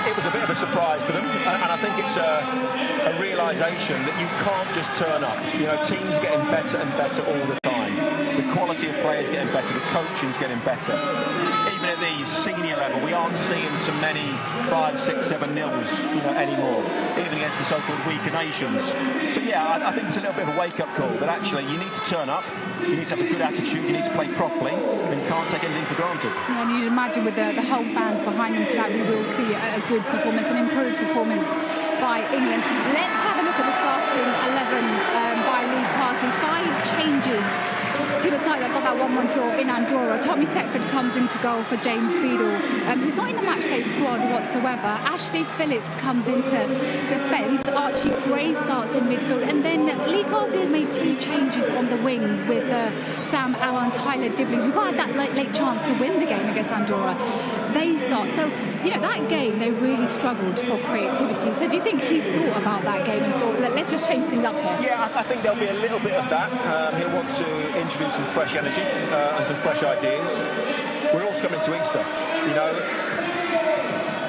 it was a bit of a surprise to them, and I think it's a realisation that you can't just turn up. You know, teams are getting better and better all the time. The quality of players getting better, the coaching's getting better. Even at the senior level, we aren't seeing so many 5, 6, 7 nils, you know, anymore, even against the so-called weaker nations. So yeah, I think it's a little bit of a wake-up call that actually you need to turn up, you need to have a good attitude, you need to play properly, and you can't take anything for granted. And you'd imagine with the home fans behind them tonight, we will see a good performance, an improved performance by England. Let's have a look at the starting 11 by Lee Carsley. 5 changes to the side that got that 1-1 draw in Andorra. Tommy Setford comes into goal for James Beadle, who's not in the matchday squad whatsoever. Ashley Phillips comes into defence. Archie Gray starts in midfield, and then Lee Carsley has made 2 changes on the wing with Sam Auer and Tyler Dibley, who had that late chance to win the game against Andorra. They start. So, you know, that game they really struggled for creativity. So do you think he's thought about that game and thought, let's just change things up here? Yeah, I think there'll be a little bit of that. He'll want to introduce some fresh energy and some fresh ideas. We're also coming to Easter, you know.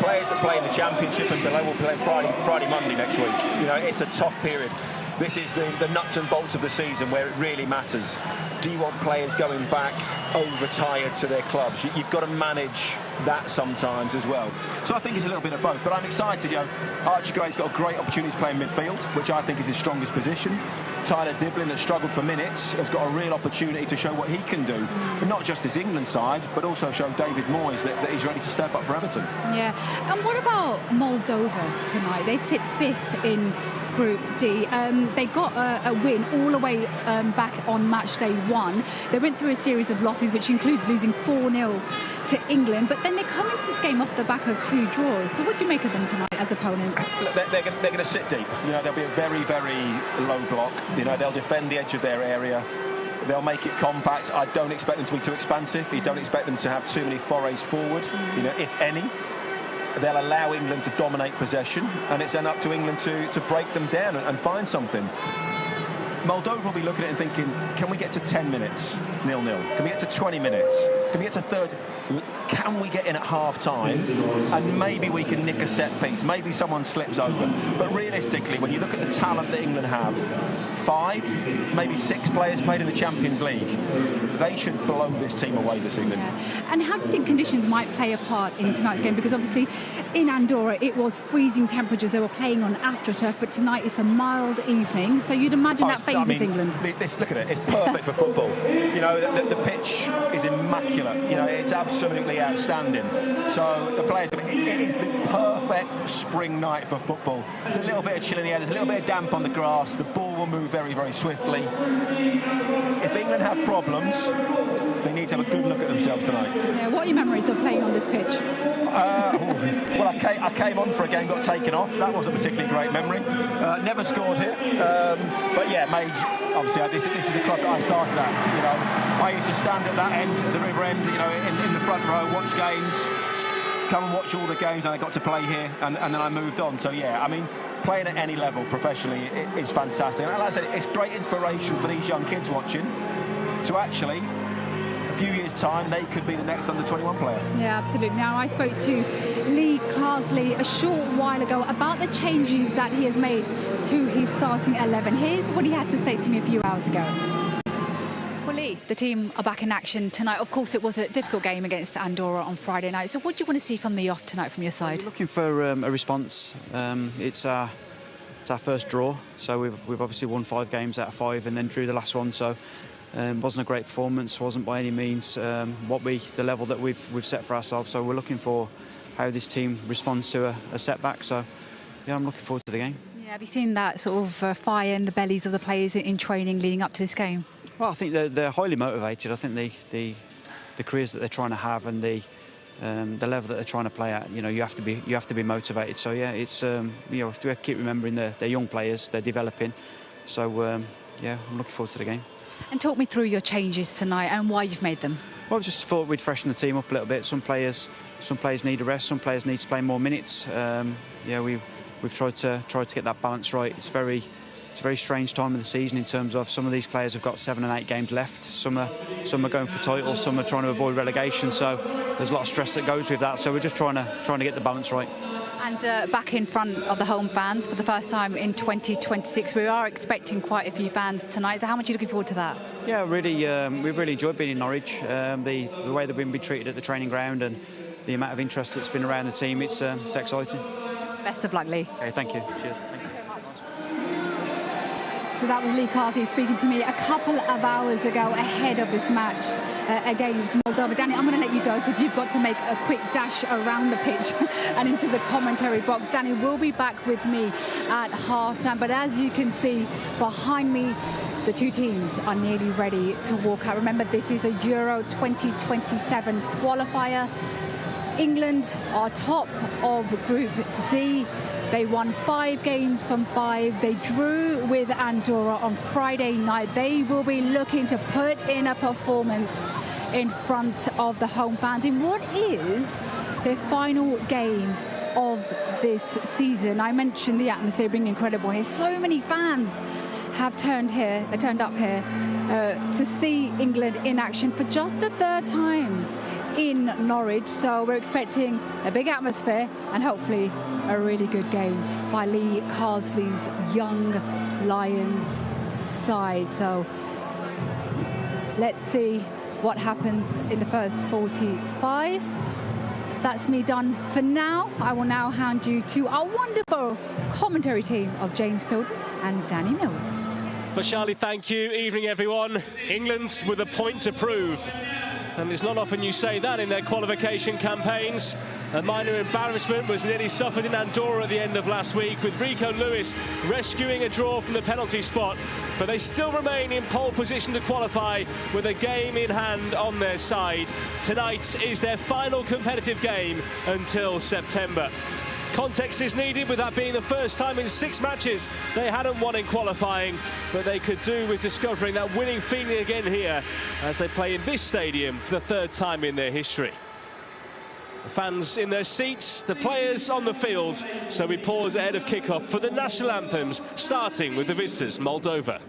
Players that play in the Championship and below will play Friday, Monday next week. You know, it's a tough period. This is the nuts and bolts of the season where it really matters. Do you want players going back overtired to their clubs? You've got to manage that sometimes as well. So I think it's a little bit of both, but I'm excited. You know, Archie Gray's got a great opportunity to play in midfield, which I think is his strongest position. Tyler Diblin has struggled for minutes, has got a real opportunity to show what he can do, but not just this England side, but also show David Moyes that he's ready to step up for Everton. Yeah, and what about Moldova tonight? They sit 5th in Group D. They got a win all the way back on match day 1. They went through a series of losses, which includes losing 4-0 to England, but then they come into this game off the back of 2 draws. So what do you make of them tonight as opponents? They're going to sit deep. You know, they'll be a very, very low block. You know, they'll defend the edge of their area. They'll make it compact. I don't expect them to be too expansive. You don't expect them to have too many forays forward, you know, if any. They'll allow England to dominate possession, and it's then up to England to break them down and find something. Moldova will be looking at it and thinking, can we get to 10 minutes, 0-0? Can we get to 20 minutes? Can we get to 30? Can we get in at half-time? And maybe we can nick a set piece. Maybe someone slips over. But realistically, when you look at the talent that England have, 5, maybe 6 players played in the Champions League, they should blow this team away this evening. Yeah. And how do you think conditions might play a part in tonight's game? Because obviously in Andorra it was freezing temperatures. They were playing on AstroTurf, but tonight it's a mild evening. So you'd imagine that favours England. Look at it, it's perfect for football. You know, the pitch is immaculate. You know, it's absolutely outstanding. So the players, it is the perfect spring night for football. There's a little bit of chill in the air, there's a little bit of damp on the grass, the ball will move very, very swiftly. If England have problems, they need to have a good look at themselves tonight. Yeah, what are your memories of playing on this pitch? Well, I came on for a game, got taken off. That wasn't a particularly great memory. Never scored here, but yeah, obviously this is the club that I started at. You know, I used to stand at that end, at the river end, you know, in the front row, watch games, come and watch all the games, and I got to play here, and then I moved on. So yeah, I mean, playing at any level professionally is fantastic. And like I said, it's great inspiration for these young kids watching to actually, a few years' time, they could be the next under-21 player. Yeah, absolutely. Now, I spoke to Lee Carsley a short while ago about the changes that he has made to his starting 11. Here's what he had to say to me a few hours ago. Well, Lee, the team are back in action tonight. Of course, it was a difficult game against Andorra on Friday night. So what do you want to see from the off tonight from your side? We're looking for a response. It's our first draw. So we've obviously won 5 games out of 5 and then drew the last one. So wasn't a great performance, wasn't by any means the level that we've set for ourselves. So we're looking for how this team responds to a setback. So yeah, I'm looking forward to the game. Yeah, have you seen that sort of fire in the bellies of the players in training leading up to this game? Well, I think they're highly motivated. I think the careers that they're trying to have and the level that they're trying to play at, you know, you have to be motivated. So yeah, it's you know, we have to keep remembering they're young players, they're developing. So yeah, I'm looking forward to the game. And talk me through your changes tonight and why you've made them. Well, I just thought we'd freshen the team up a little bit. Some players need a rest. Some players need to play more minutes. Yeah, we've tried to get that balance right. It's a very strange time of the season in terms of some of these players have got 7 and 8 games left. Some are going for titles. Some are trying to avoid relegation. So there's a lot of stress that goes with that. So we're just trying to get the balance right. And back in front of the home fans for the first time in 2026. We are expecting quite a few fans tonight. So how much are you looking forward to that? Yeah, really, we've really enjoyed being in Norwich. The way that we've been treated at the training ground and the amount of interest that's been around the team, it's exciting. Best of luck, Lee. Okay, thank you. Cheers. Thank you. So that was Lee Carty speaking to me a couple of hours ago ahead of this match against Moldova. Danny, I'm going to let you go because you've got to make a quick dash around the pitch and into the commentary box. Danny will be back with me at half-time. But as you can see behind me, the two teams are nearly ready to walk out. Remember, this is a Euro 2027 qualifier. England are top of Group D. They won 5 games from 5. They drew with Andorra on Friday night. They will be looking to put in a performance in front of the home fans in what is their final game of this season. I mentioned the atmosphere being incredible here. So many fans have turned up here to see England in action for just the 3rd time in Norwich. So we're expecting a big atmosphere and hopefully a really good game by Lee Carsley's young Lions side. So let's see what happens in the first 45. That's me done for now. I will now hand you to our wonderful commentary team of James Field and Danny Mills. Vashali, thank you. Evening, everyone. England with a point to prove. And it's not often you say that in their qualification campaigns. A minor embarrassment was nearly suffered in Andorra at the end of last week, with Rico Lewis rescuing a draw from the penalty spot. But they still remain in pole position to qualify with a game in hand on their side. Tonight is their final competitive game until September. Context is needed, with that being the first time in 6 matches they hadn't won in qualifying, but they could do with discovering that winning feeling again here as they play in this stadium for the 3rd time in their history. The fans in their seats, the players on the field, so we pause ahead of kick-off for the national anthems, starting with the visitors, Moldova.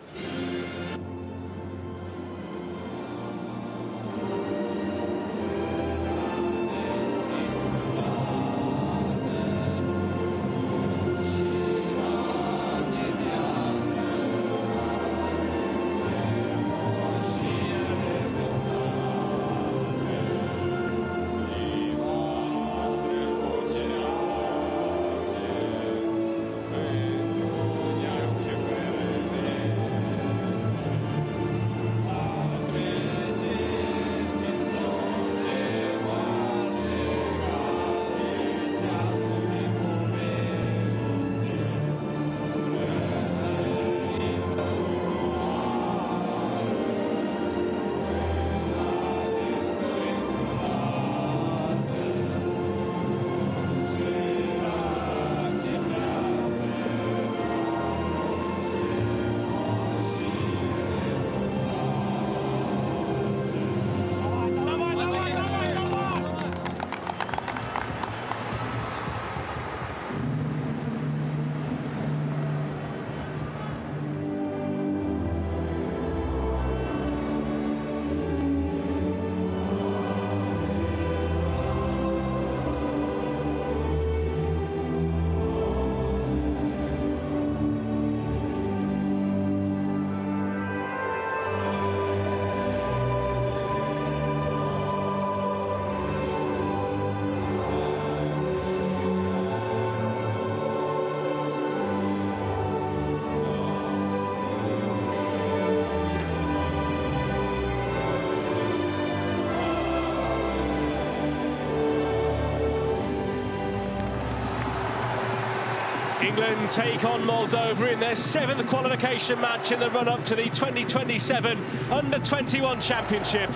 England take on Moldova in their 7th qualification match in the run-up to the 2027 Under-21 Championship.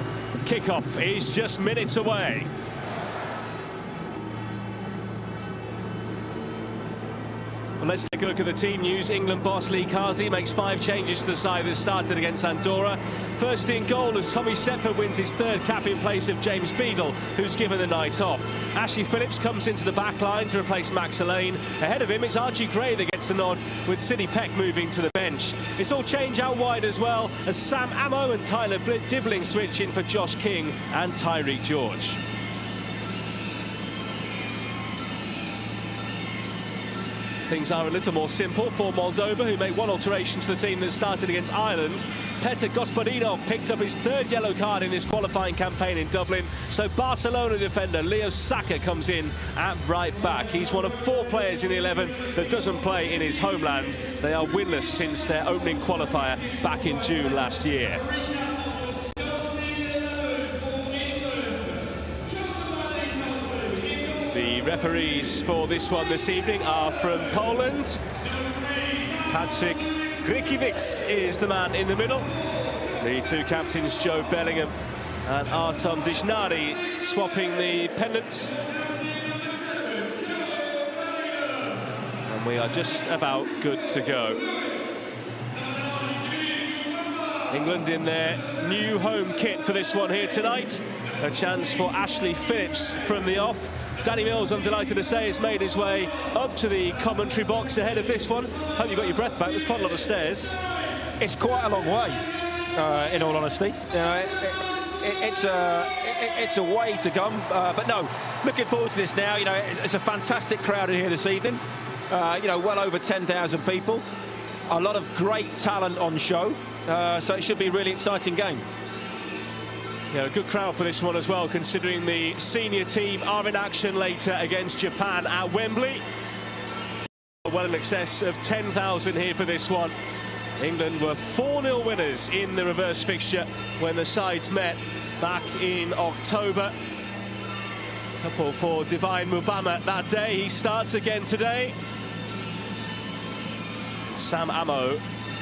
Kick-off is just minutes away. Well, let's take a look at the team news. England boss Lee Carsley makes 5 changes to the side that started against Andorra. First in goal as Tommy Setford wins his 3rd cap in place of James Beadle, who's given the night off. Ashley Phillips comes into the back line to replace Max Elaine. Ahead of him, it's Archie Gray that gets the nod, with Sidney Peck moving to the bench. It's all change out wide as well, as Sam Ammo and Tyler Dibbling switch in for Josh King and Tyreek George. things are a little more simple for Moldova, who made one alteration to the team that started against Ireland. Petr Gospodinov picked up his 3rd yellow card in this qualifying campaign in Dublin. So Barcelona defender Leo Saka comes in at right back. He's one of 4 players in the 11 that doesn't play in his homeland. They are winless since their opening qualifier back in June last year. The referees for this one this evening are from Poland. Patrick Grikiewicz is the man in the middle. The 2 captains, Joe Bellingham and Artem Dishnari, swapping the pennants. And we are just about good to go. England in their new home kit for this one here tonight. A chance for Ashley Phillips from the off. Danny Mills, I'm delighted to say, has made his way up to the commentary box ahead of this one. Hope you got your breath back. There's quite a lot of stairs. It's quite a long way, in all honesty. It's a way to come, but no, looking forward to this now. You know, it's a fantastic crowd in here this evening. You know, well over 10,000 people. A lot of great talent on show, so it should be a really exciting game. Yeah, a good crowd for this one as well, considering the senior team are in action later against Japan at Wembley. Well in excess of 10,000 here for this one. England were 4-0 winners in the reverse fixture when the sides met back in October. Couple for Divine Mubama that day. He starts again today. Sam Amo,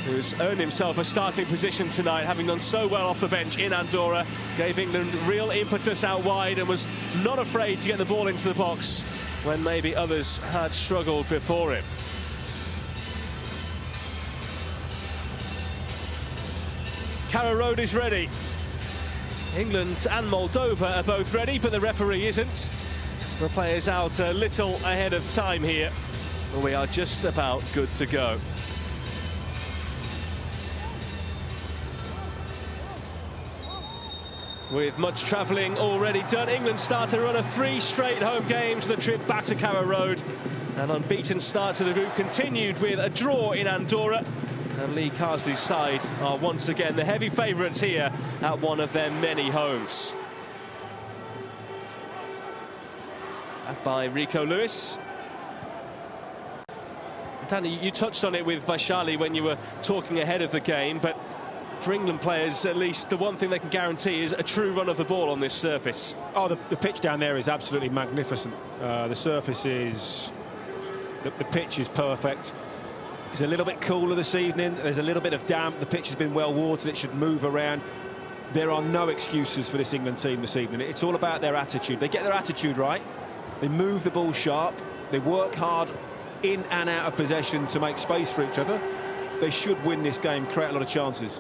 who's earned himself a starting position tonight, having done so well off the bench in Andorra, gave England real impetus out wide and was not afraid to get the ball into the box when maybe others had struggled before him. Carrow Road is ready. England and Moldova are both ready, but the referee isn't. The players out a little ahead of time here. We are just about good to go. With much travelling already done, England start to run a 3 straight home games, the trip back to Carrow Road. An unbeaten start to the group continued with a draw in Andorra. And Lee Carsley's side are once again the heavy favourites here at one of their many homes. Back by Rico Lewis. Danny, you touched on it with Vaishali when you were talking ahead of the game, but for England players, at least, the one thing they can guarantee is a true run of the ball on this surface. Oh, the pitch down there is absolutely magnificent. The surface is... The pitch is perfect. It's a little bit cooler this evening. There's a little bit of damp. The pitch has been well watered. It should move around. There are no excuses for this England team this evening. It's all about their attitude. They get their attitude right. They move the ball sharp. They work hard in and out of possession to make space for each other. They should win this game, create a lot of chances.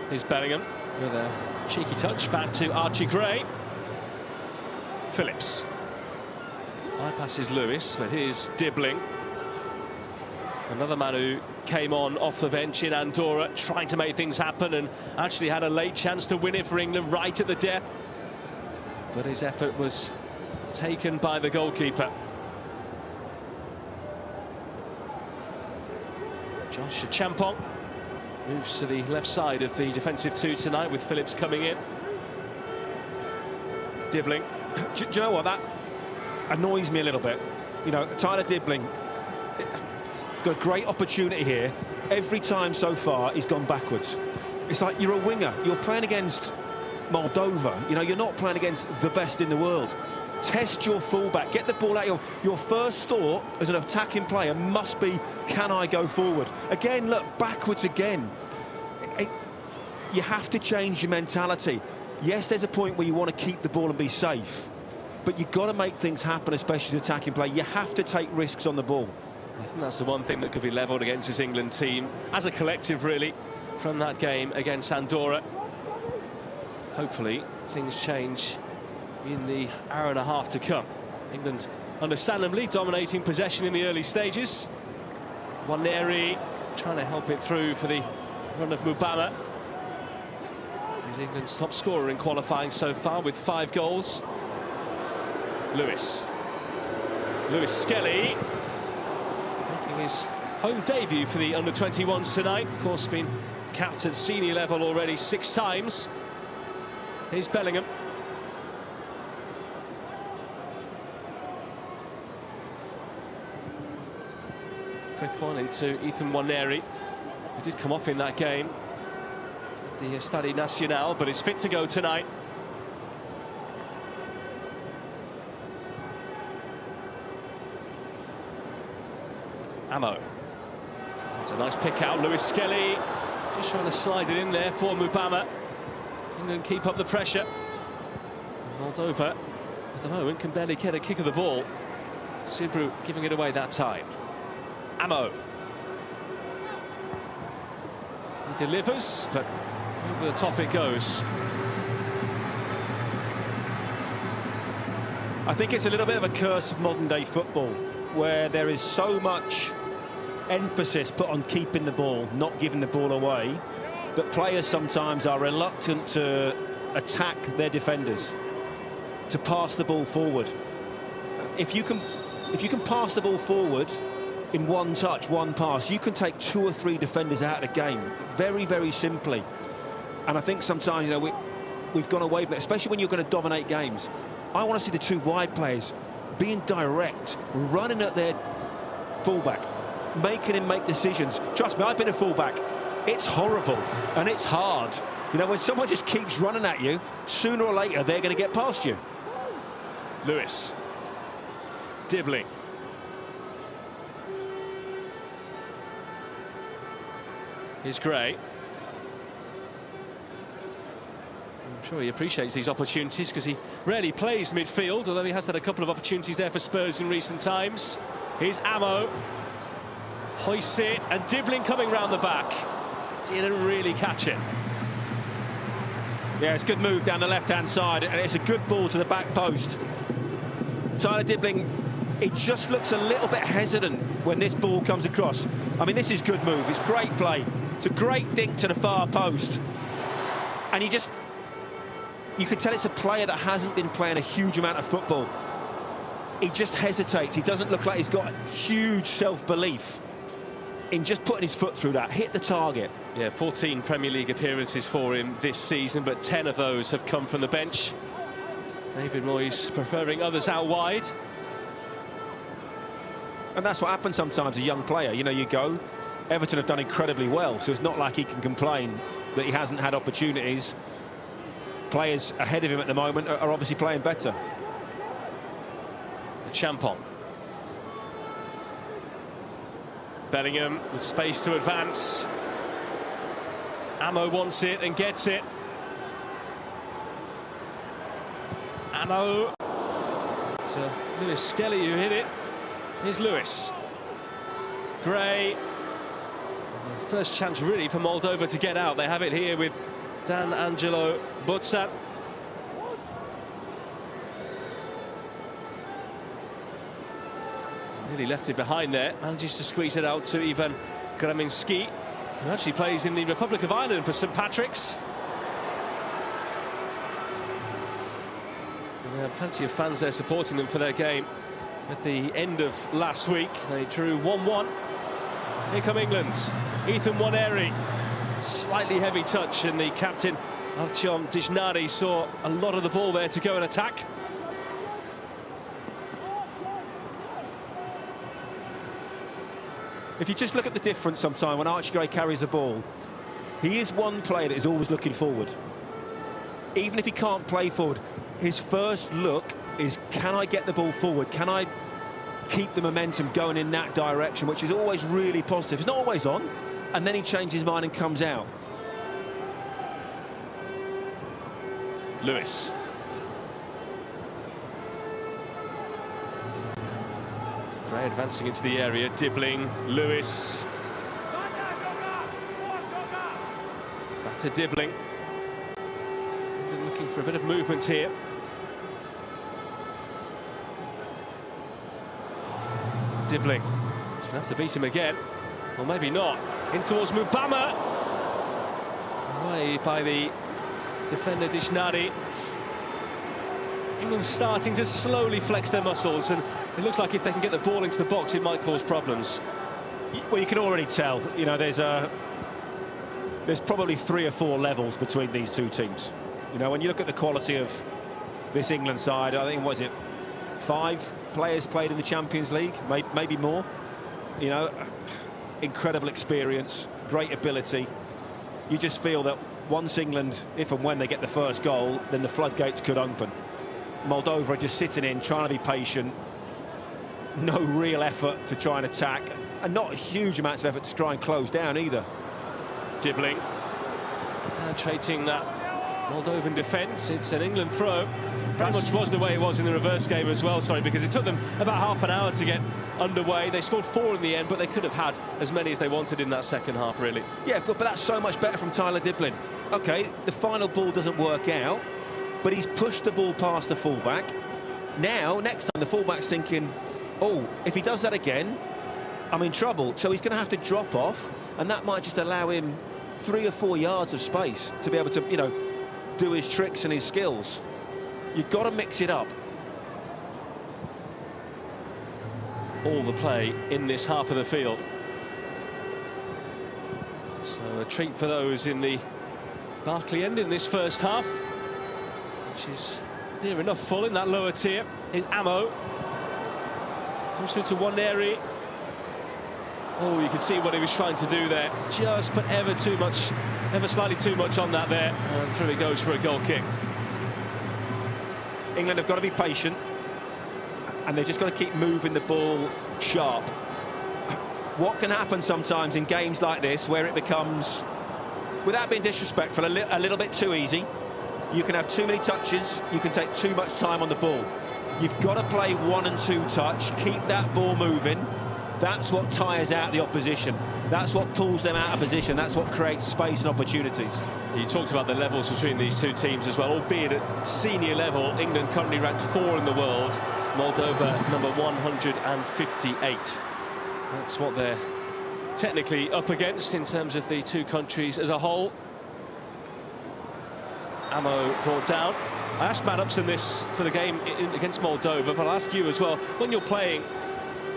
Here's Bellingham with a cheeky touch back to Archie Gray. Phillips bypasses Lewis, but here's Dibbling. Another man who came on off the bench in Andorra, trying to make things happen and actually had a late chance to win it for England right at the death. But his effort was taken by the goalkeeper. Josh Champong moves to the left side of the defensive 2 tonight, with Phillips coming in. Dibbling. Do you know what? That annoys me a little bit. You know, Tyler Dibbling, he's got a great opportunity here. Every time so far, he's gone backwards. It's like you're a winger. You're playing against Moldova. You know, you're not playing against the best in the world. Test your fullback. Get the ball out. Your first thought as an attacking player must be, can I go forward? Again, look, backwards again. You have to change your mentality. Yes, there's a point where you want to keep the ball and be safe, but you've got to make things happen, especially as attacking play. You have to take risks on the ball. I think that's the one thing that could be levelled against this England team, as a collective, really, from that game against Andorra. Hopefully, things change in the hour and a half to come. England, understandably, dominating possession in the early stages. Waneri trying to help it through for the run of Mubama. He's England's top scorer in qualifying so far with 5 goals. Lewis Skelly. making his home debut for the under-21s tonight. Of course, been capped at senior level already 6 times. Here's Bellingham. Quick one into Ethan Nwaneri. He did come off in that game, the Stade National, but is fit to go tonight. Ammo. It's a nice pick out. Lewis Skelly just trying to slide it in there for Mubama. England keep up the pressure. Moldova, at the moment, can barely get a kick of the ball. Sibru giving it away that time. Ammo. He delivers, but over the top it goes. I think it's a little bit of a curse of modern-day football, where there is so much emphasis put on keeping the ball, not giving the ball away, that players sometimes are reluctant to attack their defenders, to pass the ball forward. If you can pass the ball forward in one touch, one pass, you can take 2 or 3 defenders out of the game very, very simply. And I think sometimes, you know, we've gone away from it, especially when you're going to dominate games. I want to see the 2 wide players being direct, running at their fullback, making him make decisions. Trust me, I've been a fullback. It's horrible and it's hard. You know, when someone just keeps running at you, sooner or later they're going to get past you. Lewis. Dibbling. Here's Gray. I'm sure he appreciates these opportunities because he rarely plays midfield, although he has had a couple of opportunities there for Spurs in recent times. Here's Ammo. Hoists it, and Dibbling coming round the back. Didn't really catch it. Yeah, it's a good move down the left-hand side, and it's a good ball to the back post. Tyler Dibbling, he just looks a little bit hesitant when this ball comes across. I mean, this is good move. It's great play. It's a great dink to the far post. And you can tell it's a player that hasn't been playing a huge amount of football. He just hesitates. He doesn't look like he's got huge self-belief in just putting his foot through that, hit the target. Yeah, 14 Premier League appearances for him this season, but 10 of those have come from the bench. David Moyes preferring others out wide. And that's what happens sometimes, a young player. You know, you go, Everton have done incredibly well, so it's not like he can complain that he hasn't had opportunities. Players ahead of him at the moment are obviously playing better. Champon. Bellingham with space to advance. Ammo wants it and gets it. Ammo to Lewis Skelly, who hit it. Here's Lewis. Gray. First chance really for Moldova to get out. They have it here with Dan Angelo Butzat. Really left it behind there. Manages to squeeze it out to Ivan Graminski, who actually plays in the Republic of Ireland for St Patrick's. And there are plenty of fans there supporting them for their game at the end of last week. They drew 1-1. Here come England. Ethan Nwaneri. Slightly heavy touch, and the captain, Artyom Dijnari, saw a lot of the ball there to go and attack. If you just look at the difference sometime when Archie Gray carries the ball, he is one player that is always looking forward. Even if he can't play forward, his first look is, can I get the ball forward? Can I keep the momentum going in that direction, which is always really positive. It's not always on, and then he changes his mind and comes out. Lewis. Gray advancing into the area, Dibbling, Lewis. Back to Dibbling. Looking for a bit of movement here. Dibbling. He's going to have to beat him again. Or maybe not. In towards Mubama. Away by the defender Dijnari. England starting to slowly flex their muscles, and it looks like if they can get the ball into the box, it might cause problems. Well, you can already tell, you know, there's probably 3 or 4 levels between these two teams. You know, when you look at the quality of this England side, I think, what is it, 5 players played in the Champions League, maybe more. You know, incredible experience, great ability. You just feel that once England, if and when they get the first goal, then the floodgates could open. Moldova are just sitting in, trying to be patient. No real effort to try and attack, and not huge amounts of effort to try and close down either. Dibbling, penetrating that Moldovan defence. It's an England throw. Very much was the way it was in the reverse game as well, sorry, because it took them about half an hour to get underway. They scored 4 in the end, but they could have had as many as they wanted in that second half, really. Yeah, but that's so much better from Tyler Dibbling. OK, the final ball doesn't work out, but he's pushed the ball past the fullback. Now, next time, the fullback's thinking, oh, if he does that again, I'm in trouble. So he's going to have to drop off, and that might just allow him 3 or 4 yards of space to be able to, you know, do his tricks and his skills. You've got to mix it up. All the play in this half of the field. So a treat for those in the Barclay end in this first half, which is near enough full in that lower tier. Is Ammo. Comes through to Waneri. Oh, you can see what he was trying to do there. Just put ever slightly too much on that there. And through it goes for a goal kick. England have got to be patient, and they've just got to keep moving the ball sharp. What can happen sometimes in games like this, where it becomes, without being disrespectful, a little bit too easy. You can have too many touches, you can take too much time on the ball. You've got to play 1 and 2 touch, keep that ball moving. That's what tires out the opposition. That's what pulls them out of position. That's what creates space and opportunities. You talked about the levels between these two teams as well, albeit at senior level. England currently ranked 4 in the world, Moldova number 158. That's what they're technically up against in terms of the two countries as a whole. Ammo brought down. I asked Matt Upson this for the game against Moldova, but I'll ask you as well. When you're playing,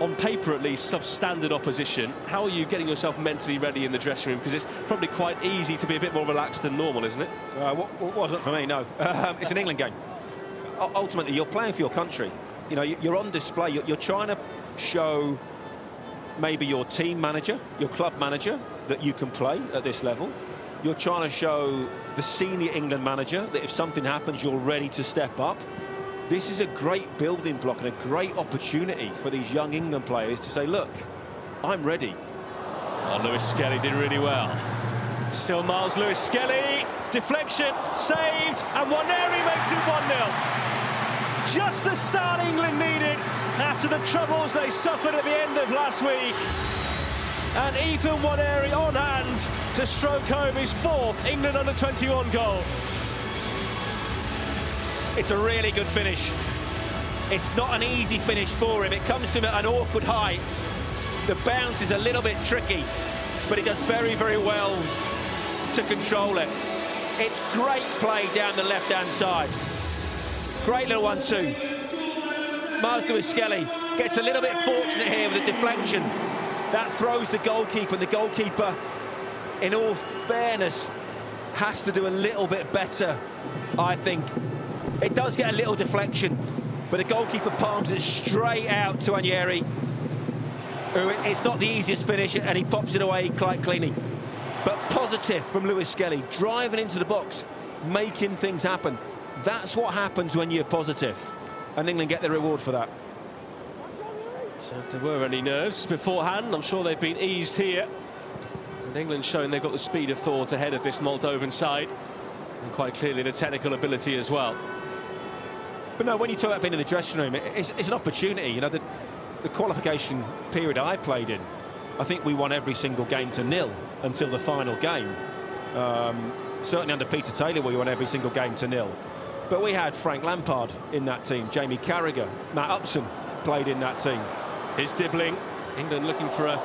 on paper at least, substandard opposition, how are you getting yourself mentally ready in the dressing room? Because it's probably quite easy to be a bit more relaxed than normal, isn't it? What wasn't for me, no. It's an England game. Ultimately, you're playing for your country. You know, you're on display. You're trying to show maybe your team manager, your club manager, that you can play at this level. You're trying to show the senior England manager that if something happens, you're ready to step up. This is a great building block and a great opportunity for these young England players to say, look, I'm ready. Oh, Lewis Skelly did really well. Still Miles Lewis Skelly, deflection, saved, and Waneri makes it 1-0. Just the start England needed after the troubles they suffered at the end of last week. And Ethan Waneri on hand to stroke home his 4th England under-21 goal. It's a really good finish. It's not an easy finish for him. It comes to him at an awkward height. The bounce is a little bit tricky, but he does very, very well to control it. It's great play down the left-hand side. Great little 1-2. Miles Lewis Skelly gets a little bit fortunate here with a deflection. That throws the goalkeeper. The goalkeeper, in all fairness, has to do a little bit better, I think. It does get a little deflection, but the goalkeeper palms it straight out to Waneri, who it's not the easiest finish, and he pops it away quite cleanly. But positive from Lewis Skelly, driving into the box, making things happen. That's what happens when you're positive, and England get the reward for that. So if there were any nerves beforehand, I'm sure they've been eased here. And England showing they've got the speed of thought ahead of this Moldovan side, and quite clearly the technical ability as well. But no, when you talk about being in the dressing room, it's an opportunity. You know, the qualification period I played in, I think we won every single game to 0 until the final game. Certainly under Peter Taylor, we won every single game to 0. But we had Frank Lampard in that team, Jamie Carragher, Matt Upson played in that team. Here's Dibbling. England looking for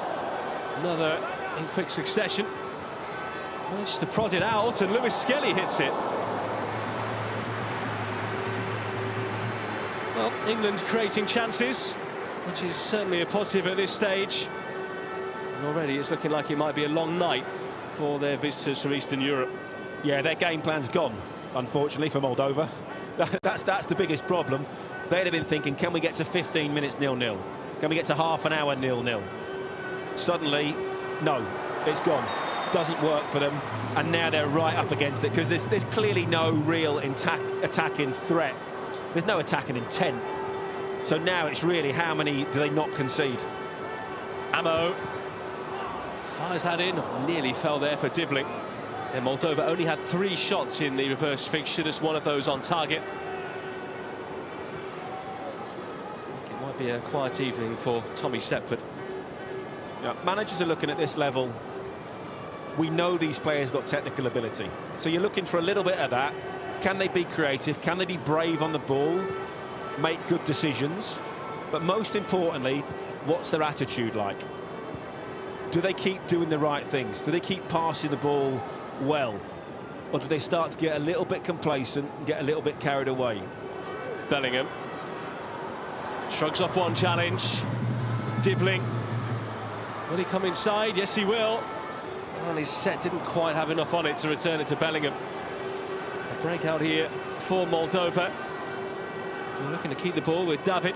another in quick succession. Managed to prod it out, and Lewis Skelly hits it. Well, England creating chances, which is certainly a positive at this stage. And already it's looking like it might be a long night for their visitors from Eastern Europe. Yeah, their game plan's gone, unfortunately, for Moldova. That's the biggest problem. They'd have been thinking, can we get to 15 minutes 0-0? Can we get to half an hour 0-0? Suddenly, no, it's gone. Doesn't work for them, and now they're right up against it, because there's clearly no real attacking threat. There's no attacking intent. So now it's really, how many do they not concede? Ammo fires that in, nearly fell there for Dibling. And Moldova only had 3 shots in the reverse fixture, just one of those on target. It might be a quiet evening for Tommy Stepford. Yeah, managers are looking at this level. We know these players got technical ability, so you're looking for a little bit of that. Can they be creative? Can they be brave on the ball? Make good decisions? But most importantly, what's their attitude like? Do they keep doing the right things? Do they keep passing the ball well? Or do they start to get a little bit complacent and get a little bit carried away? Bellingham shrugs off one challenge. Dibling, will he come inside? Yes, he will. And his set didn't quite have enough on it to return it to Bellingham. A breakout here for Moldova. They're looking to keep the ball with David.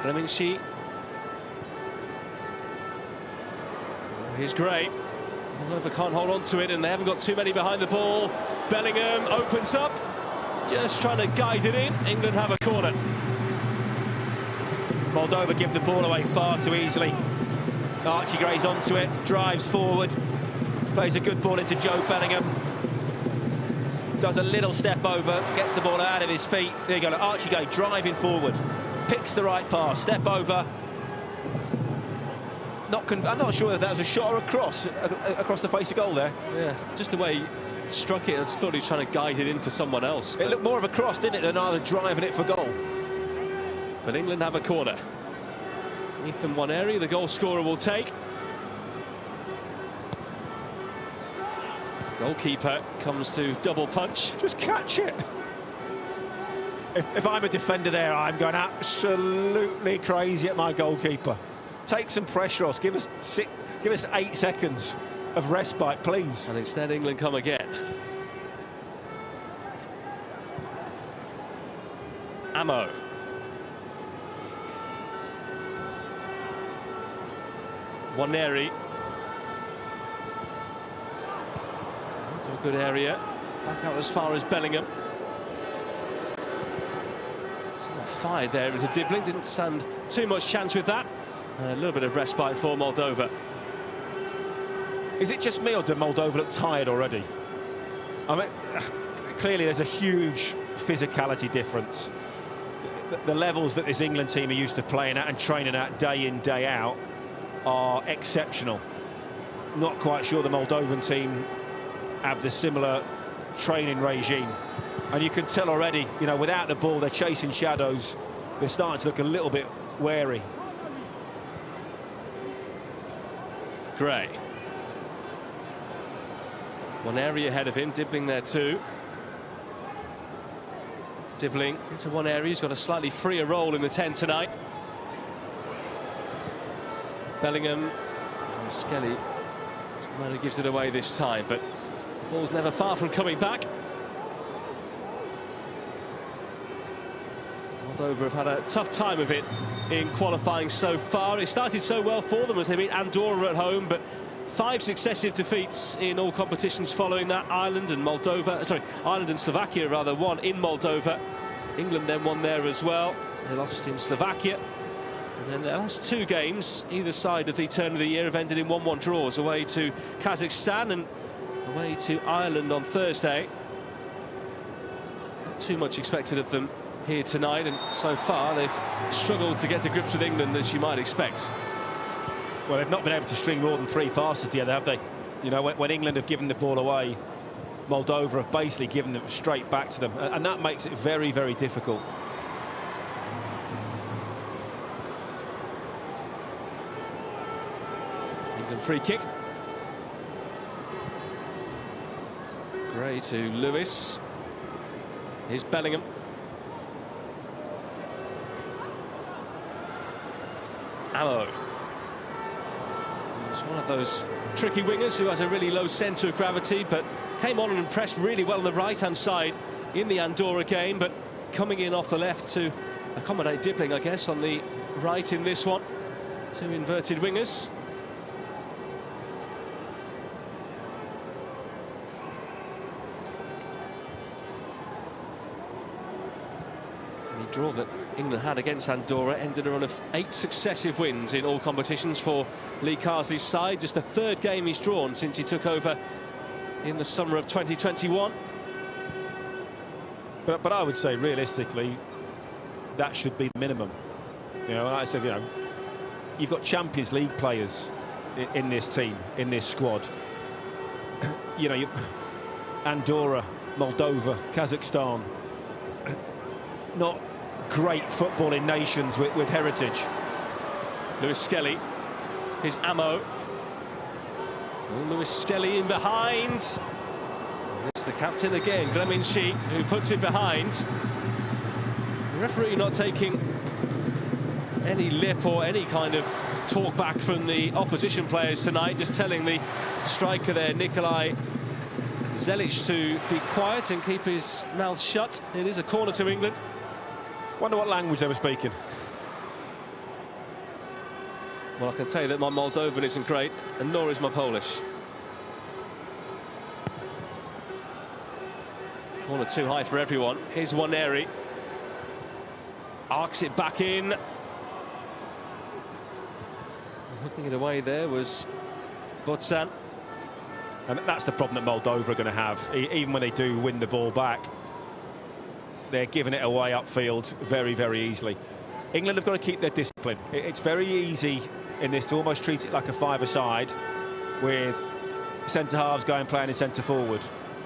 Clemency. Here's Gray. Moldova can't hold on to it, and they haven't got too many behind the ball. Bellingham opens up, just trying to guide it in. England have a corner. Moldova give the ball away far too easily. Archie Gray's onto it, drives forward, plays a good ball into Joe Bellingham. Does a little step over, gets the ball out of his feet. There you go, Archie Gray driving forward, picks the right pass, step over. I'm not sure if that was a shot or a cross across the face of goal there. Yeah, just the way he struck it, I just thought he was trying to guide it in for someone else. It looked more of a cross, didn't it, than either driving it for goal. But England have a corner. Ethan Waneri, the goal scorer, will take. Goalkeeper comes to double punch. Just catch it. If I'm a defender there, I'm going absolutely crazy at my goalkeeper. Take some pressure off. Give us 8 seconds of respite, please. And instead, England come again. Ammo. Waneri. Into a good area. Back out as far as Bellingham. Someone fired there into Dibling. Didn't stand too much chance with that. A little bit of respite for Moldova. Is it just me, or did Moldova look tired already? I mean, clearly there's a huge physicality difference. The levels that this England team are used to playing at and training at day in, day out are exceptional. Not quite sure the Moldovan team have the similar training regime. And you can tell already, you know, without the ball, they're chasing shadows. They're starting to look a little bit wary. Gray. One area ahead of him, Dibling there too. Dibling into one area, he's got a slightly freer role in the 10 tonight. Bellingham, Skelly is the man who gives it away this time, but the ball's never far from coming back. Moldova have had a tough time of it in qualifying so far. It started so well for them as they beat Andorra at home, but 5 successive defeats in all competitions following that. Ireland and Slovakia rather won in Moldova. England then won there as well. They lost in Slovakia. And then the last 2 games, either side of the turn of the year, have ended in 1-1 draws, away to Kazakhstan and away to Ireland on Thursday. Not too much expected of them here tonight, and so far they've struggled to get to grips with England, as you might expect. Well, they've not been able to string more than 3 passes together, have they? You know, when England have given the ball away, Moldova have basically given them straight back to them, and that makes it very, very difficult. England free kick. Gray to Lewis. Here's Bellingham. Ammo. He's one of those tricky wingers who has a really low centre of gravity, but came on and impressed really well on the right-hand side in the Andorra game, but coming in off the left to accommodate Dibbling, I guess, on the right in this one. Two inverted wingers. The draw that England had against Andorra ended a run of 8 successive wins in all competitions for Lee Carsley's side. Just the third game he's drawn since he took over in the summer of 2021. But I would say, realistically, that should be the minimum. You know, like I said, you know, you've got Champions League players in this team, in this squad. You know, Andorra, Moldova, Kazakhstan, not great footballing nations with heritage. Lewis Skelly, his ammo. Oh, Lewis Skelly in behind. It's the captain again, Glemin Sheik, who puts it behind. The referee not taking any lip or any kind of talk back from the opposition players tonight, just telling the striker there, Nikolai Zelic, to be quiet and keep his mouth shut. It is a corner to England. Wonder what language they were speaking. Well, I can tell you that my Moldovan isn't great, and nor is my Polish. Corner too high for everyone. Here's Waneri. Arcs it back in. Hooking it away there was Botsan. And that's the problem that Moldova are going to have. Even when they do win the ball back, they're giving it away upfield very, very easily. England have got to keep their discipline. It's very easy in this to almost treat it like a five-a-side, with centre-halves going playing in centre-forward,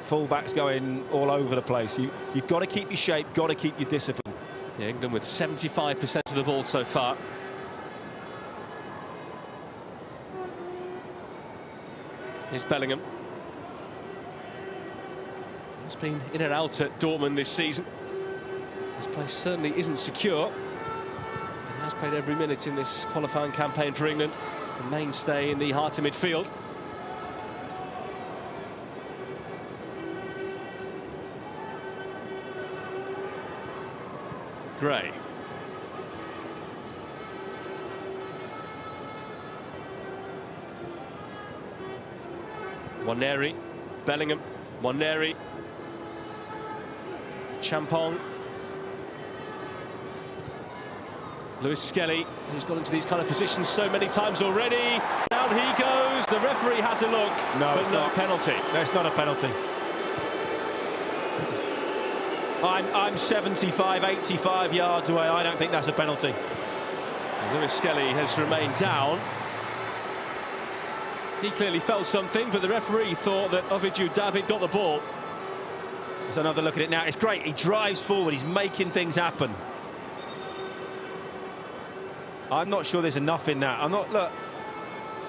full-backs going all over the place. You've got to keep your shape, got to keep your discipline. Yeah, England with 75% of the ball so far. Here's Bellingham. He's been in and out at Dortmund this season. His place certainly isn't secure. He has played every minute in this qualifying campaign for England, a mainstay in the heart of midfield. Gray. Waneri, Bellingham, Waneri, Champong, Lewis Skelly, who's got into these kind of positions so many times already. Down he goes. The referee has a look, but no penalty. That's not a penalty. I'm 75, 85 yards away. I don't think that's a penalty. And Lewis Skelly has remained down. He clearly felt something, but the referee thought that Ovidiu David got the ball. There's another look at it now. It's great. He drives forward. He's making things happen. I'm not sure there's enough in that. Look.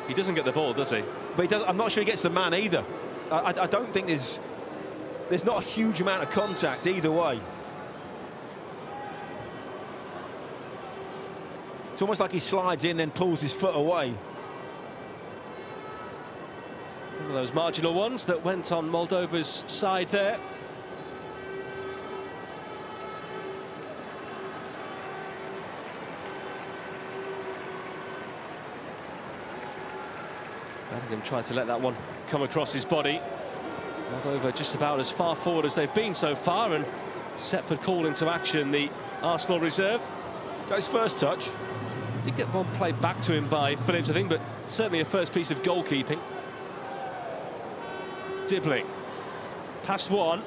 He doesn't get the ball, does he? But he does. I'm not sure he gets the man either. I don't think there's not a huge amount of contact either way. It's almost like he slides in, then pulls his foot away. One of those marginal ones that went on Moldova's side there. Bellingham tried to let that one come across his body. Moldova just about as far forward as they've been so far, and set for call into action the Arsenal reserve. That's his first touch. Did get one played back to him by Phillips, I think, but certainly a first piece of goalkeeping. Dibbling, past one.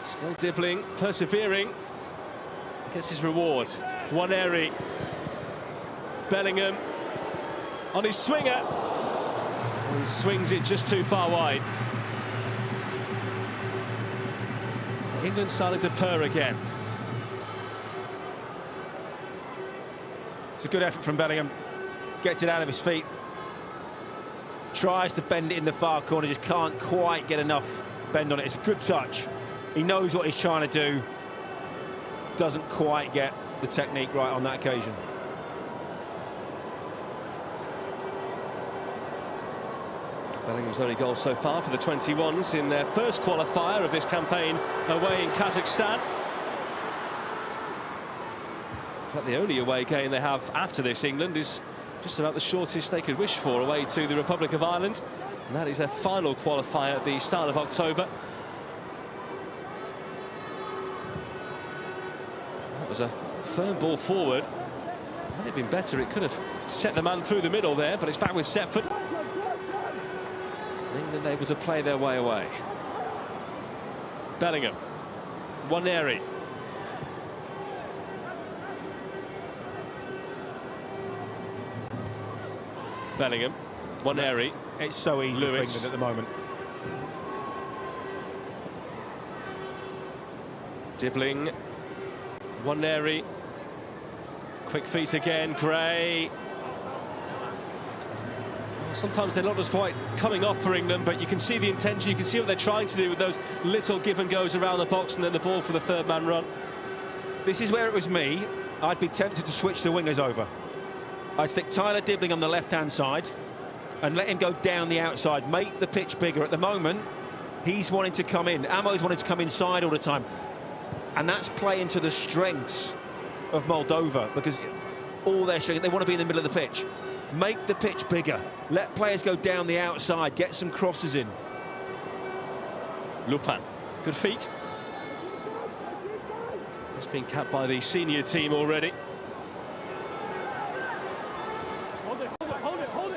Still Dibbling, persevering. Gets his reward. Waneri. Bellingham on his swinger. And swings it just too far wide. England starting to purr again. It's a good effort from Bellingham. Gets it out of his feet. Tries to bend it in the far corner, just can't quite get enough bend on it. It's a good touch. He knows what he's trying to do. Doesn't quite get the technique right on that occasion. Bellingham's only goal so far for the 21s in their first qualifier of this campaign away in Kazakhstan. But the only away game they have after this, England, is just about the shortest they could wish for, away to the Republic of Ireland. And that is their final qualifier at the start of October. That was a firm ball forward. Might have been better, it could have set the man through the middle there, but it's back with Setford. England able to play their way away. Bellingham, Waneri. Bellingham, Waneri. It's so easy Lewis. for England at the moment. Dibbling, Waneri. Quick feet again, Gray. Sometimes they're not just quite coming off for England, but you can see the intention, you can see what they're trying to do with those little give and goes around the box, and then the ball for the third man run. This is where it was me. I'd be tempted to switch the wingers over. I'd stick Tyler Dibbling on the left-hand side and let him go down the outside, make the pitch bigger. At the moment, he's wanting to come in. Amo's wanting to come inside all the time. And that's playing to the strengths of Moldova, because all they're showing, they want to be in the middle of the pitch. Make the pitch bigger. Let players go down the outside, get some crosses in. Lupin, good feet. It's been capped by the senior team already.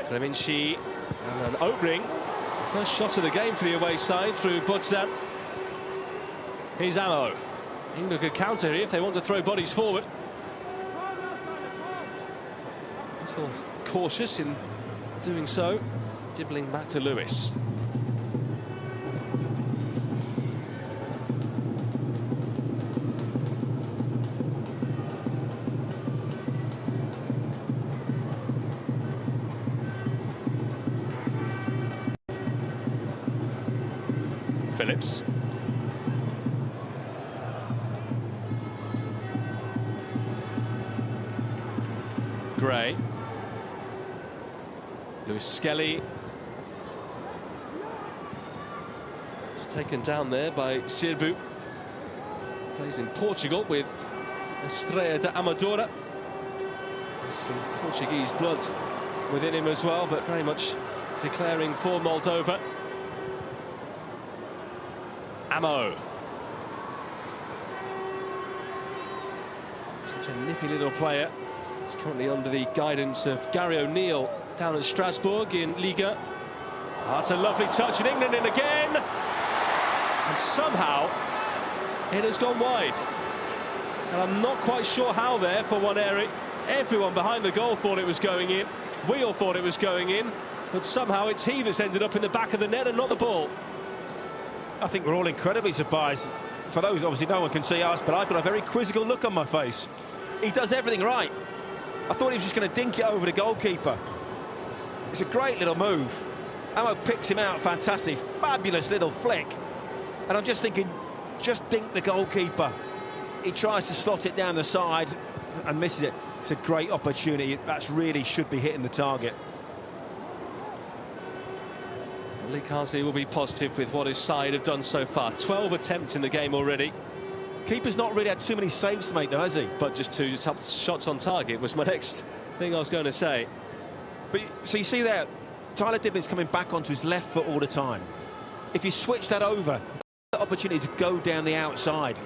Clemenci, and an opening. First shot of the game for the away side through Budzan. Here's Amo. England could counter here if they want to throw bodies forward. A little cautious in doing so. Dibbling back to Lewis. Phillips. Gray. Lewis Skelly. It's taken down there by Sirbu. Plays in Portugal with Estrela da Amadora. There's some Portuguese blood within him as well, but very much declaring for Moldova. Amo. Such a nippy little player. He's currently under the guidance of Gary O'Neill down at Strasbourg in Liga. That's a lovely touch, and England in again. And somehow it has gone wide. And I'm not quite sure how there for Waneri. Everyone behind the goal thought it was going in. We all thought it was going in. But somehow it's he that's ended up in the back of the net and not the ball. I think we're all incredibly surprised. For those, obviously no one can see us, but I've got a very quizzical look on my face. He does everything right. I thought he was just going to dink it over the goalkeeper. It's a great little move. Amo picks him out, fantastic, fabulous little flick. And I'm just thinking, just dink the goalkeeper. He tries to slot it down the side and misses it. It's a great opportunity. That really should be hitting the target. Lee Carsley will be positive with what his side have done so far. 12 attempts in the game already. Keeper's not really had too many saves to make though, has he? But just 2 shots on target was my next thing I was going to say. But so you see there, Tyler Dibbling's coming back onto his left foot all the time. If you switch that over, the opportunity to go down the outside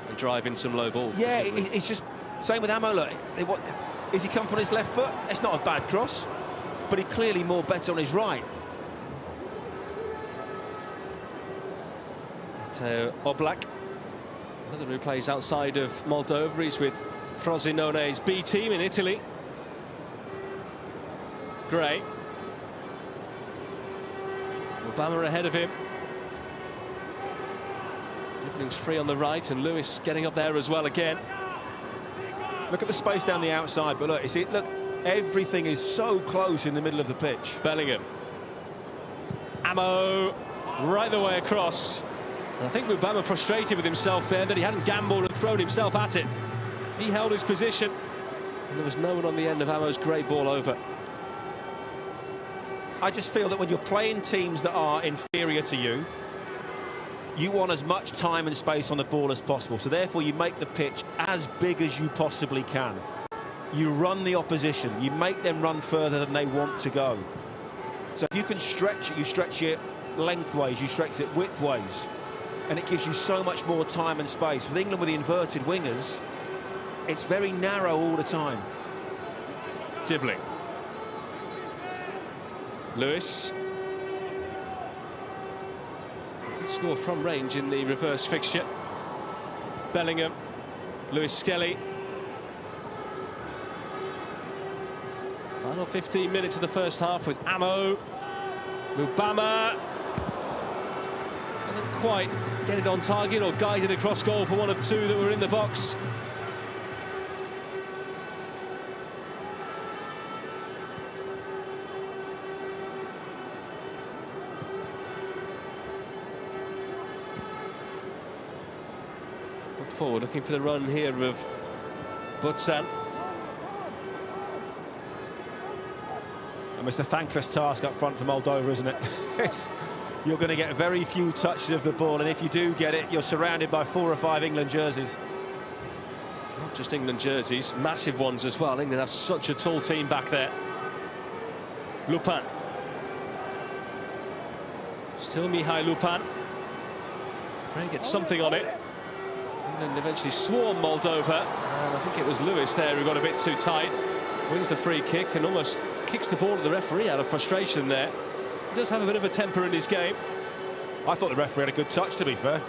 and drive in some low balls. Yeah, it's just same with Amo. Look, is he come from his left foot? It's not a bad cross, but he clearly more better on his right. Oblak, another who plays outside of Moldova. He's with Frosinone's B team in Italy. Gray. Obama ahead of him. Dibbling's free on the right, and Lewis getting up there as well again. Look at the space down the outside, but look, you see, look, everything is so close in the middle of the pitch. Bellingham. Amo right the way across. And I think Obama frustrated with himself there that he hadn't gambled and thrown himself at it. He held his position, and there was no one on the end of Amo's great ball over. I just feel that when you're playing teams that are inferior to you, you want as much time and space on the ball as possible. So therefore you make the pitch as big as you possibly can. You run the opposition. You make them run further than they want to go. So if you can stretch it, you stretch it lengthways, you stretch it widthways, and it gives you so much more time and space. With England with the inverted wingers, it's very narrow all the time. Dibbling. Lewis. Did score from range in the reverse fixture. Bellingham. Lewis Skelly. Final 15 minutes of the first half with Ammo. Mubama. Couldn't quite get it on target or guided across goal for one of two that were in the box. Look forward, looking for the run here of Butsan. It's a thankless task up front for Moldova, isn't it? You're going to get very few touches of the ball, and if you do get it, you're surrounded by 4 or 5 England jerseys. Not just England jerseys, massive ones as well. England have such a tall team back there. Lupin. Still Mihai Lupin. Trying to get something on it. England eventually swarm Moldova, and I think it was Lewis there who got a bit too tight. Wins the free kick and almost kicks the ball at the referee out of frustration there. He does have a bit of a temper in his game. I thought the referee had a good touch, to be fair.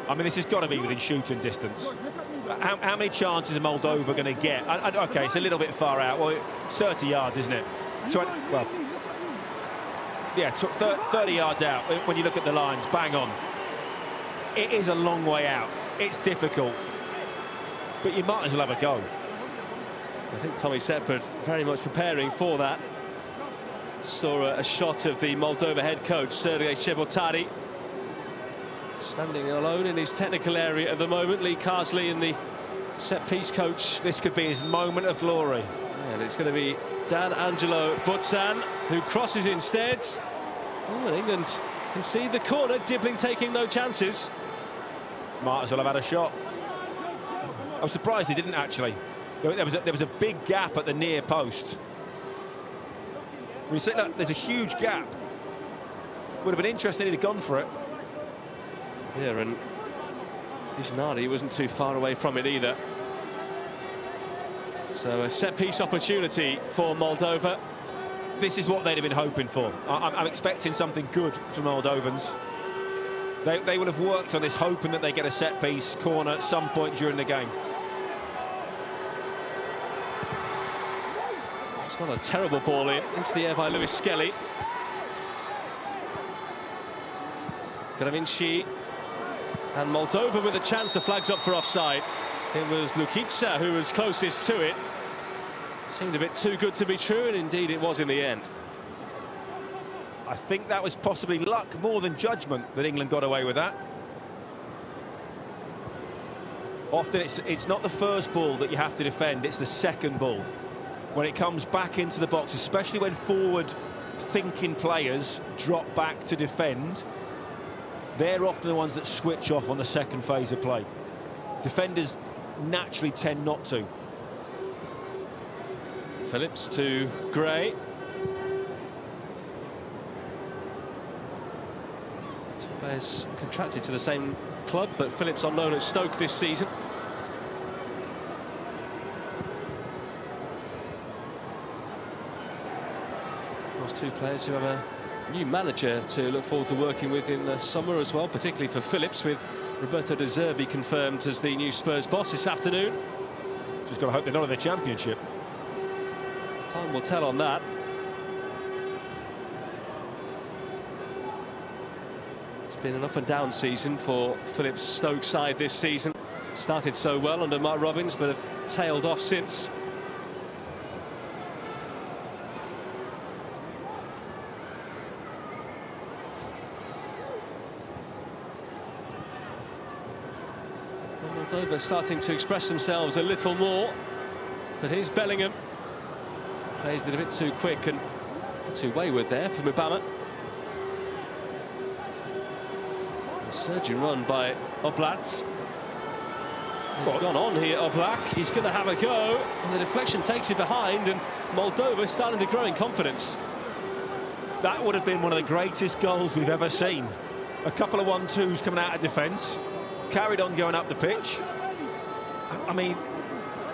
I mean, this has got to be within shooting distance. How many chances are Moldova going to get? OK, it's a little bit far out. Well, it's 30 yards, isn't it? Well, yeah, 30 yards out when you look at the lines, bang on. It is a long way out. It's difficult. But you might as well have a go. I think Tommy Setford very much preparing for that. Saw a shot of the Moldova head coach, Sergei Chebotari, standing alone in his technical area at the moment. Lee Carsley and the set-piece coach. This could be his moment of glory. And it's going to be Dan Angelo Butsan, who crosses instead. Oh, and England concede the corner, Dibbling taking no chances. Might as well have had a shot. I was surprised he didn't, actually. There was a big gap at the near post. When you say, look, there's a huge gap. Would have been interesting if he'd gone for it. Yeah, and Dishnadi wasn't too far away from it either. So a set-piece opportunity for Moldova. This is what they'd have been hoping for. I'm expecting something good from Moldovans. They will have worked on this, hoping that they get a set-piece corner at some point during the game. It's not a terrible ball into the air by Lewis Skelly. Gravinci and Moldova with a chance. The flag's up for offside. It was Lukica who was closest to it. Seemed a bit too good to be true, and indeed it was in the end. I think that was possibly luck more than judgment that England got away with that. Often it's not the first ball that you have to defend, it's the second ball. When it comes back into the box, especially when forward-thinking players drop back to defend, they're often the ones that switch off on the second phase of play. Defenders naturally tend not to. Phillips to Gray. Two players contracted to the same club, but Phillips on loan at Stoke this season. Two players who have a new manager to look forward to working with in the summer as well, particularly for Phillips, with Roberto De Zerbi confirmed as the new Spurs boss this afternoon. Just got to hope they're not in the Championship. Time will tell on that. It's been an up and down season for Phillips' Stoke side this season. Started so well under Mark Robbins, but have tailed off since. Moldova starting to express themselves a little more. But here's Bellingham. Played it a bit too quick and too wayward there for Mubama. A surging run by Oblak. He's gone on here, Oblak. He's going to have a go, and the deflection takes it behind, and Moldova is starting to grow in confidence. That would have been one of the greatest goals we've ever seen. A couple of 1-2s coming out of defence, carried on going up the pitch. I mean,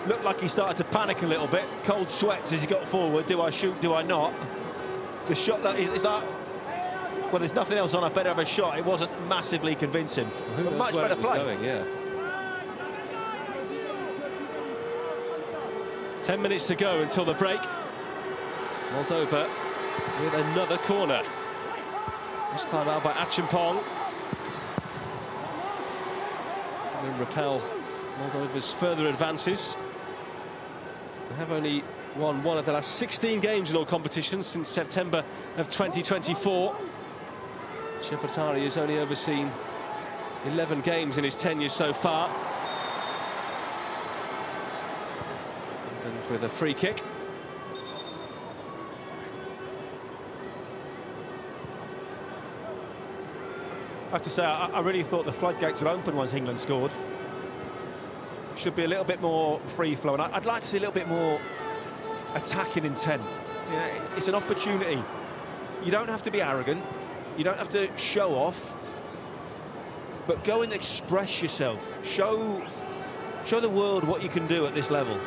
looked like he started to panic a little bit. Cold sweats as he got forward. Do I shoot? Do I not? The shot that is that. Well, there's nothing else on. I better have a shot. It wasn't massively convincing. Well, but much better play. Going, yeah. 10 minutes to go until the break. Moldova with another corner. This time out by Achimpong. And repel Moldova's further advances. They have only won one of the last 16 games in all competitions since September of 2024. Shepatari has only overseen 11 games in his tenure so far. And with a free kick. I have to say, I really thought the floodgates would open once England scored. Should be a little bit more free-flow, and I'd like to see a little bit more attacking intent. You know, it's an opportunity. You don't have to be arrogant. You don't have to show off. But go and express yourself. Show the world what you can do at this level.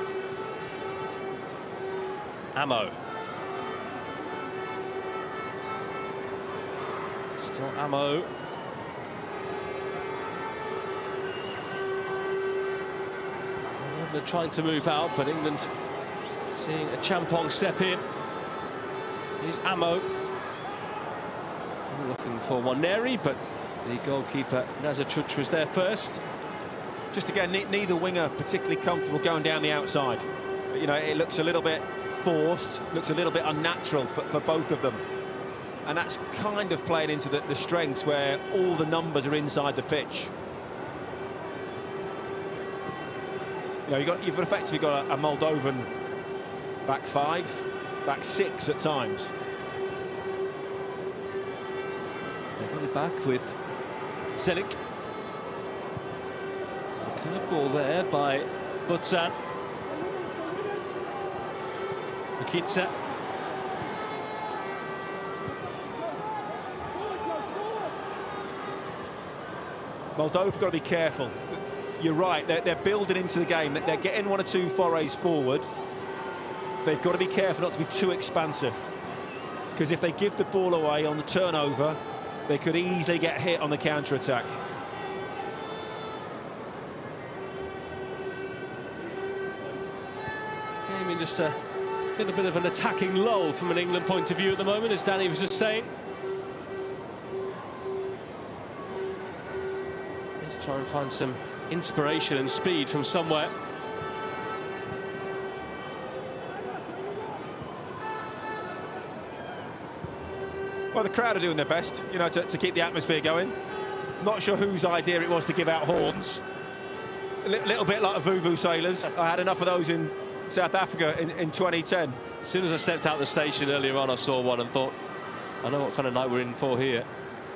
Ammo. Still Ammo. They're trying to move out, but England seeing a Champong step in. Here's Ammo. Looking for Waneri, but the goalkeeper Nazachuch was there first. Just again, neither winger particularly comfortable going down the outside. You know, it looks a little bit forced, looks a little bit unnatural for both of them. And that's kind of playing into the strengths where all the numbers are inside the pitch. You know, you've effectively got a Moldovan back five, back six at times. They got it back with Zelik. Curveball there by Butzan. Mikitsa. Moldova got to be careful. You're right, they're building into the game. They're getting one or two forays forward. They've got to be careful not to be too expansive. Because if they give the ball away on the turnover, they could easily get hit on the counter-attack. I mean, just a little bit of an attacking lull from an England point of view at the moment, as Danny was just saying. Let's try and find some inspiration and speed from somewhere. Well, the crowd are doing their best, you know, to keep the atmosphere going. Not sure whose idea it was to give out horns. A little bit like the Vuvu Sailors. I had enough of those in South Africa in 2010. As soon as I stepped out the station earlier on, I saw one and thought, I know what kind of night we're in for here.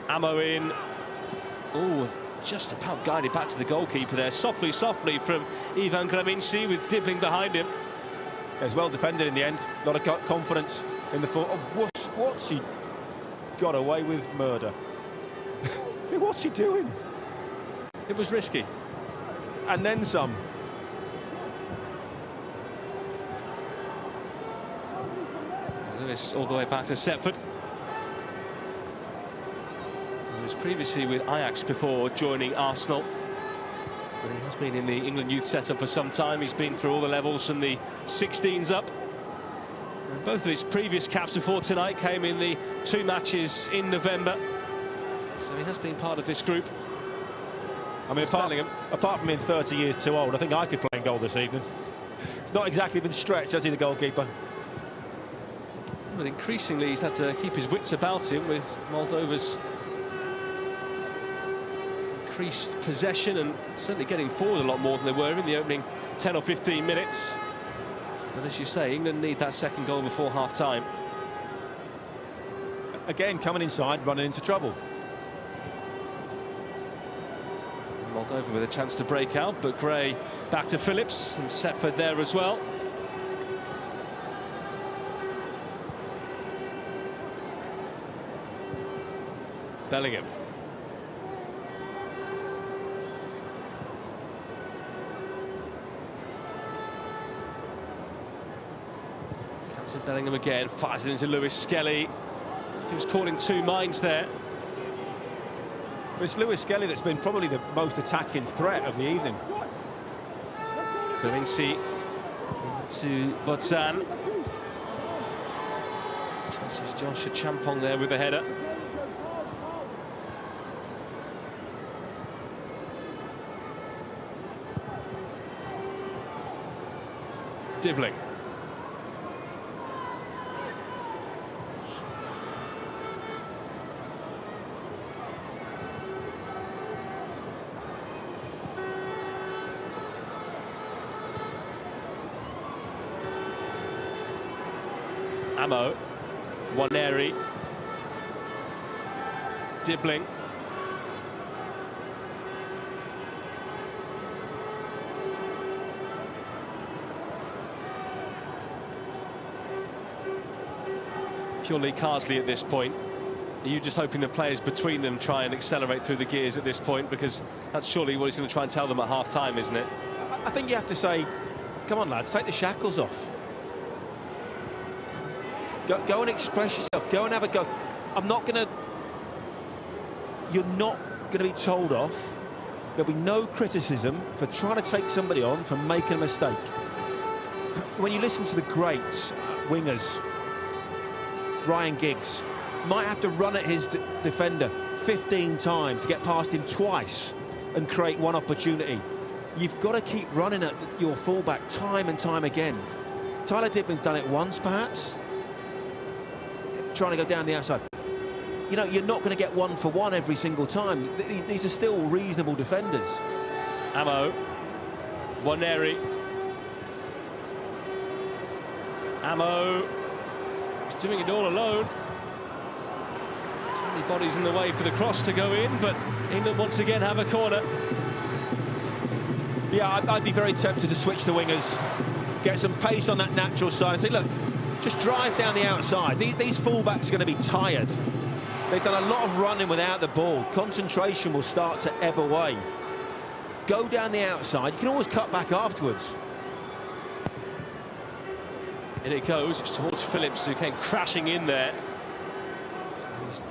Ammo in. Oh, just about guided back to the goalkeeper there. Softly from Ivan Graminci with Dibbling behind him. It was well defended in the end. A lot of confidence in the foot. Oh, what's he got away with murder? What's he doing? It was risky. And then some. Lewis all the way back to Setford. He was previously with Ajax before joining Arsenal. But he has been in the England youth setup for some time. He's been through all the levels from the 16s up. And both of his previous caps before tonight came in the 2 matches in November. So he has been part of this group. I mean, apart from being 30 years too old, I think I could play in goal this evening. It's not exactly been stretched, has he, the goalkeeper? But increasingly he's had to keep his wits about him with Moldova's increased possession and certainly getting forward a lot more than they were in the opening 10 or 15 minutes. But as you say, England need that second goal before half-time. Again, coming inside, running into trouble. Moldova with a chance to break out, but Gray back to Phillips, and Setford there as well. Bellingham. Captain Bellingham again, fires it into Lewis Skelly. He was caught in two minds there. It's Lewis Skelly that's been probably the most attacking threat of the evening. Vinci to Botzan. Chelsea's Joshua Champong there with the header. Divling. Ammo, Waneri, Dibling, purely Carsley at this point. Are you just hoping the players between them try and accelerate through the gears at this point, because that's surely what he's going to try and tell them at half-time, isn't it? I think you have to say, come on lads, take the shackles off. Go and express yourself. Go and have a go. You're not going to be told off. There'll be no criticism for trying to take somebody on, for making a mistake. When you listen to the greats, wingers, Ryan Giggs might have to run at his defender 15 times to get past him twice and create one opportunity. You've got to keep running at your fullback time and time again. Tyler Dibling's done it once, perhaps, trying to go down the outside. You know, you're not going to get one for one every single time. These are still reasonable defenders. Ammo, Waneri, Ammo, he's doing it all alone. Too many bodies in the way for the cross to go in, but England once again have a corner. Yeah, I'd be very tempted to switch the wingers, get some pace on that natural side and say, look, just drive down the outside. These fullbacks are going to be tired. They've done a lot of running without the ball. Concentration will start to ebb away. Go down the outside. You can always cut back afterwards. In it goes. It's towards Phillips, who came crashing in there.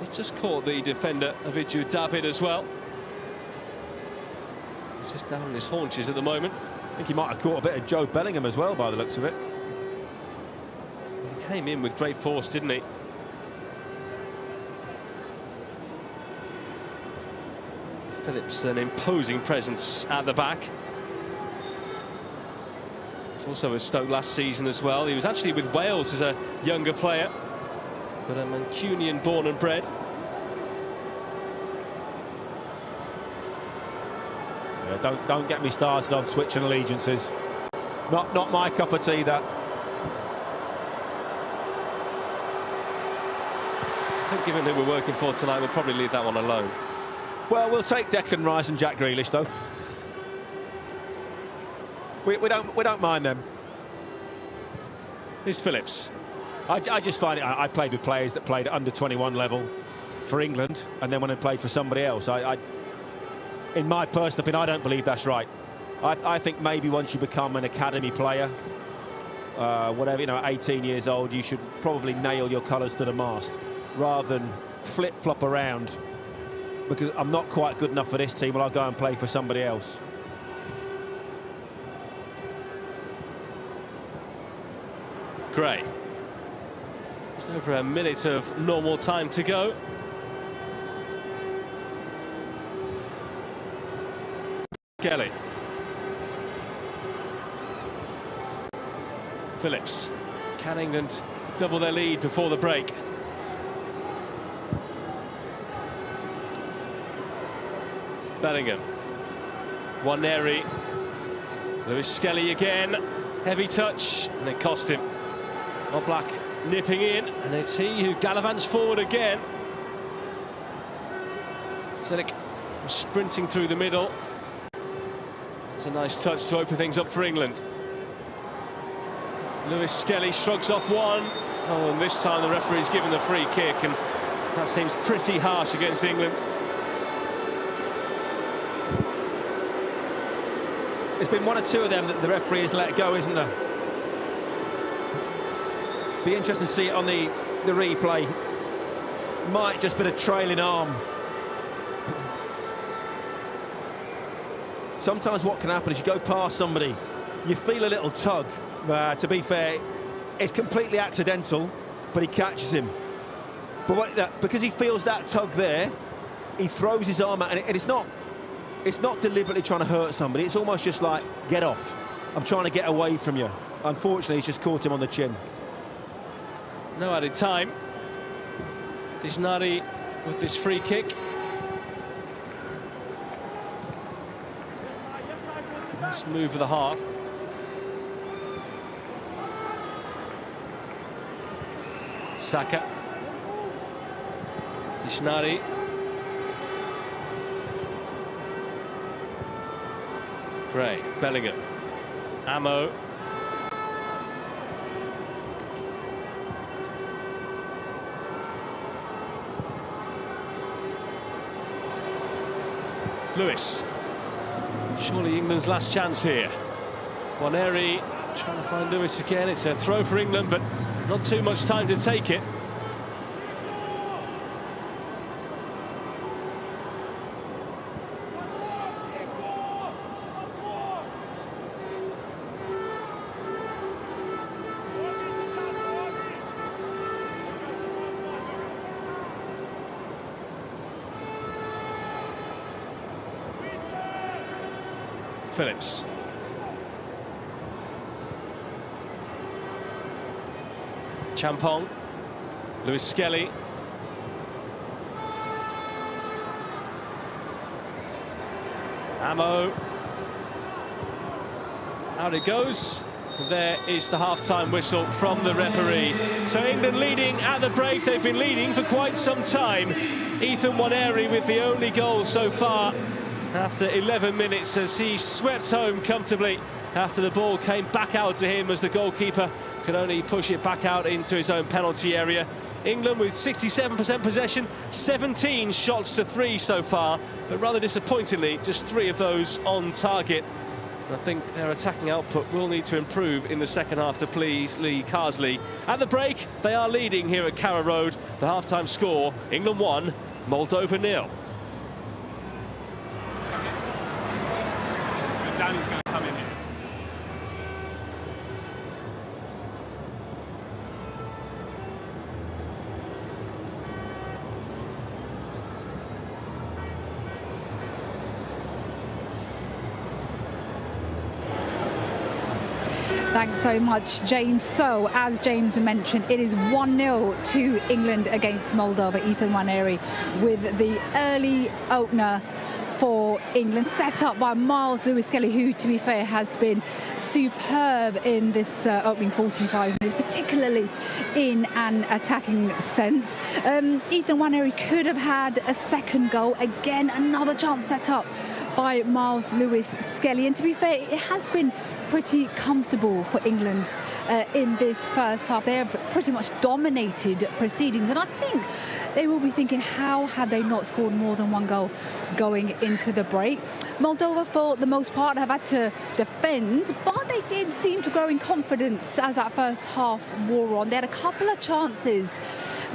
They just caught the defender, Avidju David, as well. He's just down on his haunches at the moment. I think he might have caught a bit of Joe Bellingham as well, by the looks of it. He came in with great force, didn't he? Phillips, an imposing presence at the back. He was also at Stoke last season as well. He was actually with Wales as a younger player, but a Mancunian born and bred. Yeah, don't get me started on switching allegiances. Not my cup of tea, that. I think given who we're working for tonight, we'll probably leave that one alone. Well, we'll take Declan Rice and Jack Grealish, though. We don't mind them. Here's Phillips. I just find it. I played with players that played at under 21 level for England, and then when I played for somebody else, in my personal opinion, I don't believe that's right. I think maybe once you become an academy player, whatever, you know, 18 years old, you should probably nail your colours to the mast rather than flip-flop around. Because I'm not quite good enough for this team, well, I'll go and play for somebody else. Gray. Just over a minute of normal time to go. Kelly. Phillips. Can England double their lead before the break? Bellingham. Waneri. Lewis Skelly again. Heavy touch, and it cost him. Not Black nipping in, and it's he who gallivants forward again. Zelik sprinting through the middle. It's a nice touch to open things up for England. Lewis Skelly shrugs off one. Oh, and this time the referee's given the free kick, and that seems pretty harsh against England. There's been one or two of them that the referee has let go, isn't there? Be interesting to see it on the replay. Might just been a trailing arm. Sometimes what can happen is you go past somebody, you feel a little tug. To be fair, it's completely accidental, but he catches him. But because he feels that tug there, he throws his arm out, and it's not deliberately trying to hurt somebody. It's almost just like, get off. I'm trying to get away from you. Unfortunately, he's just caught him on the chin. No added time. Dishnari with this free kick. Nice move of the half. Saka. Dishnari. Gray, Bellingham. Ammo. Lewis. Surely England's last chance here. Waneri trying to find Lewis again. It's a throw for England, but not too much time to take it. Phillips. Champong. Lewis Skelly. Ammo. Out it goes. There is the half-time whistle from the referee. So England leading at the break. They've been leading for quite some time. Ethan Waneri with the only goal so far after 11 minutes as he swept home comfortably after the ball came back out to him as the goalkeeper could only push it back out into his own penalty area. England with 67% possession, 17 shots to 3 so far, but rather disappointingly, just 3 of those on target. And I think their attacking output will need to improve in the second half to please Lee Carsley. At the break, they are leading here at Carrow Road. The half-time score, England 1, Moldova 0. Danny's going to come in here. Thanks so much, James. So, as James mentioned, it is 1-0 to England against Moldova. Ethan Waneri with the early opener for England, set up by Miles Lewis-Skelly, who, to be fair, has been superb in this opening 45 minutes, particularly in an attacking sense. Ethan Waneri could have had a second goal. Again, another chance set up by Miles Lewis-Skelly. And to be fair, it has been pretty comfortable for England in this first half. They have pretty much dominated proceedings, and I think they will be thinking, how have they not scored more than one goal going into the break? Moldova, for the most part, have had to defend, but they did seem to grow in confidence as that first half wore on. They had a couple of chances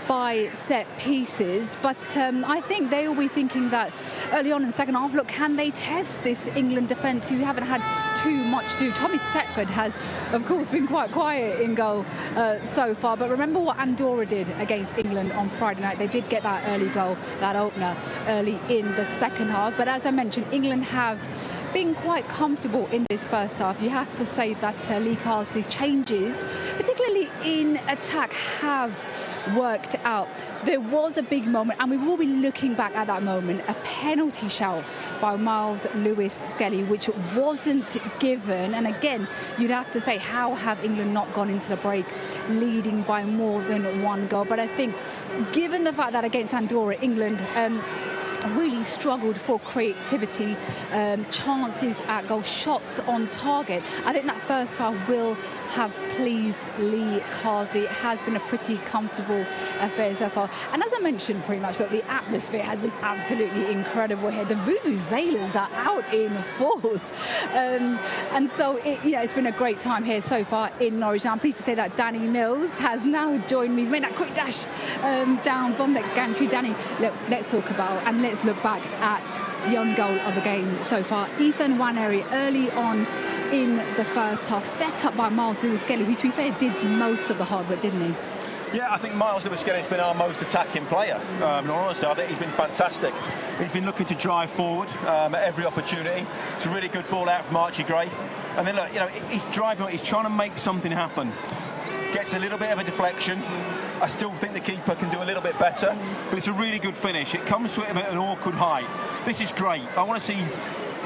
by set pieces, but I think they will be thinking that early on in the second half, look, can they test this England defence who haven't had too much to do? Tommy Setford has, of course, been quite quiet in goal so far, but remember what Andorra did against England on Friday night. They did get that early goal, that opener, early in the second half. But as I mentioned, England have been quite comfortable in this first half. You have to say that Lee Carsley's changes, particularly in attack, have worked out. There was a big moment, and we will be looking back at that moment, a penalty shout by Miles Lewis-Skelly, which wasn't given. And again, you'd have to say, how have England not gone into the break leading by more than one goal? But I think, given the fact that against Andorra, England really struggled for creativity, chances at goal, shots on target, I think that first half will have pleased Lee Carsley. It has been a pretty comfortable affair so far. And as I mentioned, pretty much, look, the atmosphere has been absolutely incredible here. The Vuvuzelas are out in force. And so, it's been a great time here so far in Norwich. Now, I'm pleased to say that Danny Mills has now joined me. He's made that quick dash down from that gantry. Danny, let's talk about and let's look back at the only goal of the game so far. Ethan Nwaneri early on in the first half, set up by Miles Lewis-Skelly, who, to be fair, did most of the hard work, didn't he? Yeah, I think Miles Lewis-Skelly's been our most attacking player. In all honesty, I think he's been fantastic. He's been looking to drive forward at every opportunity. It's a really good ball out from Archie Gray. And then, look, he's driving, he's trying to make something happen. Gets a little bit of a deflection. I still think the keeper can do a little bit better, but it's a really good finish. It comes to him at an awkward height. This is great. I want to see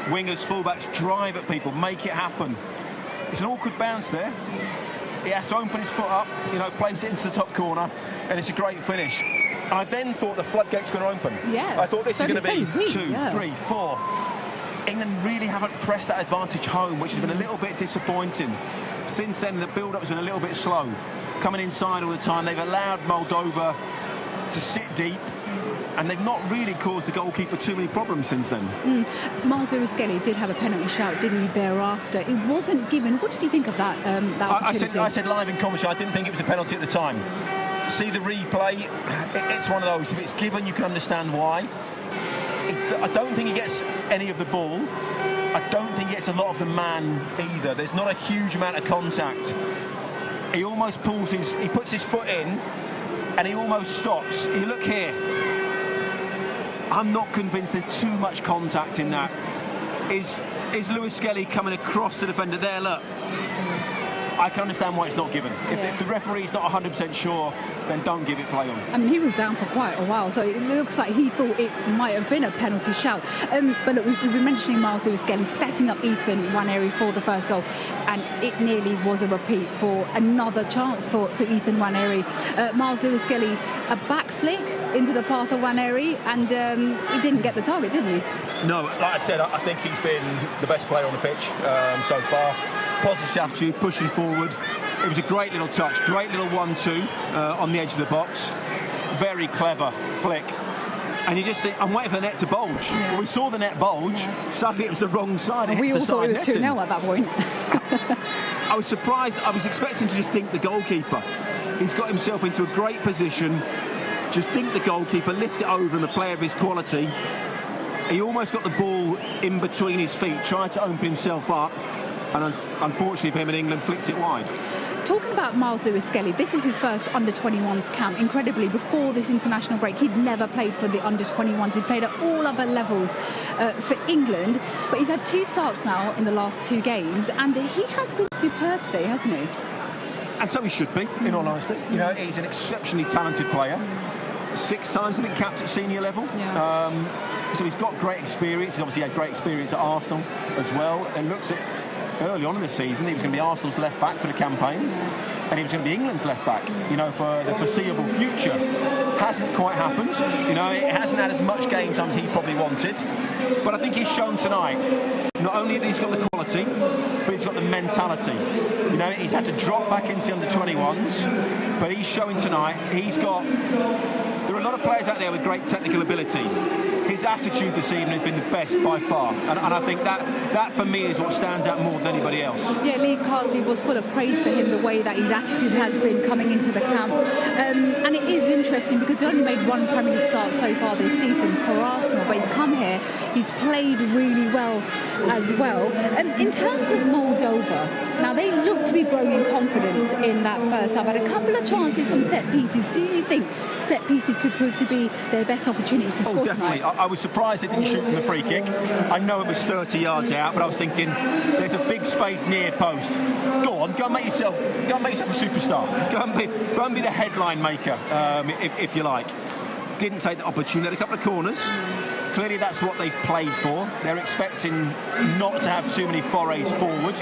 wingers, fullbacks drive at people, make it happen. It's an awkward bounce there. He has to open his foot up, place it into the top corner, and it's a great finish. And I then thought the floodgate's going to open. Yeah. I thought this is going to be 2, yeah. 3, 4. England really haven't pressed that advantage home, which has been a little bit disappointing. Since then, the build-up has been a little bit slow. Coming inside all the time, they've allowed Moldova to sit deep, and they've not really caused the goalkeeper too many problems since then. Miles Lewis-Skelly did have a penalty shout, didn't he, thereafter? It wasn't given. What did you think of that opportunity? I said live in commentary, I didn't think it was a penalty at the time. See the replay, it's one of those. If it's given, you can understand why. I don't think he gets any of the ball. I don't think he gets a lot of the man either. There's not a huge amount of contact. He almost he puts his foot in, and he almost stops. You look here. I'm not convinced there's too much contact in that. Is Lewis-Skelly coming across the defender there? Look, I can understand why it's not given. If the referee's not 100% sure, then don't give it play on. I mean, he was down for quite a while, so it looks like he thought it might have been a penalty shout. But look, we've been mentioning Miles Lewis-Skelly setting up Ethan Nwaneri for the first goal, and it nearly was a repeat for another chance for Ethan Nwaneri. Miles Lewis-Skelly, a back flick into the path of Nwaneri, and he didn't get the target, didn't he? No, like I said, I think he's been the best player on the pitch so far. Positive attitude, pushing forward. It was a great little touch, great little 1-2 on the edge of the box. Very clever flick. And you just think, I'm waiting for the net to bulge. Yeah. Well, we saw the net bulge, suddenly it was the wrong side. We all thought it was 2-0 at that point. I was surprised, I was expecting to just dink the goalkeeper. He's got himself into a great position, just dink the goalkeeper, lift it over, and a player of his quality. He almost got the ball in between his feet, tried to open himself up, and unfortunately for him in England, flicked it wide. Talking about Miles Lewis-Skelly, this is his first under-21s camp. Incredibly, before this international break, he'd never played for the under-21s. He'd played at all other levels for England, but he's had 2 starts now in the last 2 games, and he has been superb today, hasn't he? And so he should be, in all honesty. He's an exceptionally talented player. 6 times, I think, capped at senior level. Yeah. So he's got great experience. He's obviously had great experience at Arsenal as well. And looks at early on in the season, he was going to be Arsenal's left back for the campaign, and he was going to be England's left back, for the foreseeable future. Hasn't quite happened. It hasn't had as much game time as he probably wanted. But I think he's shown tonight, not only that he's got the quality, but he's got the mentality. He's had to drop back into the under-21s, but he's showing tonight there are a lot of players out there with great technical ability. His attitude this evening has been the best by far, and I think that for me is what stands out more than anybody else. Yeah, Lee Carsley was full of praise for him, the way that his attitude has been coming into the camp. And it is interesting because he's only made 1 Premier League start so far this season for Arsenal, but he's come here, he's played really well as well. In terms of Moldova, now they look to be growing in confidence in that first half. Had a couple of chances from set pieces. Do you think set pieces could prove to be their best opportunity to score definitely. tonight? I was surprised they didn't shoot from the free kick. I know it was 30 yards out, but I was thinking there's a big space near post. Go on, go and make yourself a superstar. Go and be the headline maker, if you like. Didn't take the opportunity. Had a couple of corners. Clearly that's what they've played for. They're expecting not to have too many forays forward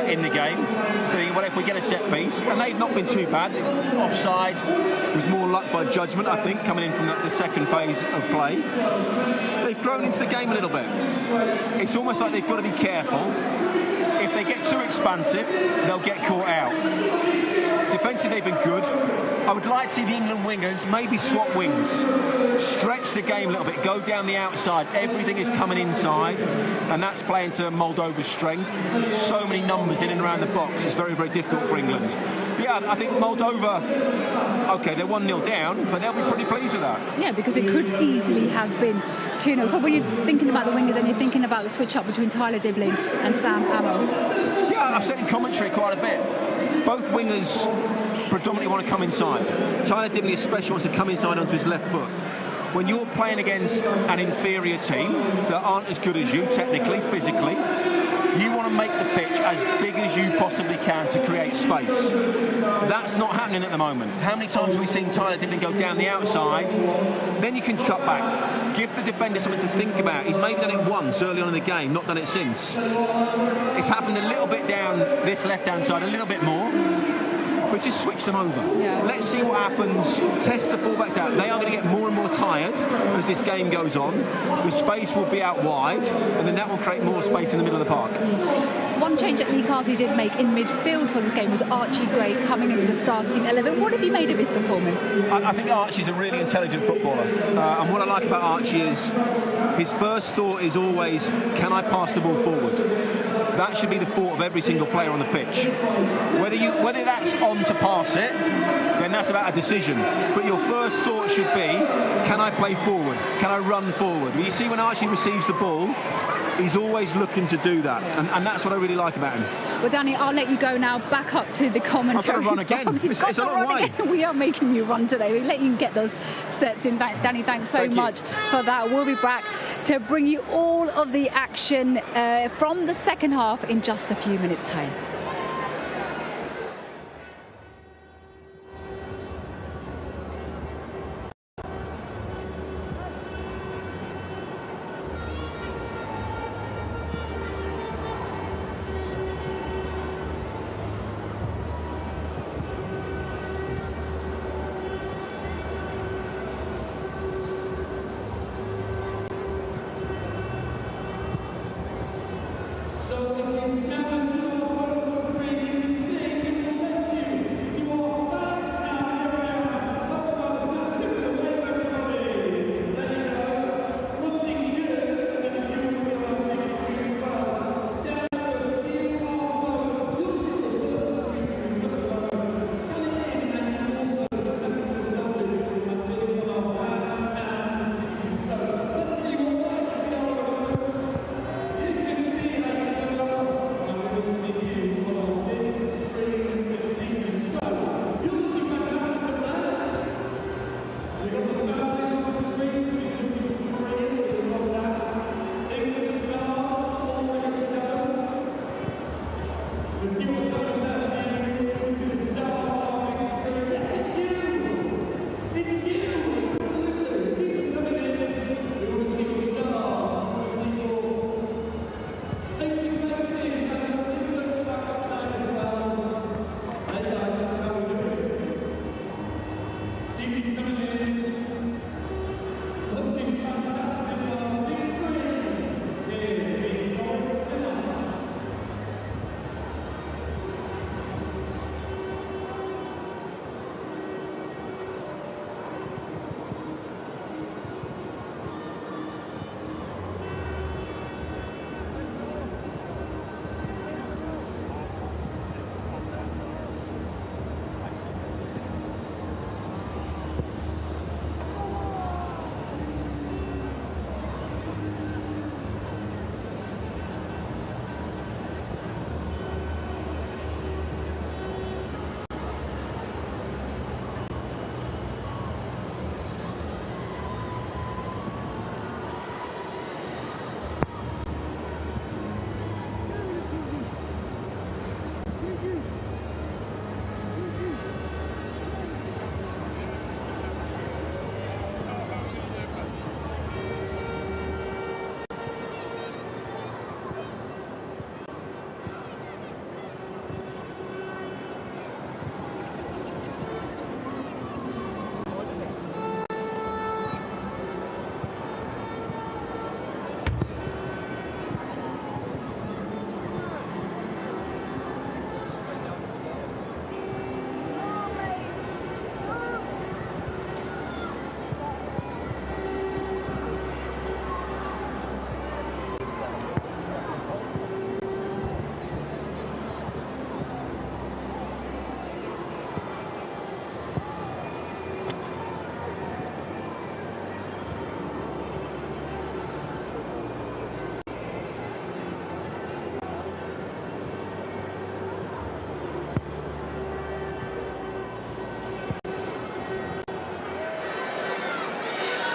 in the game. So they think, well, if we get a set piece, and they've not been too bad. Offside was more luck by judgment, I think, coming in from the second phase of play. They've grown into the game a little bit. It's almost like they've got to be careful. If they get too expansive, they'll get caught out. Defensively, they've been good. I would like to see the England wingers maybe swap wings, stretch the game a little bit, go down the outside. Everything is coming inside, and that's playing to Moldova's strength. So many numbers in and around the box. It's very, very difficult for England. Yeah, I think Moldova, OK, they're 1-0 down, but they'll be pretty pleased with that. Yeah, because it could easily have been 2-0. So when you're thinking about the wingers and you're thinking about the switch-up between Tyler Dibling and Sam Amo. Yeah, I've said in commentary quite a bit. Both wingers predominantly want to come inside. Tyler Dibling especially wants to come inside onto his left foot. When you're playing against an inferior team that aren't as good as you, technically, physically, you want to make the pitch as big as you possibly can to create space. That's not happening at the moment. How many times have we seen Tyler Dibling go down the outside? Then you can cut back. Give the defender something to think about. He's maybe done it once early on in the game, not done it since. It's happened a little bit down this left-hand side, a little bit more. But just switch them over. Yeah. Let's see what happens. Test the fullbacks out. They are going to get more and more tired as this game goes on. The space will be out wide, and then that will create more space in the middle of the park. One change that Lee Carsley did make in midfield for this game was Archie Gray coming into the starting 11. What have you made of his performance? I think Archie's a really intelligent footballer. And what I like about Archie is his first thought is always, can I pass the ball forward? That should be the thought of every single player on the pitch. Whether that's on to pass it, then that's about a decision. But your first thought should be, can I play forward? Can I run forward? You see, when Archie receives the ball, he's always looking to do that. And that's what I really like about him. Well, Danny, I'll let you go now, back up to the commentary. I've got to run again. It's a long way. We are making you run today. We let you get those steps in. Danny, thanks so much for that. We'll be back to bring you all of the action from the second half in just a few minutes' time.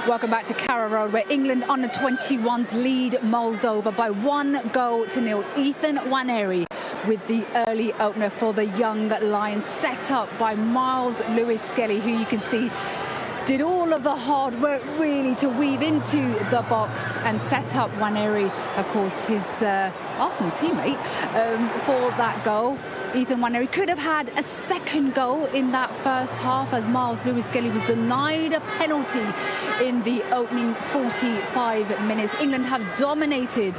Welcome back to Carrow Road, where England under-21s lead Moldova by 1-0. Ethan Nwaneri with the early opener for the young Lions, set up by Miles Lewis-Skelly, who you can see did all of the hard work really to weave into the box and set up Nwaneri, of course, his Arsenal teammate, for that goal. Ethan Nwaneri could have had a second goal in that first half, as Miles Lewis-Skelly was denied a penalty in the opening 45 minutes. England have dominated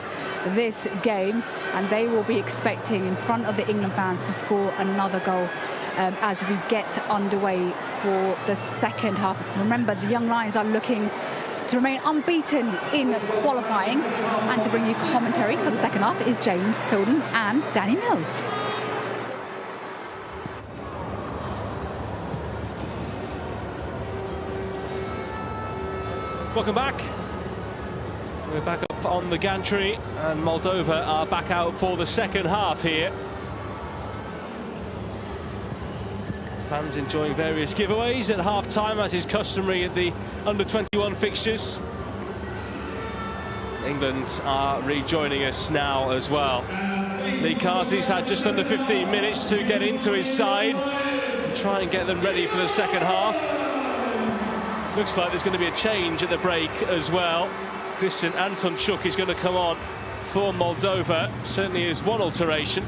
this game, and they will be expecting, in front of the England fans, to score another goal as we get underway for the second half. Remember, the young Lions are looking to remain unbeaten in qualifying, and to bring you commentary for the second half is James Hilden and Danny Mills. Welcome back. We're back up on the gantry, and Moldova are back out for the second half here. Fans enjoying various giveaways at half-time, as is customary at the under-21 fixtures. England are rejoining us now as well. Lee Carsley's had just under 15 minutes to get into his side and try and get them ready for the second half. Looks like there's going to be a change at the break as well. Christian Antonchuk is going to come on for Moldova. Certainly is one alteration.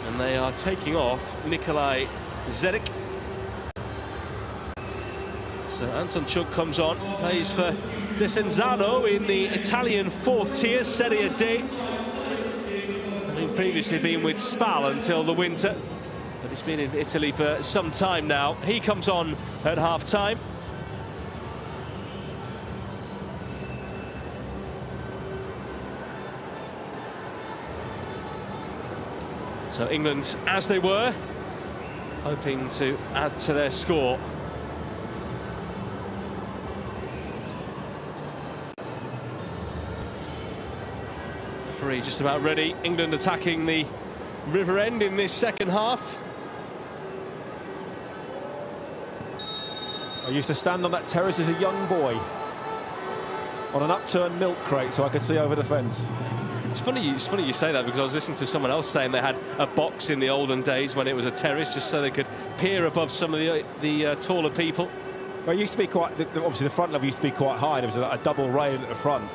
And they are taking off Nikolai Zedic. So Antonchuk comes on, plays for Desenzano in the Italian fourth tier, Serie D. Having previously been with Spal until the winter. But he's been in Italy for some time now. He comes on at half-time. So England, as they were, hoping to add to their score. Referee just about ready. England attacking the river end in this second half. I used to stand on that terrace as a young boy on an upturned milk crate so I could see over the fence. It's funny you say that, because I was listening to someone else saying they had a box in the olden days when it was a terrace, just so they could peer above some of the taller people. Well, it used to be quite, obviously the front level used to be quite high. There was a double rail at the front.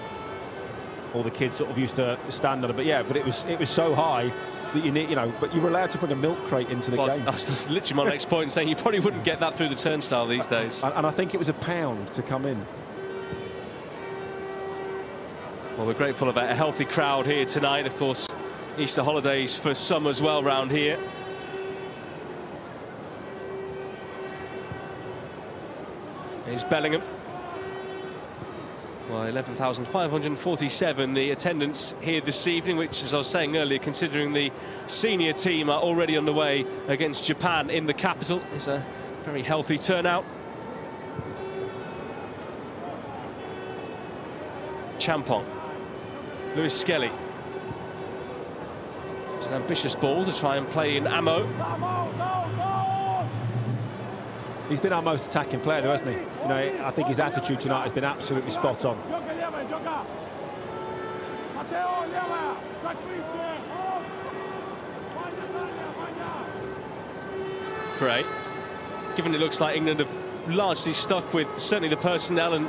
All the kids sort of used to stand on it, but yeah, but it was so high that you know, but you were allowed to bring a milk crate into the game. That's literally my next point, saying you probably wouldn't get that through the turnstile these days. And I think it was £1 to come in. Well, we're grateful about a healthy crowd here tonight. Of course, Easter holidays for some as well round here. Here's Bellingham. Well, 11,547 the attendance here this evening, which, as I was saying earlier, considering the senior team are already underway against Japan in the capital, is a very healthy turnout. Champong. Lewis-Skelly. It's an ambitious ball to try and play in ammo. He's been our most attacking player, though, hasn't he? You know, I think his attitude tonight has been absolutely spot on. Great. Given it looks like England have largely stuck with certainly the personnel and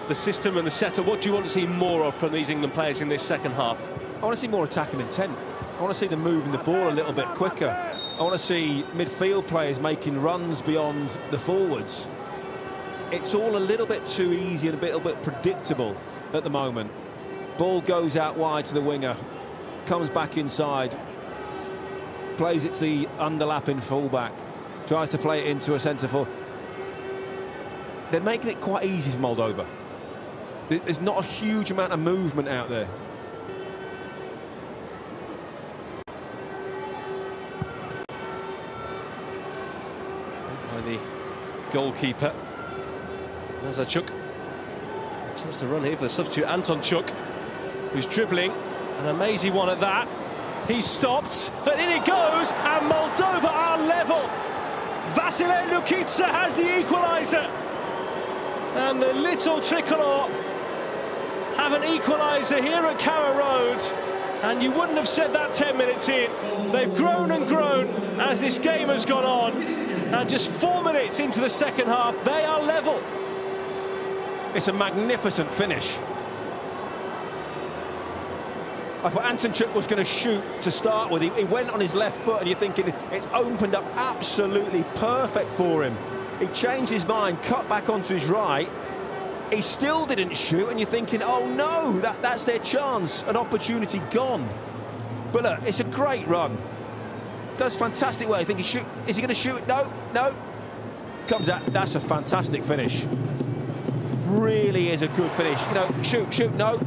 the system and the setup, what do you want to see more of from these England players in this second half? I want to see more attacking intent. I want to see them moving the ball a little bit quicker. I want to see midfield players making runs beyond the forwards. It's all a little bit too easy and a little bit predictable at the moment. Ball goes out wide to the winger, comes back inside, plays it to the underlapping fullback, tries to play it into a centre forward. They're making it quite easy for Moldova. There's not a huge amount of movement out there. By the goalkeeper, Nazarchuk. Chance to run here for the substitute Antonchuk, who's dribbling, an amazing one at that. He's stopped, but in it goes, and Moldova are level. Vasile Lukica has the equaliser. And the little tricolour have an equaliser here at Carrow Road. And you wouldn't have said that 10 minutes in. They've grown and grown as this game has gone on. And just 4 minutes into the second half, they are level. It's a magnificent finish. I thought Antonchuk was going to shoot to start with. He went on his left foot, and you're thinking it's opened up absolutely perfect for him. He changed his mind, cut back onto his right. He still didn't shoot, and you're thinking, oh no, that's their chance, an opportunity gone. But look, it's a great run. Does fantastic work. I think is he going to shoot? No. Comes out. That's a fantastic finish. Really is a good finish. You know, shoot, no.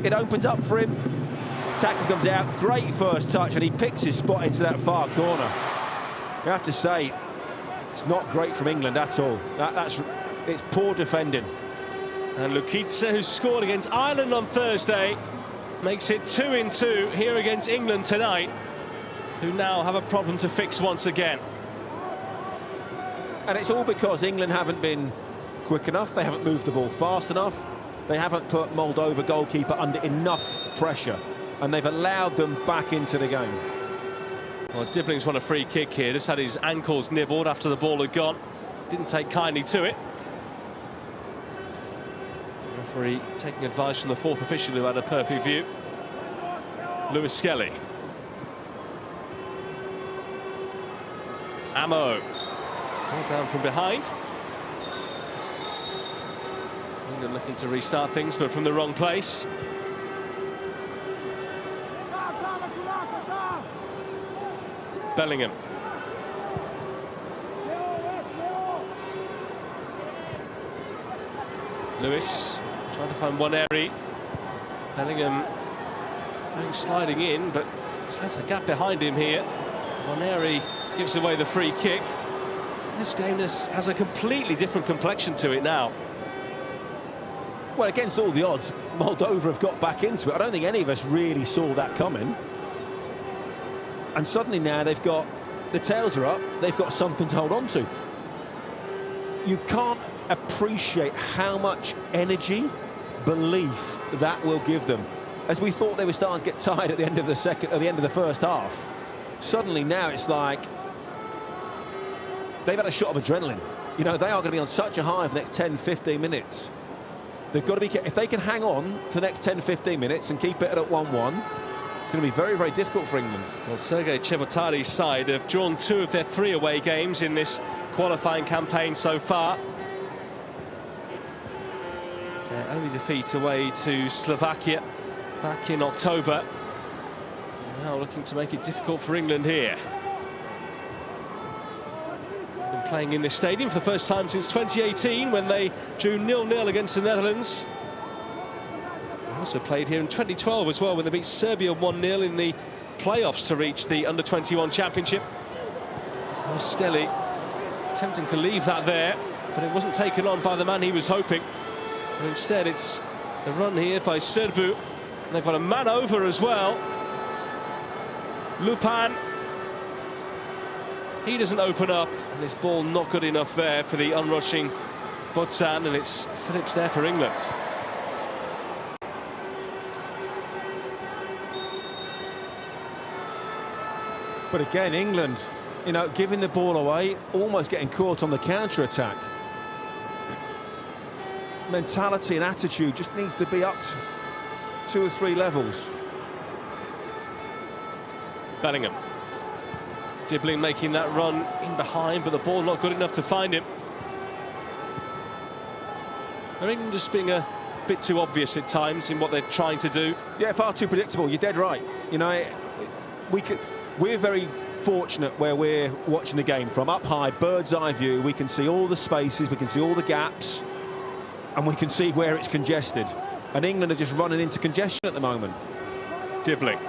It opens up for him. Tackle comes out. Great first touch, and he picks his spot into that far corner. You have to say, it's not great from England at all. It's poor defending. And Lukica, who scored against Ireland on Thursday, makes it 2-2 here against England tonight, who now have a problem to fix once again. And it's all because England haven't been quick enough, they haven't moved the ball fast enough, they haven't put Moldova goalkeeper under enough pressure, and they've allowed them back into the game. Well, Dibling's won a free kick here, just had his ankles nibbled after the ball had gone. Didn't take kindly to it. Referee taking advice from the fourth official who had a perfect view. Lewis Skelly. Ammo. Ball down from behind. England looking to restart things, but from the wrong place. Bellingham. Lewis trying to find one area. Bellingham sliding in, but he's left a gap behind him here. One area gives away the free kick. This game has a completely different complexion to it now. Well, against all the odds, Moldova have got back into it. I don't think any of us really saw that coming. And suddenly now they've got, the tails are up, they've got something to hold on to. You can't appreciate how much energy, belief that will give them. As we thought they were starting to get tired at the end of the first half, suddenly now it's like they've had a shot of adrenaline. You know, they are going to be on such a high for the next 10-15 minutes. They've got to be, if they can hang on for the next 10-15 minutes and keep it at 1-1, it's going to be very, very difficult for England. Well, Sergei Chebotary's side have drawn 2 of their 3 away games in this qualifying campaign so far. Their only defeat away to Slovakia back in October. Now looking to make it difficult for England here. Been playing in this stadium for the first time since 2018 when they drew 0-0 against the Netherlands. They also played here in 2012 as well when they beat Serbia 1-0 in the playoffs to reach the Under-21 Championship. Well, Skelly attempting to leave that there, but it wasn't taken on by the man he was hoping. And instead it's a run here by Serbu. And they've got a man over as well. Lupan. He doesn't open up, and his ball not good enough there for the onrushing Botsan, and it's Phillips there for England. But again, England, you know, giving the ball away, almost getting caught on the counter-attack. Mentality and attitude just needs to be up to 2 or 3 levels. Bellingham. Dibling making that run in behind, but the ball not good enough to find him. I think just being a bit too obvious at times in what they're trying to do. Yeah, far too predictable. You're dead right. You know, we're very fortunate where we're watching the game from up high, bird's eye view. We can see all the spaces, we can see all the gaps, and we can see where it's congested. And England are just running into congestion at the moment. Dibling.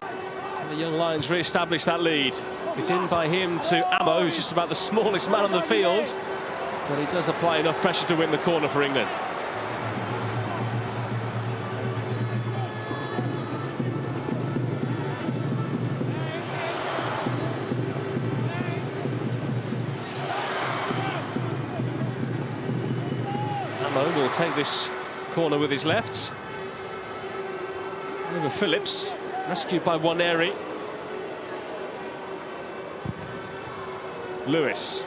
And the Young Lions re-establish that lead. It's in by him to Ammo, who's just about the smallest man on the field, but he does apply enough pressure to win the corner for England. will take this corner with his left. Over Phillips, rescued by Waneri. Lewis.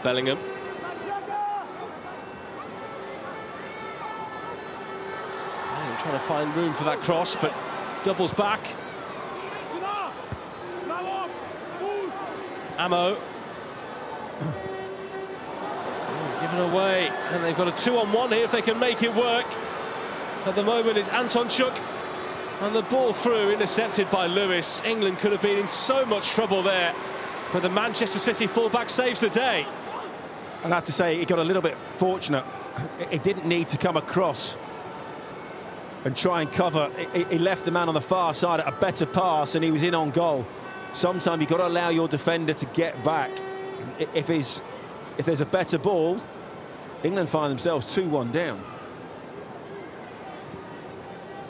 Bellingham. Trying to find room for that cross, but doubles back. Ammo. Given away, and they've got a 2-on-1 here if they can make it work. At the moment it's Antonchuk, and the ball through, intercepted by Lewis. England could have been in so much trouble there, but the Manchester City fullback saves the day. I'd have to say he got a little bit fortunate. It didn't need to come across and try and cover. He left the man on the far side at a better pass, and he was in on goal. Sometimes you've got to allow your defender to get back. If there's a better ball, England find themselves 2-1 down.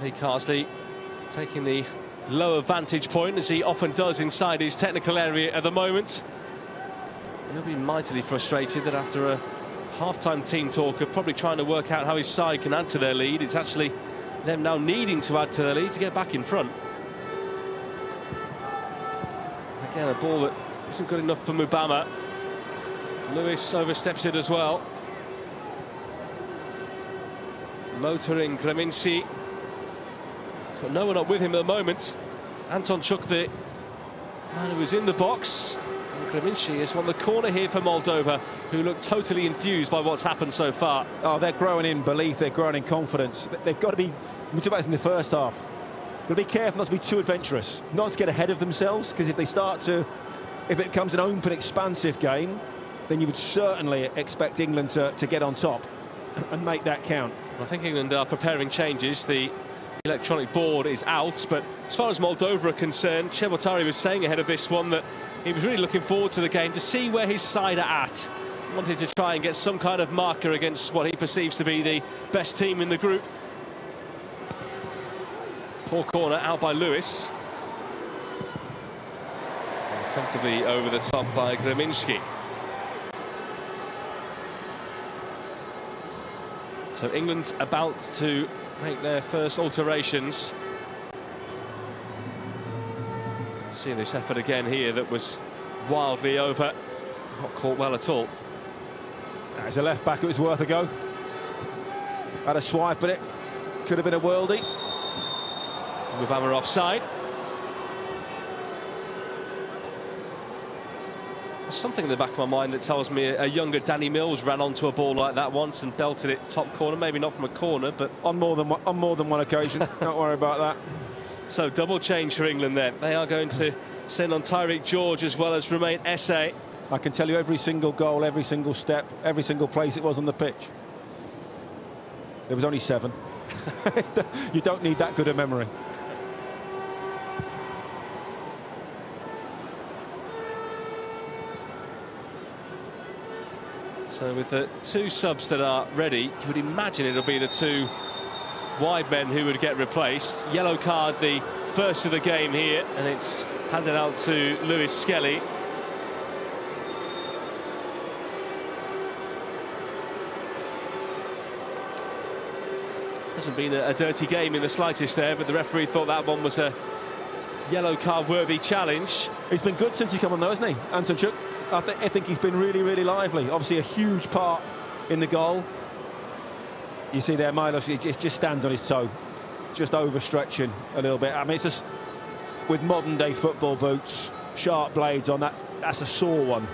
Lee Carsley taking the lower vantage point, as he often does inside his technical area at the moment. He'll be mightily frustrated that after a half-time team talk of probably trying to work out how his side can add to their lead, it's actually them now needing to add to their lead to get back in front. Again, a ball that isn't good enough for Mubama. Lewis oversteps it as well. Motoring Kreminci. He's got no one up with him at the moment. Antonchuk, the man who was in the box. And Kreminci has won the corner here for Moldova, who look totally enthused by what's happened so far. Oh, they're growing in belief, they're growing in confidence. They've got to be, we talked about this in the first half, got to be careful not to be too adventurous, not to get ahead of themselves, because if it becomes an open, expansive game, then you would certainly expect England to get on top and make that count. I think England are preparing changes. The electronic board is out, but as far as Moldova are concerned, Chebotary was saying ahead of this one that he was really looking forward to the game to see where his side are at. Wanted to try and get some kind of marker against what he perceives to be the best team in the group. Poor corner out by Lewis. And comfortably over the top by Kreminski. So England about to make their first alterations. See this effort again here that was wildly over. Not caught well at all. As a left back, it was worth a go. Had a swipe at it. Could have been a worldie. Mubama offside. There's something in the back of my mind that tells me a younger Danny Mills ran onto a ball like that once and belted it top corner. Maybe not from a corner, but on more than one occasion. Don't worry about that. So double change for England then. They are going to send on Tyreek George as well as Romain Esse. I can tell you every single goal, every single step, every single place it was on the pitch. There was only 7. You don't need that good a memory. So with the 2 subs that are ready, you would imagine it'll be the 2 wide men who would get replaced. Yellow card, the first of the game here, and it's handed out to Lewis Skelly. Hasn't been a dirty game in the slightest there, but the referee thought that one was a yellow card worthy challenge. He's been good since he come on though, hasn't he, Antonchuk? I think he's been really, really lively. Obviously a huge part in the goal. You see there, Milos, he just stands on his toe, just overstretching a little bit. I mean, it's just with modern-day football boots, sharp blades on, that's a sore one.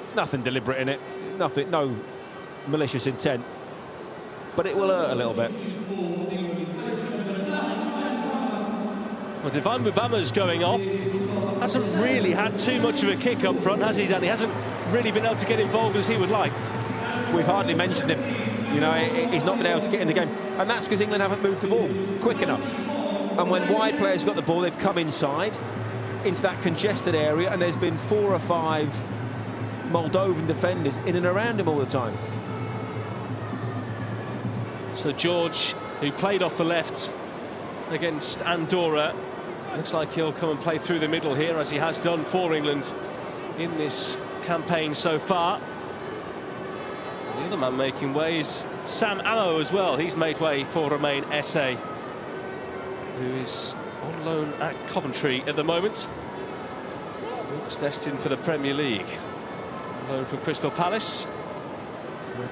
There's nothing deliberate in it, nothing, no malicious intent, but it will hurt a little bit. Well, Divine Mubama's going off. Hasn't really had too much of a kick up front, has he, Danny? Hasn't really been able to get involved as he would like. We've hardly mentioned him. You know, he's not been able to get in the game. And that's because England haven't moved the ball quick enough. And when wide players got the ball, they've come inside into that congested area, and there's been 4 or 5 Moldovan defenders in and around him all the time. So George, who played off the left against Andorra, looks like he'll come and play through the middle here, as he has done for England in this campaign so far. The other man making way is Sam Ammo as well. He's made way for Romain SA, who is on loan at Coventry at the moment. Looks destined for the Premier League. On loan from Crystal Palace.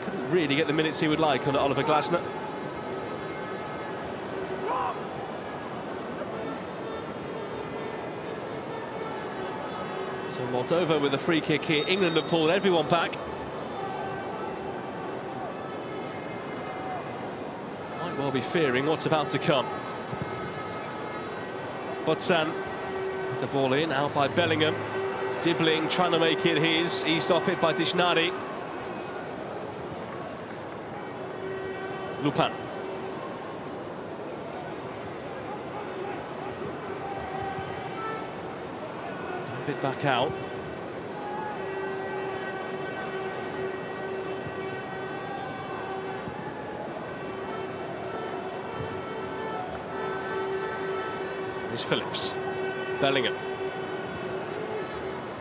Couldn't really get the minutes he would like under Oliver Glasner. So Moldova with a free kick here. England have pulled everyone back. Might well be fearing what's about to come. Botsan with the ball in, out by Bellingham. Dibbling trying to make it his, eased off it by Dishnari. Lupin. David back out. Here's Phillips. Bellingham.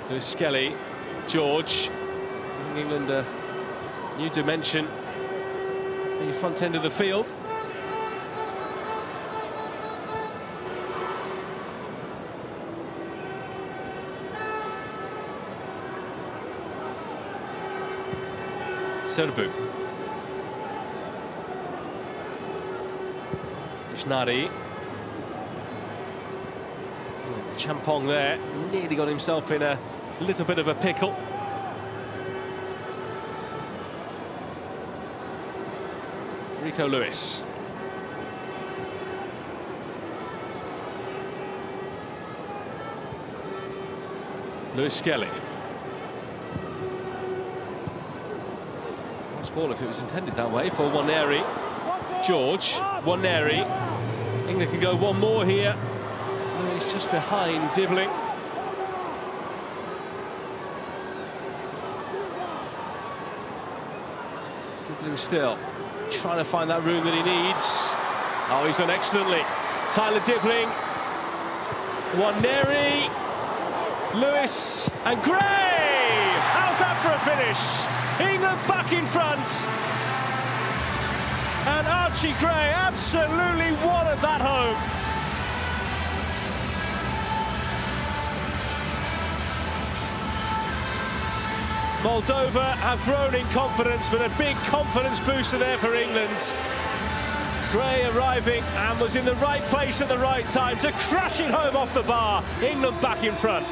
There's Skelly. George. Giving England a new dimension. The front end of the field. Serbu. Dishnari. Champong there, nearly got himself in a little bit of a pickle. Rico Lewis. Lewis Skelly. Nice ball if it was intended that way for Waneri. George, Waneri. England can go one more here. Lewis just behind Dibbling. Dibbling still. Trying to find that room that he needs. Oh, he's done excellently. Tyler Dibbling. Waneri. Lewis and Gray! How's that for a finish? England back in front. And Archie Gray absolutely wanted that home. Moldova have grown in confidence, but a big confidence booster there for England. Gray arriving and was in the right place at the right time to crash it home off the bar. England back in front.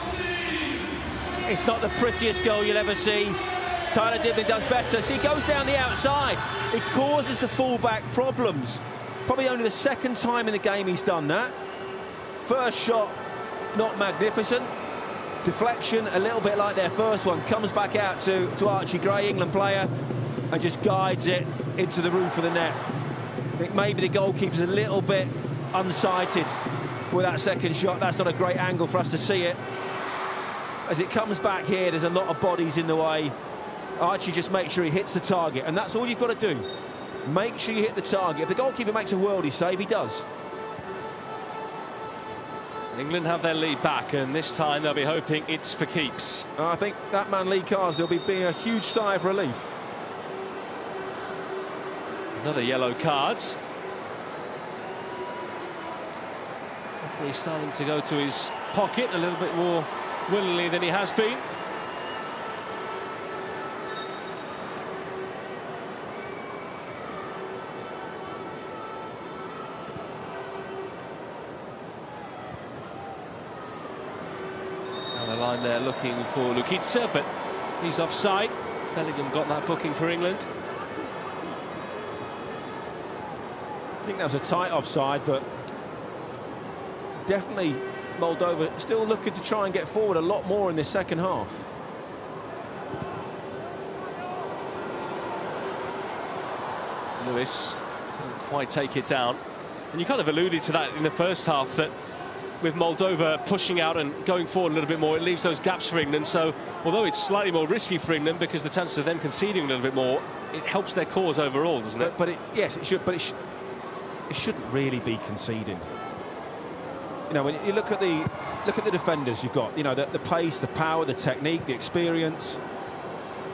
It's not the prettiest goal you'll ever see. Tyler Dibbling does better. See, he goes down the outside. It causes the fullback problems. Probably only the second time in the game he's done that. First shot, not magnificent. Deflection, a little bit like their first one. Comes back out to Archie Gray, England player, and just guides it into the roof of the net. I think maybe the goalkeeper's a little bit unsighted with that second shot. That's not a great angle for us to see it. As it comes back here, there's a lot of bodies in the way. Archie just makes sure he hits the target, and that's all you've got to do. Make sure you hit the target. If the goalkeeper makes a worldie save, he does. England have their lead back, and this time they'll be hoping it's for keeps. I think that man Lee Carsdale will be being a huge sigh of relief. Another yellow card. Referee starting to go to his pocket a little bit more willingly than he has been. Line there looking for Lukica, but he's offside. Bellingham got that booking for England. I think that was a tight offside, but definitely Moldova still looking to try and get forward a lot more in this second half. Lewis couldn't quite take it down, and you kind of alluded to that in the first half, that with Moldova pushing out and going forward a little bit more, it leaves those gaps for England. So although it's slightly more risky for England because the chances of them conceding a little bit more, it helps their cause overall, doesn't it? But yes, it should. But it shouldn't really be conceding. You know, when you look at the defenders you've got, you know, the pace, the power, the technique, the experience.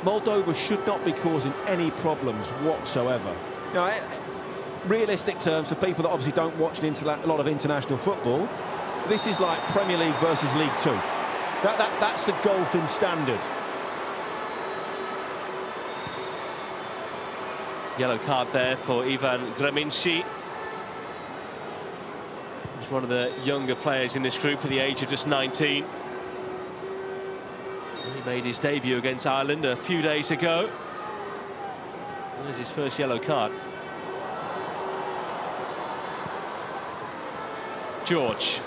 Moldova should not be causing any problems whatsoever. You know, realistic terms, for people that obviously don't watch a lot of international football, this is like Premier League versus League Two. That's the golfing standard. Yellow card there for Ivan Graminci. He's one of the younger players in this group at the age of just 19. He made his debut against Ireland a few days ago. There's his first yellow card. George.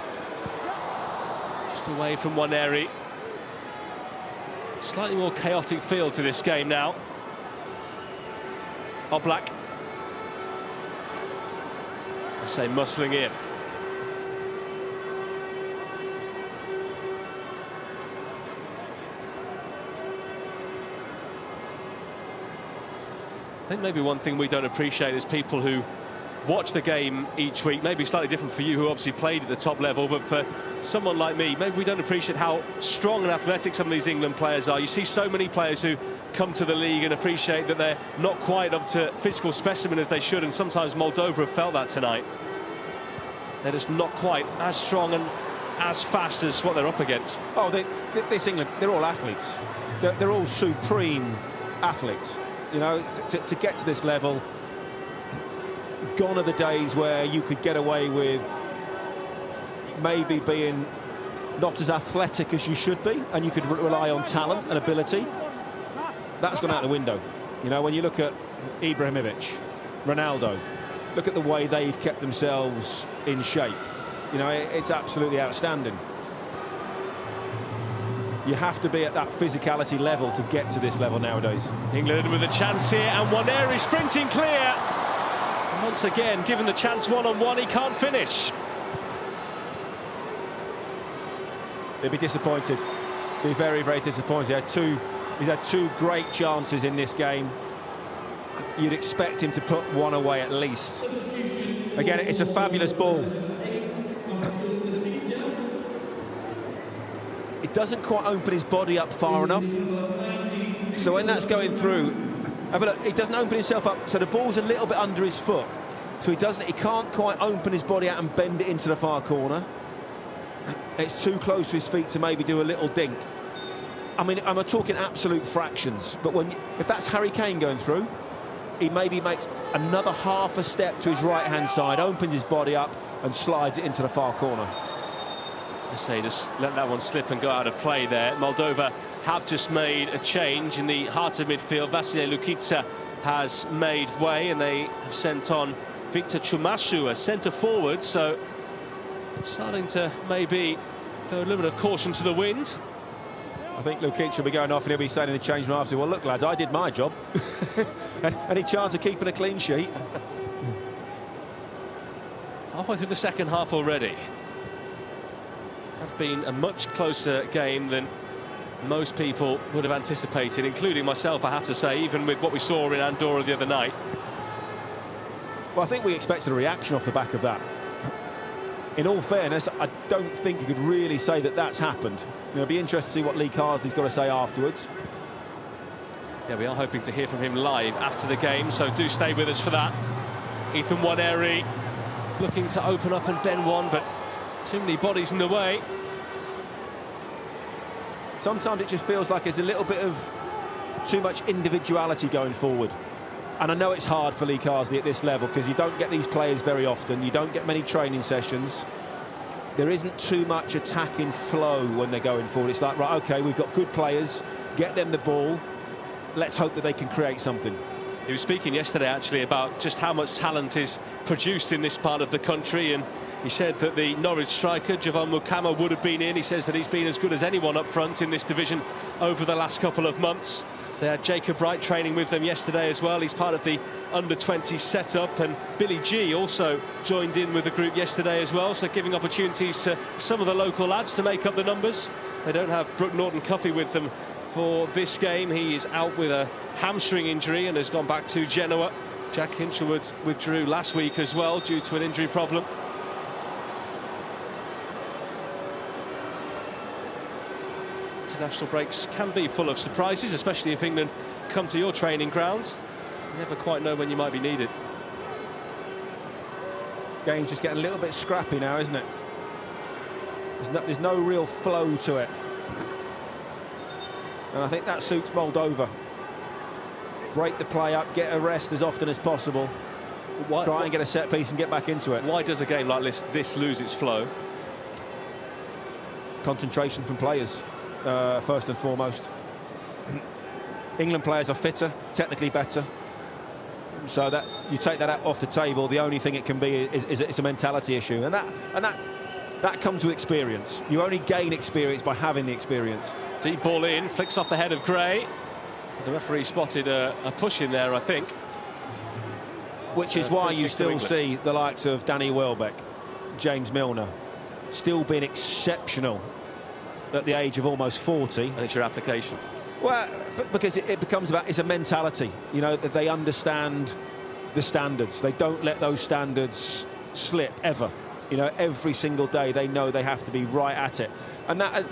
Just away from Waneri. Slightly more chaotic feel to this game now. Oblak. I say muscling in. I think maybe one thing we don't appreciate as people who watch the game each week, maybe slightly different for you who obviously played at the top level, but for someone like me, maybe we don't appreciate how strong and athletic some of these England players are. You see so many players who come to the league and appreciate that they're not quite up to physical specimen as they should, and sometimes Moldova have felt that tonight. They're just not quite as strong and as fast as what they're up against. Oh, this England, they're all athletes. They're all supreme athletes. You know, to get to this level, gone are the days where you could get away with maybe being not as athletic as you should be, and you could rely on talent and ability. That's gone out the window. You know, when you look at Ibrahimovic, Ronaldo, look at the way they've kept themselves in shape. You know, it's absolutely outstanding. You have to be at that physicality level to get to this level nowadays. England with a chance here, and Waneri sprinting clear. And once again, given the chance one-on-one, he can't finish. They'd be disappointed. Be very, very disappointed. He's had two great chances in this game. You'd expect him to put one away at least. Again, it's a fabulous ball. It doesn't quite open his body up far enough. So when that's going through, have a look, he doesn't open himself up, so the ball's a little bit under his foot. So he can't quite open his body out and bend it into the far corner. It's too close to his feet to maybe do a little dink. I mean, I'm talking absolute fractions, but if that's Harry Kane going through, he maybe makes another half a step to his right-hand side, opens his body up and slides it into the far corner. I say just let that one slip and go out of play there. Moldova have just made a change in the heart of midfield. Vasile Lukica has made way, and they have sent on Victor Chumasu, a centre forward, so starting to maybe throw a little bit of caution to the wind. I think Lukic will be going off and he'll be saying in the change room after, well, look, lads, I did my job. Any chance of keeping a clean sheet? Halfway through the second half already. Has been a much closer game than most people would have anticipated, including myself, I have to say, even with what we saw in Andorra the other night. Well, I think we expected a reaction off the back of that. In all fairness, I don't think you could really say that that's happened. You know, it'll be interesting to see what Lee Carsley's got to say afterwards. Yeah, we are hoping to hear from him live after the game, so do stay with us for that. Ethan Waneri looking to open up and bend one, but too many bodies in the way. Sometimes it just feels like there's a little bit of too much individuality going forward. And I know it's hard for Lee Carsley at this level because you don't get these players very often. You don't get many training sessions. There isn't too much attacking flow when they're going forward. It's like, right, OK, we've got good players. Get them the ball. Let's hope that they can create something. He was speaking yesterday, actually, about just how much talent is produced in this part of the country. And he said that the Norwich striker, Javon Mukama, would have been in. He says that he's been as good as anyone up front in this division over the last couple of months. They had Jacob Wright training with them yesterday as well. He's part of the under-20 setup, and Billy G also joined in with the group yesterday as well, so giving opportunities to some of the local lads to make up the numbers. They don't have Brooke Norton-Cuffy with them for this game. He is out with a hamstring injury and has gone back to Genoa. Jack Hinchelwood withdrew last week as well due to an injury problem. international breaks can be full of surprises, especially if England come to your training ground. You never quite know when you might be needed. Game's just getting a little bit scrappy now, isn't it? There's no real flow to it. And I think that suits Moldova. Break the play up, get a rest as often as possible. Try and get a set piece and get back into it. Why does a game like this lose its flow? Concentration from players, first and foremost. England players are fitter, technically better. So that you take that out off the table, the only thing it can be is a mentality issue, and that comes with experience. You only gain experience by having the experience. Deep ball in, flicks off the head of Gray. The referee spotted a push in there, I think. Which is why you still see the likes of Danny Welbeck, James Milner, still being exceptional at the age of almost 40. And it's your application. Well, because it becomes about, it's a mentality, you know, that they understand the standards. They don't let those standards slip, ever. You know, every single day they know they have to be right at it. And that,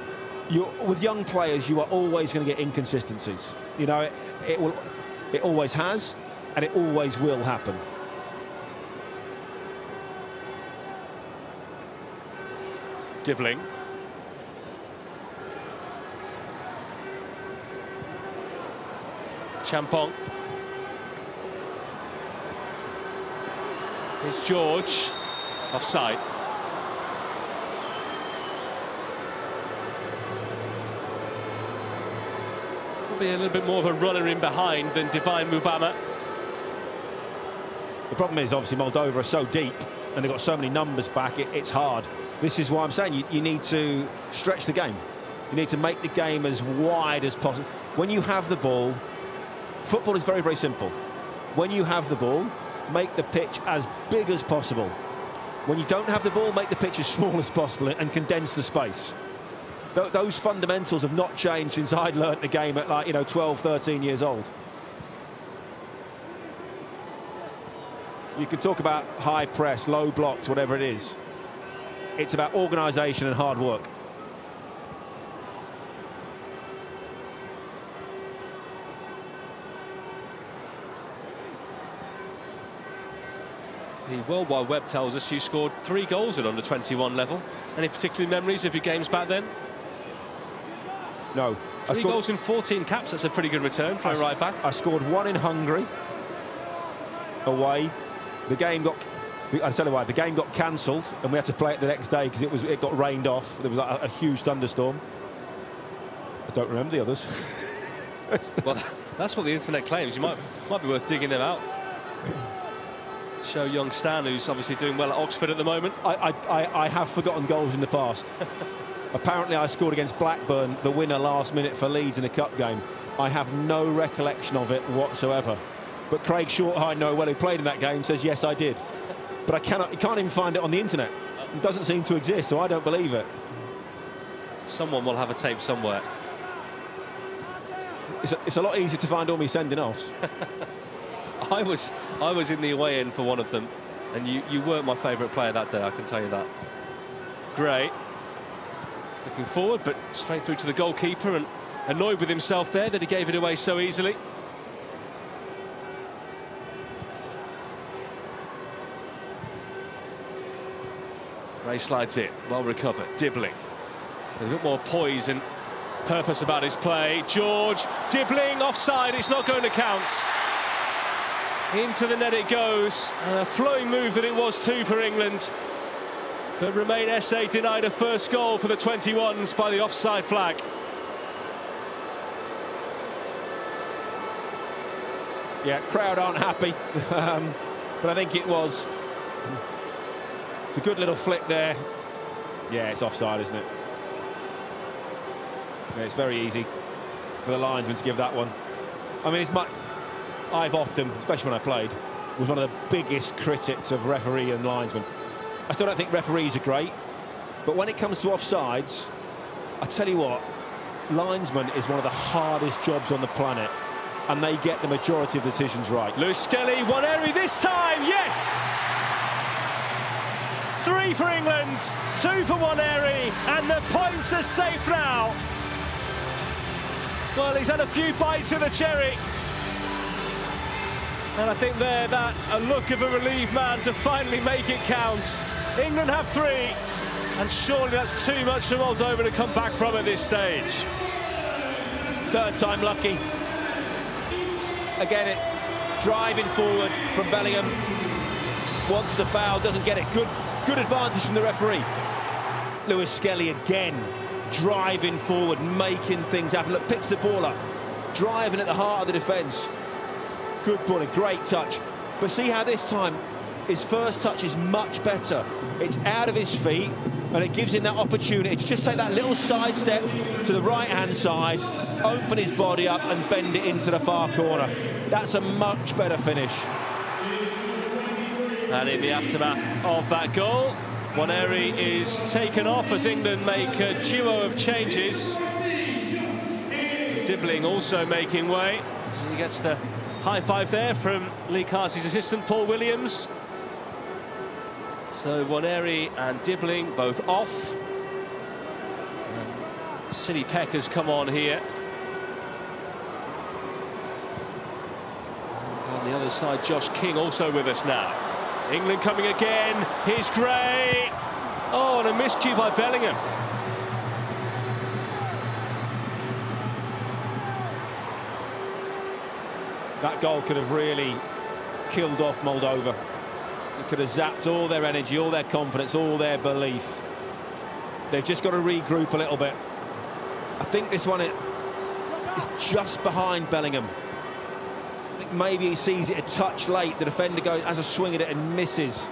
with young players, you are always going to get inconsistencies. You know, it always has, and it always will happen. Dibbling. Champong. Here's George. Offside. Be a little bit more of a runner in behind than Divine Mubama. The problem is, obviously, Moldova are so deep and they've got so many numbers back, it's hard. This is why I'm saying you need to stretch the game. You need to make the game as wide as possible. When you have the ball, football is very, very simple. When you have the ball, make the pitch as big as possible. When you don't have the ball, make the pitch as small as possible and condense the space. Those fundamentals have not changed since I'd learnt the game at, like, you know, 12, 13 years old. You can talk about high press, low blocks, whatever it is. It's about organisation and hard work. The World Wide Web tells us you scored 3 goals at under-21 level. Any particular memories of your games back then? No. 3 goals in 14 caps, that's a pretty good return for a right back. I scored 1 in Hungary, away. The game got, I tell you why, the game got cancelled and we had to play it the next day because it got rained off. There was a huge thunderstorm. I don't remember the others. Well, that's what the internet claims. You might be worth digging them out. Show young Stan, who's obviously doing well at Oxford at the moment. I have forgotten goals in the past. Apparently I scored against Blackburn, the winner last minute for Leeds in a cup game. I have no recollection of it whatsoever. But Craig Shorthide, who played in that game, says yes, I did. But you can't even find it on the internet. It doesn't seem to exist, so I don't believe it. Someone will have a tape somewhere. It's a lot easier to find all my sending-offs. I was in the away end for one of them, and you weren't my favourite player that day, I can tell you that. Gray looking forward, but straight through to the goalkeeper, and annoyed with himself there that he gave it away so easily. Gray slides it, well recovered, Dibbling. A bit more poise and purpose about his play. George, Dibbling, offside, it's not going to count. Into the net it goes, and a flowing move that it was too for England. But Remain SA denied a first goal for the 21s by the offside flag. Yeah, crowd aren't happy, but I think it's a good little flick there. Yeah, it's offside, isn't it? Yeah, it's very easy for the linesman to give that one. I mean, I've often, especially when I played, was one of the biggest critics of referee and linesman. I still don't think referees are great, but when it comes to offsides, I tell you what, linesman is one of the hardest jobs on the planet, and they get the majority of the decisions right. Lewis Skelly, one area this time, yes! 3 for England, 2 for one area, and the points are safe now. Well, he's had a few bites of the cherry. And I think there, that a look of a relieved man to finally make it count. England have 3, and surely that's too much for Moldova to come back from at this stage. Third time lucky. Again, driving forward from Bellingham. Wants the foul, doesn't get it. Good advantage from the referee. Lewis Skelly again, driving forward, making things happen. Look, picks the ball up, driving at the heart of the defence. Good ball, a great touch. But see how this time his first touch is much better. It's out of his feet, and it gives him that opportunity to just take that little side step to the right-hand side, open his body up and bend it into the far corner. That's a much better finish. And in the aftermath of that goal, Waneri is taken off as England make a duo of changes. Dibbling also making way. He gets the high five there from Lee Carsey's assistant, Paul Williams. So Waneri and Dibbling both off. And City Peck has come on here. On the other side, Josh King also with us now. England coming again. Here's Gray. Oh, and a miscue by Bellingham. That goal could have really killed off Moldova. It could have zapped all their energy, all their confidence, all their belief. They've just got to regroup a little bit. I think this one is just behind Bellingham. I think maybe he sees it a touch late. The defender goes, has a swing at it and misses.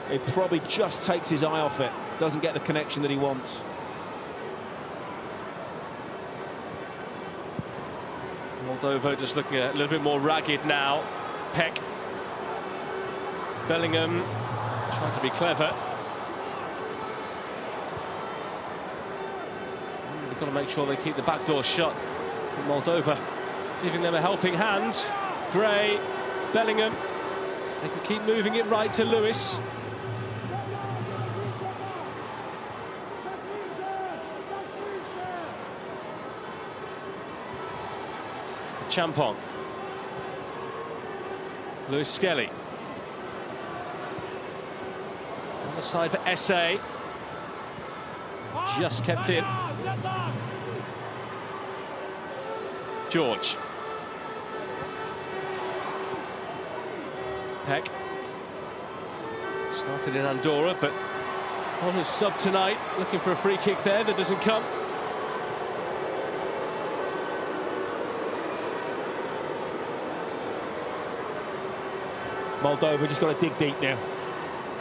It probably just takes his eye off it. Doesn't get the connection that he wants. Moldova just looking a little bit more ragged now. Peck. Bellingham trying to be clever. They've got to make sure they keep the back door shut. Moldova giving them a helping hand. Gray, Bellingham. They can keep moving it right to Lewis. Champong. Lewis Skelly. On the side for SA. Just kept in. George. Peck. Started in Andorra, but on his sub tonight, looking for a free kick there that doesn't come. Moldova just got to dig deep now.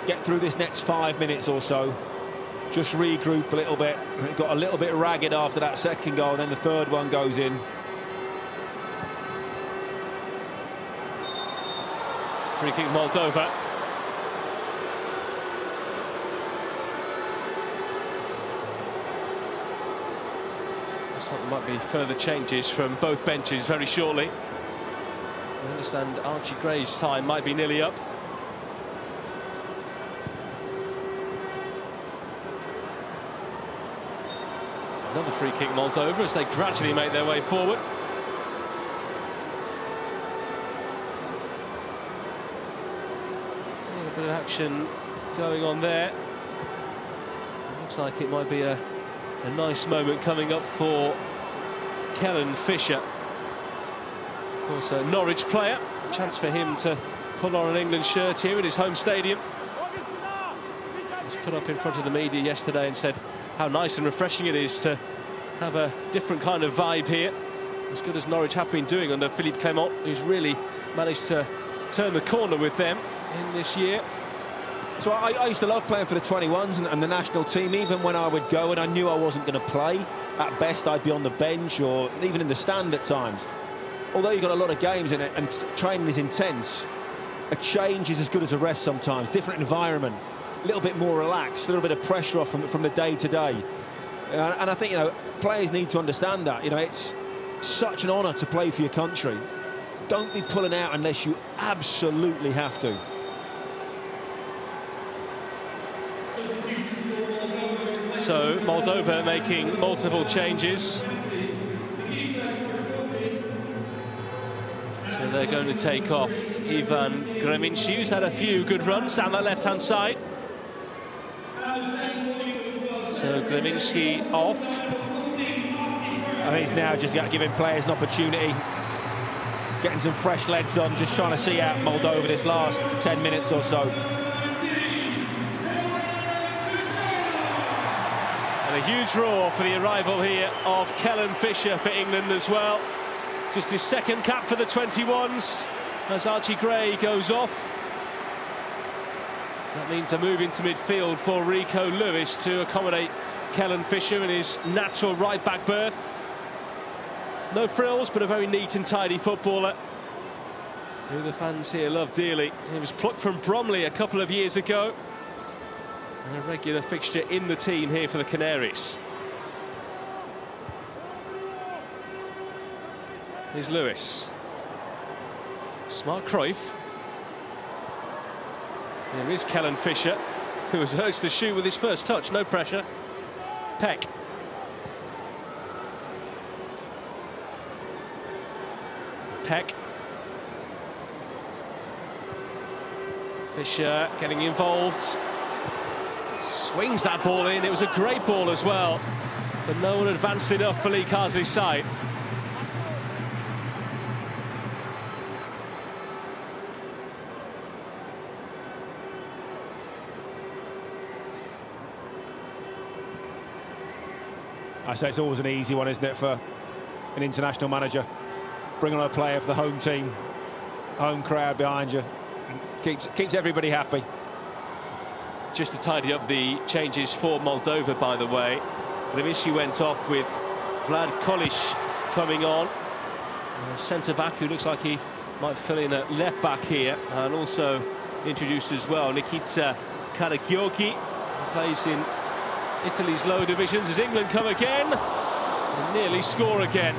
Get through this next 5 minutes or so. Just regroup a little bit. It got a little bit ragged after that second goal, then the third one goes in. Free kick Moldova. Looks like there might be further changes from both benches very shortly. I understand Archie Gray's time might be nearly up. Another free kick Moldova as they gradually make their way forward. A little bit of action going on there. Looks like it might be a nice moment coming up for Kellen Fisher. Also a Norwich player, chance for him to put on an England shirt here at his home stadium. He was put up in front of the media yesterday and said how nice and refreshing it is to have a different kind of vibe here, as good as Norwich have been doing under Philippe Clement, who's really managed to turn the corner with them in this year. So I used to love playing for the 21s and the national team, even when I would go and I knew I wasn't going to play. At best I'd be on the bench or even in the stand at times. Although you've got a lot of games in it and training is intense, a change is as good as a rest sometimes. Different environment, a little bit more relaxed, a little bit of pressure off from the day-to-day. And I think, you know, players need to understand that. You know, it's such an honour to play for your country. Don't be pulling out unless you absolutely have to. So Moldova making multiple changes. So they're going to take off Ivan Greminciu, who's had a few good runs down that left-hand side. So Greminciu off. I think it's now just giving players an opportunity, getting some fresh legs on, just trying to see out Moldova this last 10 minutes or so. And a huge roar for the arrival here of Kellen Fisher for England as well. Just his second cap for the 21s as Archie Gray goes off. That means a move into midfield for Rico Lewis to accommodate Kellen Fisher in his natural right-back berth. No frills, but a very neat and tidy footballer who the fans here love dearly. He was plucked from Bromley a couple of years ago and a regular fixture in the team here for the Canaries. Here's Lewis. Smart Cruyff. There is Kellen Fisher, who was urged to shoot with his first touch, no pressure. Peck. Peck. Fisher getting involved. Swings that ball in. It was a great ball as well, but no one advanced enough for Lee Carsley's side. I say it's always an easy one, isn't it, for an international manager? Bring on a player for the home team, home crowd behind you. Keeps everybody happy. Just to tidy up the changes for Moldova, by the way, Greminciu went off with Vlad Kolic coming on. Centre-back who looks like he might fill in at left-back here, and also introduced as well Nikita Karagiorgi, who plays in Italy's lower divisions as England come again and nearly score again.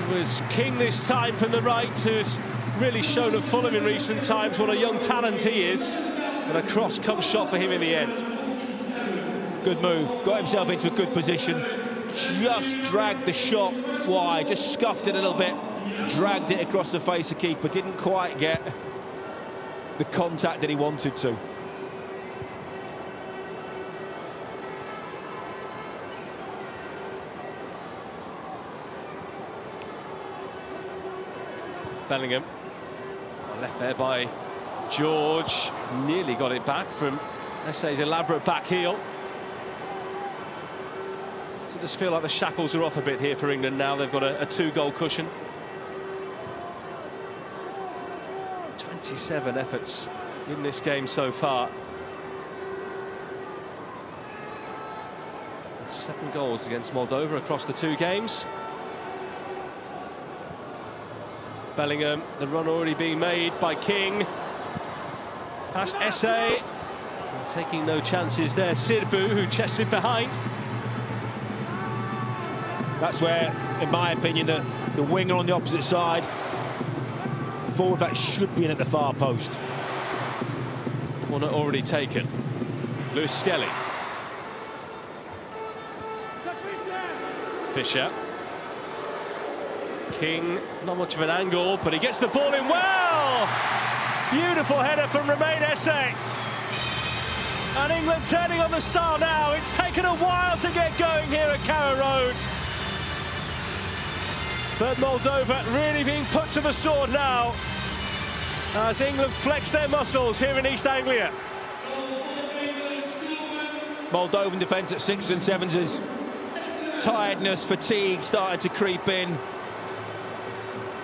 It was King this time from the right, who's really shown at Fulham in recent times what a young talent he is, and a cross-come shot for him in the end. Good move, got himself into a good position, just dragged the shot wide, just scuffed it a little bit, dragged it across the face of keeper, didn't quite get the contact that he wanted to. Bellingham, left there by George, nearly got it back from SA's elaborate back heel. So it does feel like the shackles are off a bit here for England now. They've got a two-goal cushion. 27 efforts in this game so far. And 7 goals against Moldova across the 2 games. Bellingham, the run already being made by King. Past SA. And taking no chances there. Sirbu, who chests it behind. That's where, in my opinion, the winger on the opposite side, forward back should be in at the far post. Corner already taken. Lewis Skelly. Fisher. King, not much of an angle, but he gets the ball in well! Beautiful header from Romain Esse. And England turning on the style now. It's taken a while to get going here at Carrow Road. But Moldova really being put to the sword now as England flex their muscles here in East Anglia. Moldovan defence at 6s and 7s. Tiredness, fatigue started to creep in.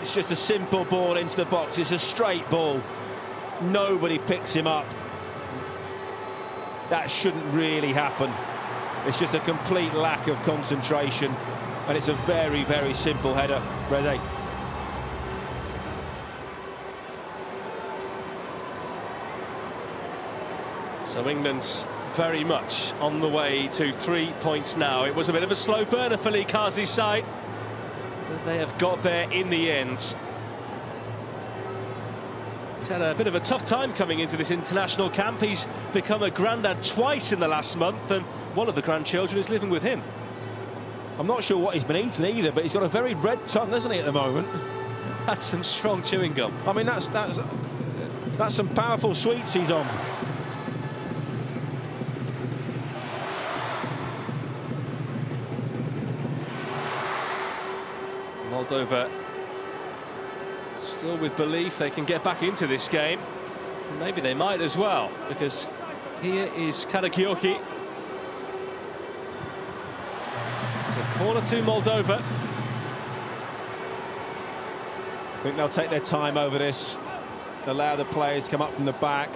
It's just a simple ball into the box. It's a straight ball. Nobody picks him up. That shouldn't really happen. It's just a complete lack of concentration. And it's a very, very simple header, Rede. So England's very much on the way to 3 points now. It was a bit of a slow burner for Lee Carsley's side, but they have got there in the end. He's had a bit of a tough time coming into this international camp. He's become a granddad twice in the last month, and one of the grandchildren is living with him. I'm not sure what he's been eating either, but he's got a very red tongue, hasn't he, at the moment? That's some strong chewing gum. I mean, that's some powerful sweets he's on. Moldova still with belief they can get back into this game. Maybe they might as well, because here is Karakioki. So corner to Moldova. I think they'll take their time over this, allow the players to come up from the back,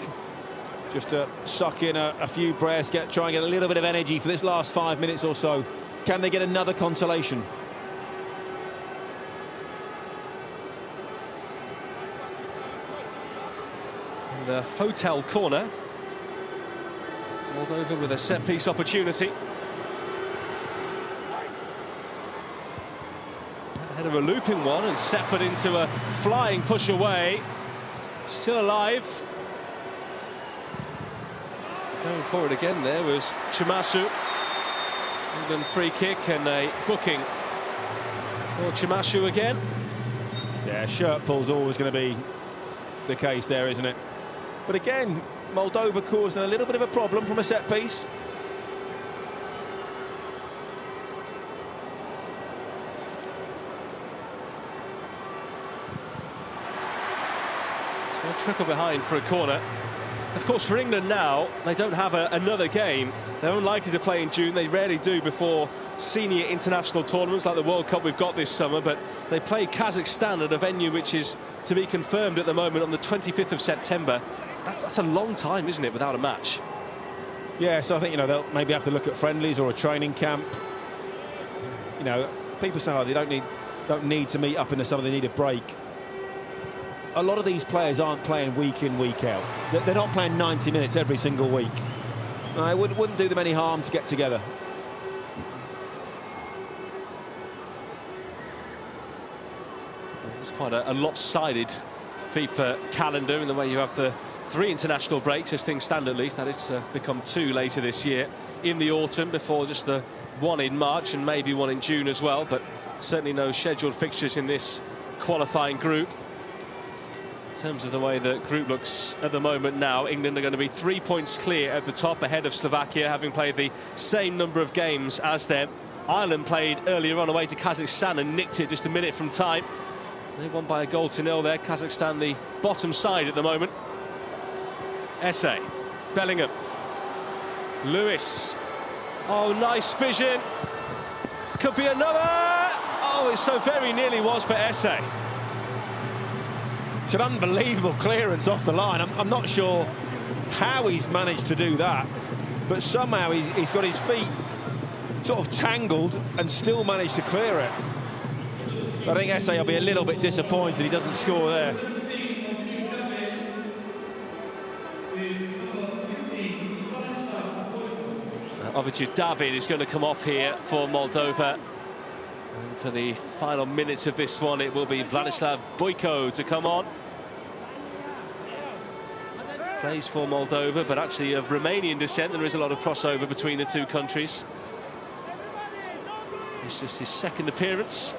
just to suck in a few breaths, try and get a little bit of energy for this last 5 minutes or so. Can they get another consolation? In the hotel corner, Moldova with a set-piece opportunity. Ahead of a looping one, and Seppert into a flying push away. Still alive. Going forward again there was Chimasu. England free kick and a booking for Chimasu again. Yeah, shirt pull's always going to be the case there, isn't it? But again, Moldova causing a little bit of a problem from a set piece. A trickle behind for a corner. Of course, for England now, they don't have another game. They're unlikely to play in June. They rarely do before senior international tournaments like the World Cup we've got this summer, but they play Kazakhstan at a venue which is to be confirmed at the moment on the 25th of September. That's a long time, isn't it, without a match? Yeah, so I think, you know, they'll maybe have to look at friendlies or a training camp. You know, people say, oh, they don't need to meet up in the summer, they need a break. A lot of these players aren't playing week in, week out. They're not playing 90 minutes every single week. It wouldn't do them any harm to get together. It's quite a lopsided FIFA calendar in the way you have the 3 international breaks, as things stand at least. That is to become 2 later this year in the autumn, before just the 1 in March and maybe 1 in June as well. But certainly no scheduled fixtures in this qualifying group. In terms of the way the group looks at the moment now, England are going to be 3 points clear at the top, ahead of Slovakia, having played the same number of games as them. Ireland played earlier on away to Kazakhstan and nicked it just a minute from time. They won by a 1-0 there. Kazakhstan the bottom side at the moment. Esse, Bellingham, Lewis. Oh, nice vision. Could be another. Oh, it so very nearly was for Esse. It's an unbelievable clearance off the line. I'm not sure how he's managed to do that, but somehow he's got his feet sort of tangled and still managed to clear it. I think Esse will be a little bit disappointed he doesn't score there. Obviously, David is going to come off here for Moldova. And for the final minutes of this one, it will be Vladislav Bojko to come on. Plays for Moldova, but actually of Romanian descent. There is a lot of crossover between the two countries. It's just his second appearance.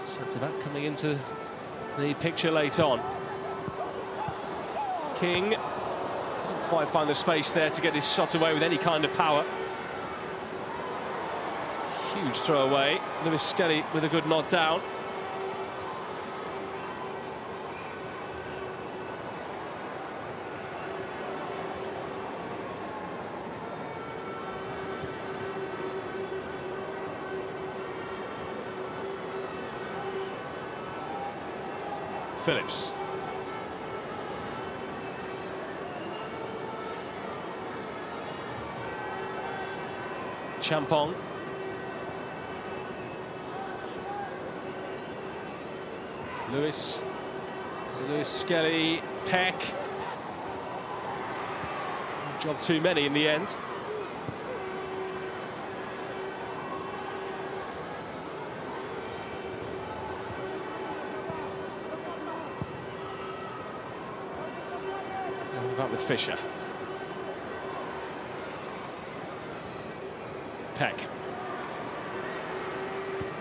Centre-back coming into the picture late on. King doesn't quite find the space there to get his shot away with any kind of power. Huge throw away. Lewis Skelly with a good nod down. Phillips. Champong. Lewis. To Lewis Skelly. Peck. Job too many in the end. Back with Fisher. Peck.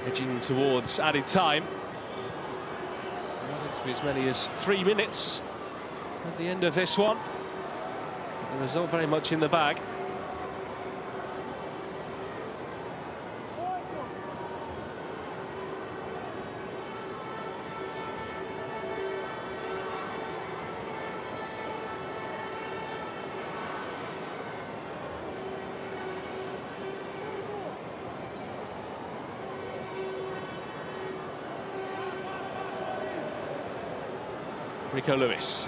edging towards added time. Well, to be as many as 3 minutes at the end of this one. The result very much in the bag. Rico Lewis.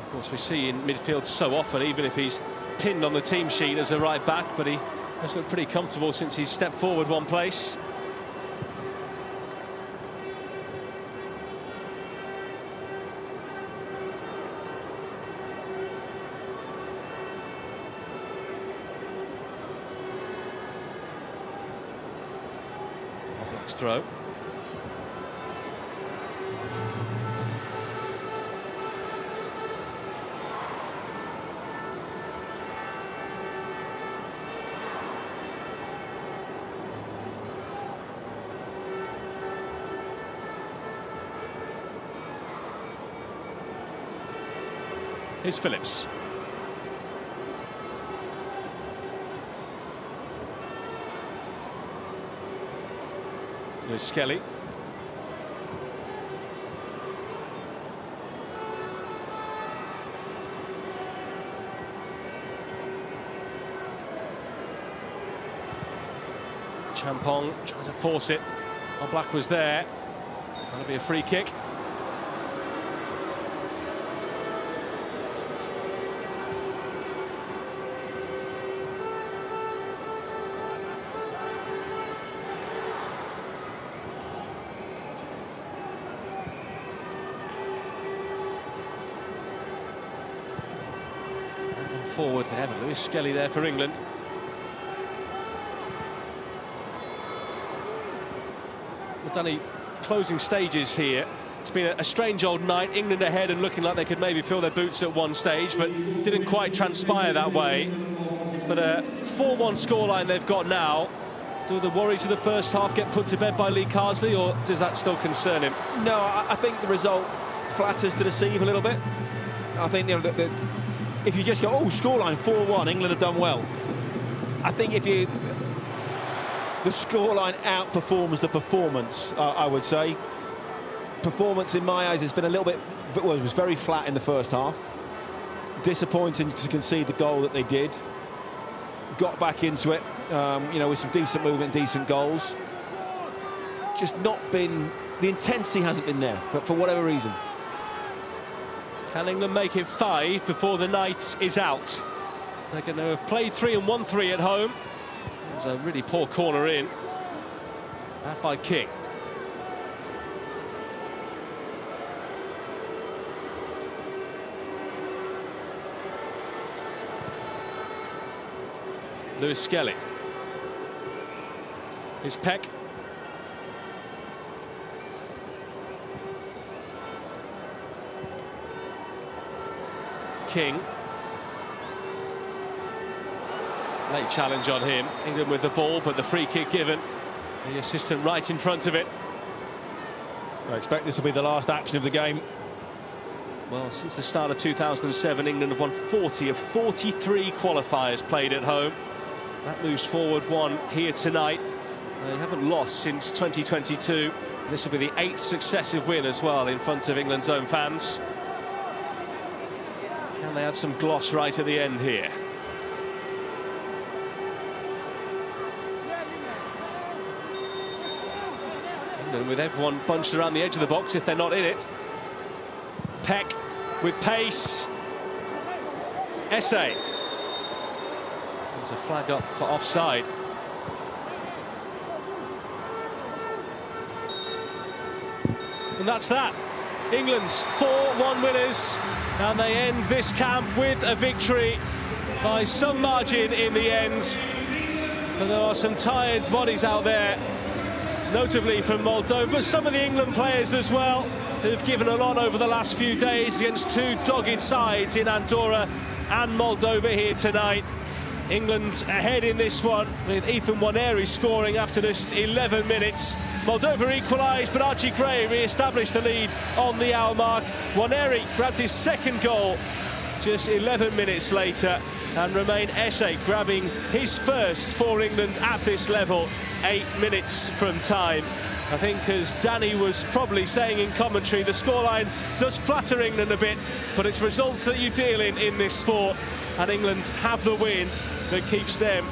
Of course, we see in midfield so often, even if he's pinned on the team sheet as a right back, but he has looked pretty comfortable since he's stepped forward one place. Oblak's throw. Here's Phillips. There's Skelly. Champong trying to force it. Oblak was there. That'll be a free kick. Forward there, but Lewis Skelly there for England. With any closing stages here, it's been a strange old night. England ahead and looking like they could maybe fill their boots at one stage, but didn't quite transpire that way. But a 4-1 scoreline they've got now. Do the worries of the first half get put to bed by Lee Carsley, or does that still concern him? No, I think the result flatters to deceive a little bit. I think, you know, if you just go, oh, scoreline 4-1, England have done well. I think if the scoreline outperforms the performance, I would say. Performance, in my eyes, has been a little bit, well, it was very flat in the first half. Disappointing to concede the goal that they did. Got back into it, you know, with some decent movement, decent goals. Just not been, the intensity hasn't been there, but for whatever reason. Can England make it 5 before the night is out? They're going to have played 3 and won 3 at home. There's a really poor corner in. That by King. Lewis Skelly. Here's Peck. King. Late challenge on him. England with the ball, but the free kick given. The assistant right in front of it. I expect this will be the last action of the game. Well, since the start of 2007, England have won 40 of 43 qualifiers played at home. That moves forward 1 here tonight. They haven't lost since 2022. This will be the 8th successive win as well in front of England's own fans. Can they add some gloss right at the end here? England with everyone bunched around the edge of the box if they're not in it. Peck with pace. Essay. There's a flag up for offside. And that's that. England's 4-1 winners, and they end this camp with a victory by some margin in the end. But there are some tired bodies out there, notably from Moldova, some of the England players as well, who've given a lot over the last few days against 2 dogged sides in Andorra and Moldova here tonight. England ahead in this one, with Ethan Nwaneri scoring after just 11 minutes. Moldova equalised, but Archie Gray re-established the lead on the hour mark. Nwaneri grabbed his second goal just 11 minutes later, and Romain Esse grabbing his first for England at this level 8 minutes from time. I think, as Danny was probably saying in commentary, the scoreline does flatter England a bit, but it's results that you deal in this sport, and England have the win that keeps them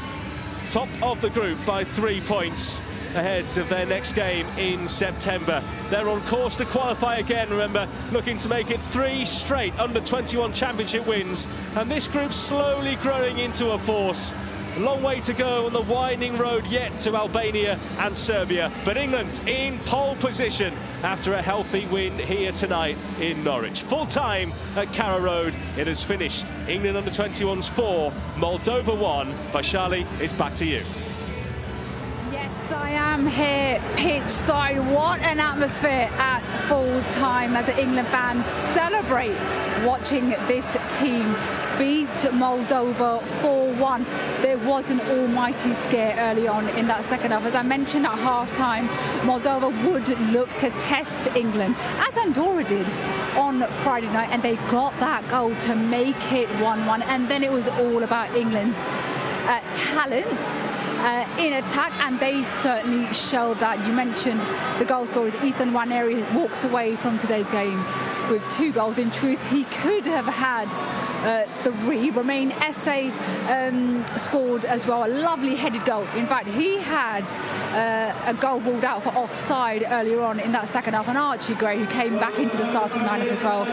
top of the group by 3 points ahead of their next game in September. They're on course to qualify again, remember, looking to make it 3 straight under-21 championship wins, and this group's slowly growing into a force. A long way to go on the winding road yet to Albania and Serbia, but England in pole position after a healthy win here tonight in Norwich. Full time at Carrow Road. It has finished. England under-21s 4, Moldova 1. Vaishali, it's back to you. Yes, I am here pitch side. What an atmosphere at full time as the England fans celebrate watching this team beat Moldova 4-1. There was an almighty scare early on in that second half. As I mentioned at half-time, Moldova would look to test England, as Andorra did on Friday night, and they got that goal to make it 1-1. And then it was all about England's talents in attack, and they certainly showed that. You mentioned the goal scorers. Ethan Nwaneri walks away from today's game with 2 goals. In truth, he could have had 3. Romain Esse scored as well, a lovely headed goal. In fact, he had a goal ruled out for offside earlier on in that second half, and Archie Gray, who came back into the starting lineup as well,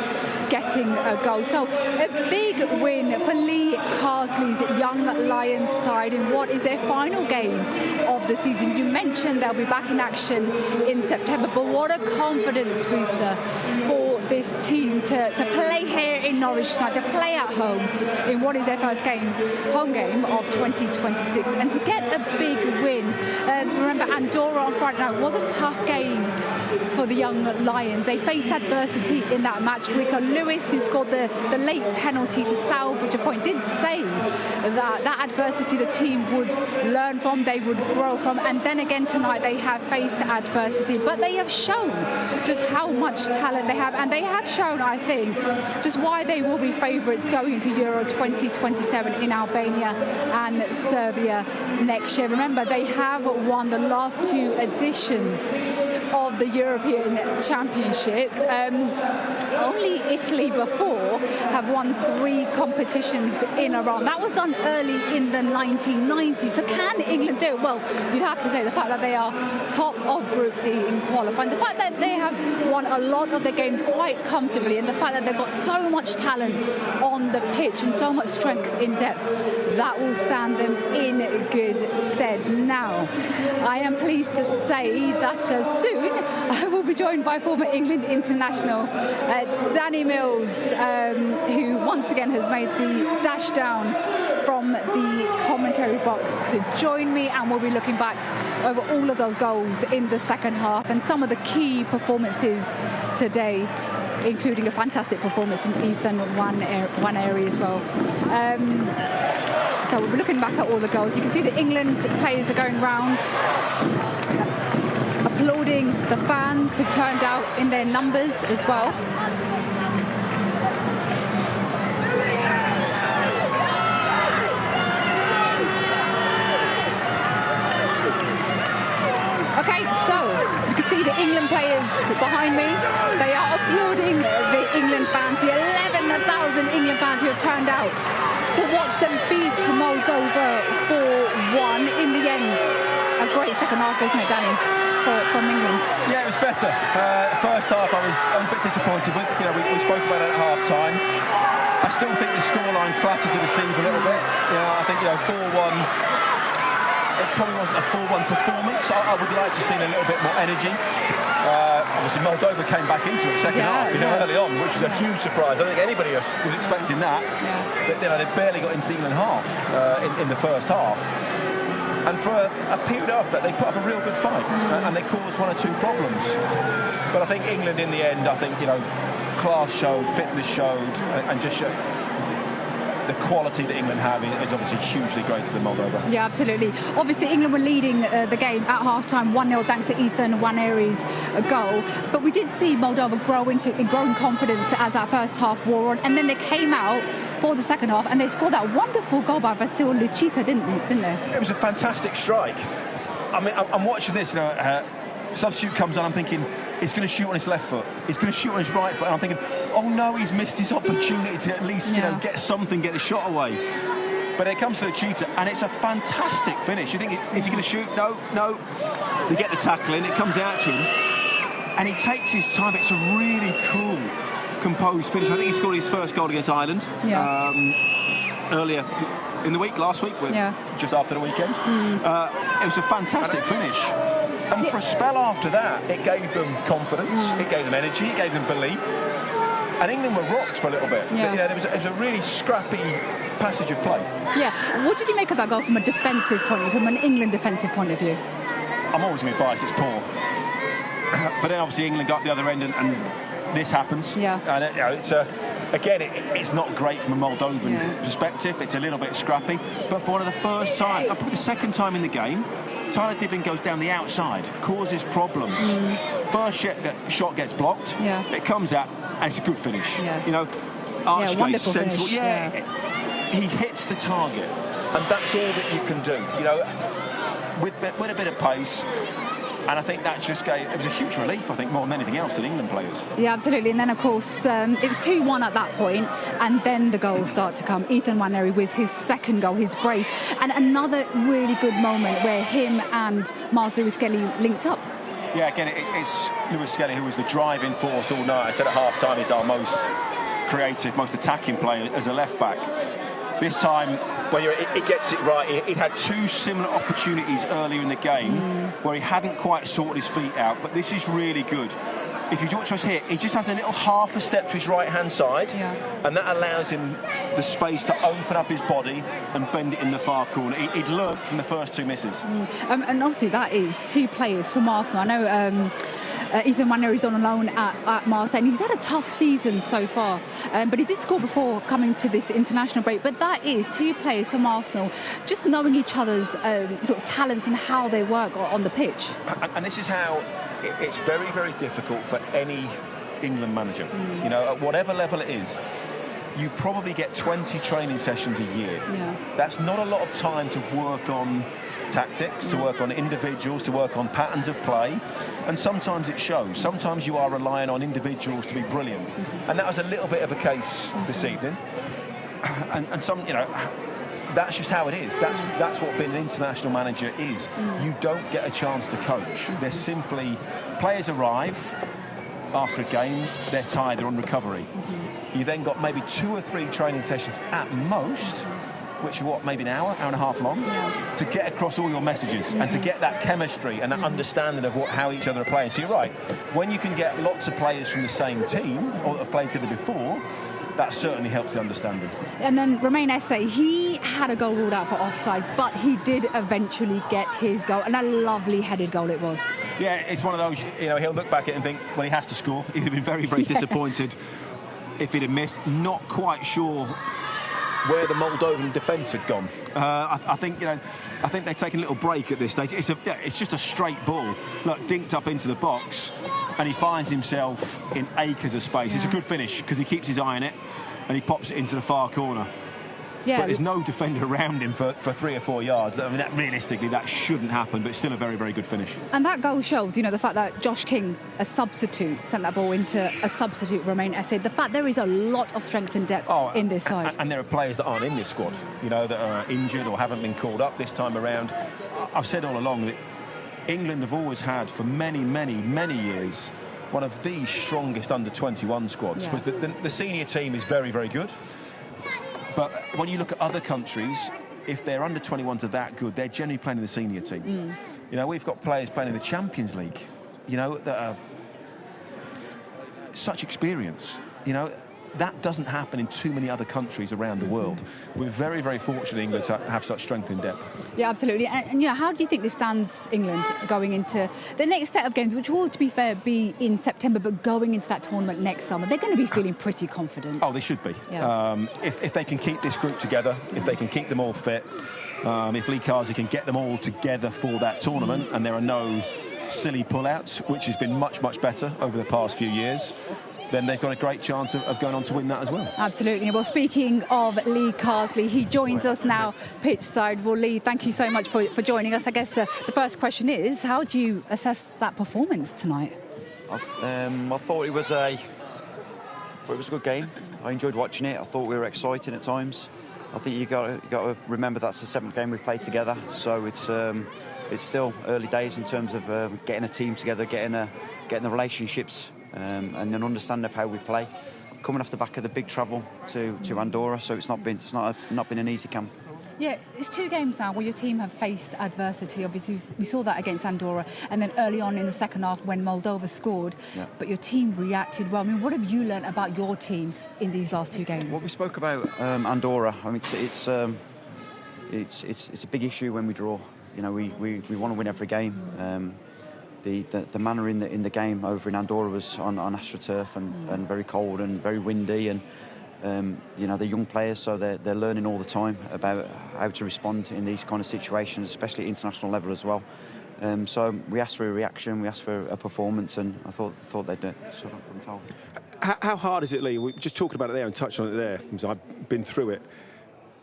getting a goal. So a big win for Lee Carsley's young Lions side in what is their final game of the season. You mentioned they'll be back in action in September, but what a confidence booster for this team to play here in Norwich tonight, to play at home in what is their first home game of 2026, and to get a big win. Remember, Andorra on Friday night was a tough game for the young Lions. They faced adversity in that match. Rico Lewis, who scored the late penalty to salvage a point, did say that adversity the team would learn from, they would grow from, and then again tonight they have faced adversity, but they have shown just how much talent they have, and they have shown, I think, just why they will be favourites going into Euro 2027 in Albania and Serbia next year. Remember, they have won the last 2 editions of the European Championships. Only Italy before have won 3 competitions in a row. That was done early in the 1990s. So can England do it? Well, you'd have to say the fact that they are top of Group D in qualifying, the fact that they have won a lot of their games quite comfortably, and the fact that they've got so much talent on the pitch and so much strength in depth, that will stand them in good stead. Now, I am pleased to say that soon I will be joined by former England international Danny Mills, who once again has made the dash down from the commentary box to join me, and we'll be looking back over all of those goals in the second half and some of the key performances today, including a fantastic performance from Ethan Nwaneri as well. So we'll be looking back at all the goals. You can see the England players are going round applauding the fans who've turned out in their numbers as well. Okay, so you can see the England players behind me. They are applauding the England fans, the 11,000 England fans who have turned out to watch them beat Moldova 4-1 in the end. A great second half, isn't it, Danny, from England? Yeah, it was better. First half I was a bit disappointed with. You know, we spoke about it at half-time. I still think the scoreline flattered to deceive a little bit. You know, I think, 4-1, it probably wasn't a 4-1 performance. I would like to see a little bit more energy. Obviously, Moldova came back into it second half, early on, which was a huge surprise. I don't think anybody was expecting that. They barely got into the England half in the first half. And for a period after that, they put up a real good fight, and they caused 1 or 2 problems. But I think England, in the end, class showed, fitness showed, and just showed. the quality that England have is obviously hugely greater than Moldova. Yeah, absolutely. Obviously, England were leading the game at half-time, 1-0 thanks to Ethan Nwanery's goal. But we did see Moldova grow in growing confidence as that first half wore on, and then they came out for the second half and they scored that wonderful goal by Vasil Luchita, didn't they? It was a fantastic strike. I mean, I'm watching this, you know, substitute comes on, I'm thinking, he's going to shoot on his left foot, he's going to shoot on his right foot, and I'm thinking, oh no, he's missed his opportunity to at least, you know, get something, get a shot away. But it comes to the cheetah, and it's a fantastic finish. You think, is he going to shoot? No. They get the tackle in, it comes out to him, and he takes his time. It's a really cool, composed finish. I think he scored his first goal against Ireland earlier in the week, last week, just after the weekend. It was a fantastic finish. And for a spell after that, it gave them confidence, it gave them energy, it gave them belief. And England were rocked for a little bit. But, you know, it was a really scrappy passage of play. Yeah. What did you make of that goal from a defensive point of view, from an England defensive point of view? I'm always going to be biased, it's poor. But then obviously England got the other end and this happens. Yeah. And you know, it's again, it's not great from a Moldovan perspective. It's a little bit scrappy. But for one of the first time, probably the second time in the game, Tyler Dibbin goes down the outside, causes problems. First shot gets blocked. It comes out, and it's a good finish. You know, Archgate, sensible. He hits the target, and that's all that you can do. You know, with a bit of pace. And I think that just gave, it was a huge relief, I think, more than anything else, to the England players. Yeah, absolutely. And then, of course, it's 2-1 at that point, and then the goals start to come. Ethan Nwanery with his second goal, his brace, and another really good moment where him and Miles Lewis-Skelly linked up. Yeah, again, it's Lewis-Skelly who was the driving force all night. I said at half-time he's our most creative, most attacking player as a left-back. This time, when it gets it right, he'd had two similar opportunities earlier in the game where he hadn't quite sorted his feet out, but this is really good. If you watch us here, he just has a little half a step to his right-hand side, and that allows him the space to open up his body and bend it in the far corner. He'd learned from the first two misses. And obviously that is two players from Arsenal. I know Ethan Nwanery's on loan at Marseille, and he's had a tough season so far, but he did score before coming to this international break. But that is two players from Arsenal just knowing each other's sort of talents and how they work on the pitch. And this is how it's very, very difficult for any England manager. You know, at whatever level it is, you probably get 20 training sessions a year. That's not a lot of time to work on tactics, to work on individuals, to work on patterns of play, and sometimes it shows. Sometimes you are relying on individuals to be brilliant, and that was a little bit of a case this evening. And some, you know, that's just how it is. That's what being an international manager is. You don't get a chance to coach. They're simply, players arrive after a game, they're tired, they're on recovery. You then got maybe 2 or 3 training sessions at most, which are maybe an hour and a half long, to get across all your messages and to get that chemistry and that understanding of how each other are playing. So you're right, when you can get lots of players from the same team or that have played together before, that certainly helps the understanding. And then Romain Esse, he had a goal ruled out for offside, but he did eventually get his goal, and a lovely headed goal it was. Yeah, it's one of those, you know, he'll look back at it and think, well, he has to score. He'd have been very, very disappointed if he'd have missed. Not quite sure where the Moldovan defence had gone. I think, you know, I think they're taking a little break at this stage. It's just a straight ball. Look, dinked up into the box, and he finds himself in acres of space. It's a good finish because he keeps his eye on it, and he pops it into the far corner. But there's no defender around him for 3 or 4 yards. I mean, realistically, that shouldn't happen, but it's still a very, very good finish. And that goal shows, you know, the fact that Josh King, a substitute, sent that ball into a substitute Romain Esse. The fact there is a lot of strength and depth in this side. And there are players that aren't in this squad, you know, that are injured or haven't been called up this time around. I've said all along that England have always had, for many, many, many years, one of the strongest under-21 squads, because the senior team is very, very good. But when you look at other countries, if their under-21s are that good, they're generally playing in the senior team. You know, we've got players playing in the Champions League, you know, that are such experience. You know, that doesn't happen in too many other countries around the world. We're very, very fortunate in England to have such strength in depth. Yeah, absolutely. And you know, how do you think this stands England going into the next set of games, which will, to be fair, be in September, but going into that tournament next summer? They're going to be feeling pretty confident. Oh, they should be. Yeah. If they can keep this group together, if they can keep them all fit, if Lee Carsley can get them all together for that tournament, and there are no silly pullouts, which has been much, much better over the past few years, then they've got a great chance of going on to win that as well. Absolutely. Well, speaking of Lee Carsley, he joins us now pitch side. Well, Lee, thank you so much for joining us. I guess the first question is, how do you assess that performance tonight? I thought it was a good game. I enjoyed watching it. I thought we were exciting at times. I think you got to remember that's the 7th game we've played together, so it's still early days in terms of getting a team together, getting the relationships, and an understanding of how we play. Coming off the back of the big travel to Andorra, so it's not been an easy camp. Yeah, it's 2 games now where your team have faced adversity. Obviously, we saw that against Andorra, and then early on in the second half when Moldova scored. Yeah. But your team reacted well. I mean, what have you learned about your team in these last 2 games? Well, we spoke about Andorra. I mean, it's a big issue when we draw. You know, we want to win every game. The manner in the game over in Andorra was on AstroTurf and very cold and very windy, and you know, they're young players, so they're learning all the time about how to respond in these kind of situations, especially at international level as well. So we asked for a reaction, we asked for a performance, and I thought they'd shut up for themselves. How hard is it, Lee? We were just talking about it there and touched on it there, because I've been through it,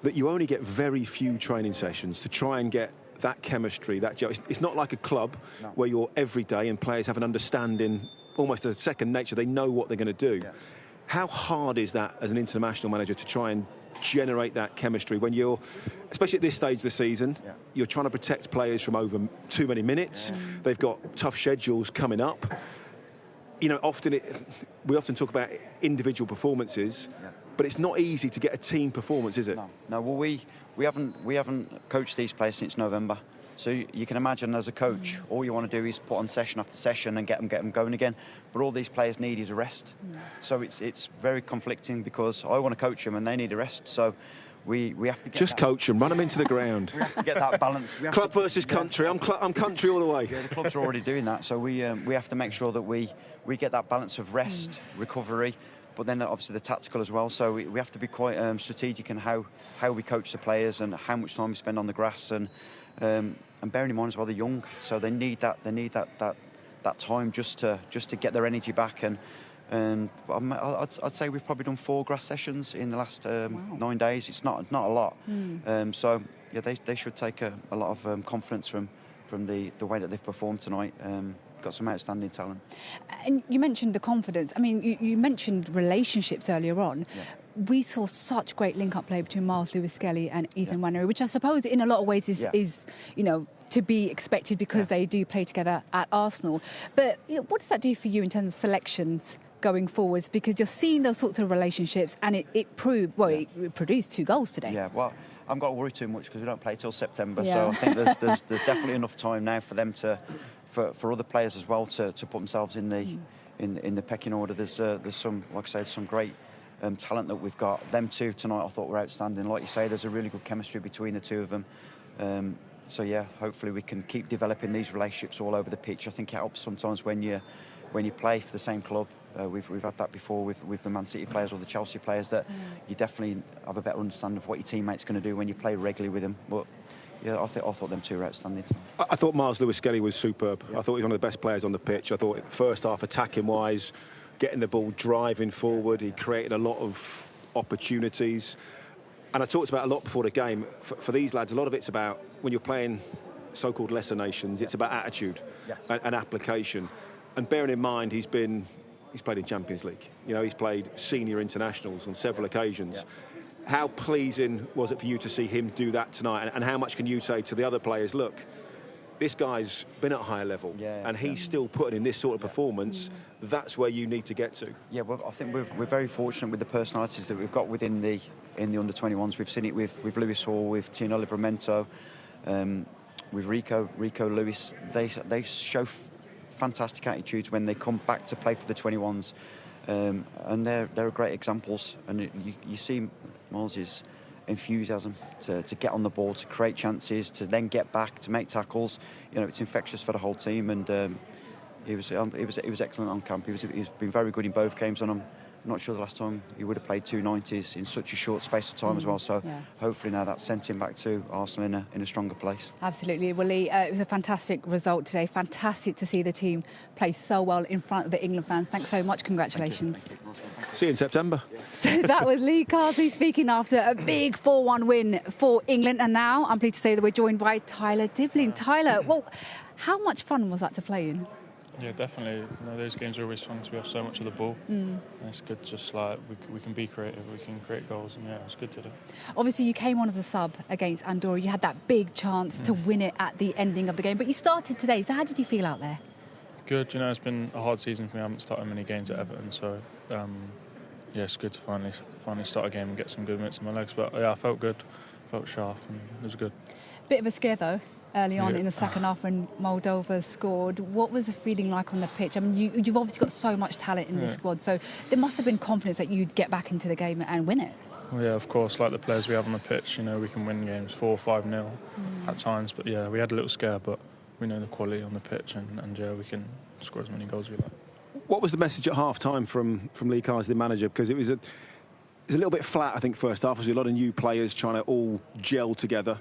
that you only get very few training sessions to try and get that chemistry, that gel. It's not like a club where you're every day and players have an understanding, almost a second nature. They know what they're going to do. Yeah. How hard is that as an international manager to try and generate that chemistry when you're, especially at this stage of the season, you're trying to protect players from over too many minutes. They've got tough schedules coming up. You know, we often talk about individual performances, but it's not easy to get a team performance, is it? No. Well, we haven't coached these players since November. So you can imagine, as a coach, all you want to do is put on session after session and get them going again. But all these players need is a rest. So it's very conflicting, because I want to coach them and they need a rest. So we have to just coach them, run them into the ground. We have to get that balance. Club versus country. I'm country all the way. Yeah, the clubs are already doing that. So we have to make sure that we get that balance of rest, recovery, but then obviously the tactical as well. So we have to be quite strategic in how we coach the players and how much time we spend on the grass, and bearing in mind as well, they're young, so they need that time just to get their energy back. And I'd say we've probably done 4 grass sessions in the last 9 days. It's not a lot. So yeah, they should take a lot of confidence from the way that they've performed tonight. Got some outstanding talent. And you mentioned the confidence. I mean, you mentioned relationships earlier on. Yeah. We saw such great link-up play between Miles Lewis-Skelly and Ethan Wannery, which I suppose in a lot of ways is you know, to be expected, because they do play together at Arsenal. But you know, what does that do for you in terms of selections going forwards? Because you're seeing those sorts of relationships, and it produced 2 goals today. Yeah, well, I haven't got to worry too much because we don't play till September. So I think there's definitely enough time now for them for other players as well to put themselves in the pecking order. There's some, like I said, some great talent that we've got. Them 2 tonight I thought were outstanding. Like you say, there's a really good chemistry between the 2 of them. So yeah, hopefully we can keep developing these relationships all over the pitch. I think it helps sometimes when you play for the same club. We've had that before with the Man City players or the Chelsea players, that you definitely have a better understanding of what your teammate's going to do when you play regularly with them. But yeah, I thought them 2 were outstanding. I thought Miles Lewis-Skelly was superb. I thought he was one of the best players on the pitch. I thought first half, attacking wise, getting the ball, driving forward, he created a lot of opportunities. And I talked about a lot before the game. For these lads, a lot of it's about, when you're playing so-called lesser nations, it's about attitude and application. And bearing in mind, he's played in Champions League. You know, he's played senior internationals on several occasions. How pleasing was it for you to see him do that tonight? And how much can you say to the other players, look, this guy's been at a higher level and he's still putting in this sort of performance. That's where you need to get to. Yeah, well, I think we're very fortunate with the personalities that we've got within the under-21s. We've seen it with Lewis Hall, with Tino Livramento, with Rico Lewis. They show fantastic attitudes when they come back to play for the 21s. and they're great examples. And you see Miles's enthusiasm to get on the ball, to create chances, to then get back, to make tackles. You know, it's infectious for the whole team, and he was excellent on camp. He's been very good in both games, and I'm not sure the last time he would have played 2 90s in such a short space of time as well. So hopefully now that's sent him back to Arsenal in a stronger place. Absolutely. Well, Lee, it was a fantastic result today. Fantastic to see the team play so well in front of the England fans. Thanks so much. Congratulations. Thank you. See you in September. So that was Lee Carsley speaking after a big 4-1 win for England. And now I'm pleased to say that we're joined by Tyler Devlin. Tyler, well, how much fun was that to play in? Yeah, definitely. You know, those games are always fun because we have so much of the ball. And it's good, just like we can be creative, we can create goals, and yeah, it's good today. Obviously, you came on as a sub against Andorra. You had that big chance to win it at the ending of the game, but you started today. So how did you feel out there? Good. You know, it's been a hard season for me. I haven't started many games at Everton, so yeah, it's good to finally start a game and get some good minutes in my legs. But yeah, I felt good, felt sharp, and it was good. Bit of a scare though. Early on in the second half when Moldova scored. What was the feeling like on the pitch? I mean, you've obviously got so much talent in this squad, so there must have been confidence that you'd get back into the game and win it. Well, yeah, of course, like the players we have on the pitch, you know, we can win games 4 or 5-0 at times, but yeah, we had a little scare, but we know the quality on the pitch, and yeah, we can score as many goals as we like. What was the message at half-time from Lee Carsley, the manager? Because it was a little bit flat, I think, first half. There was a lot of new players trying to all gel together.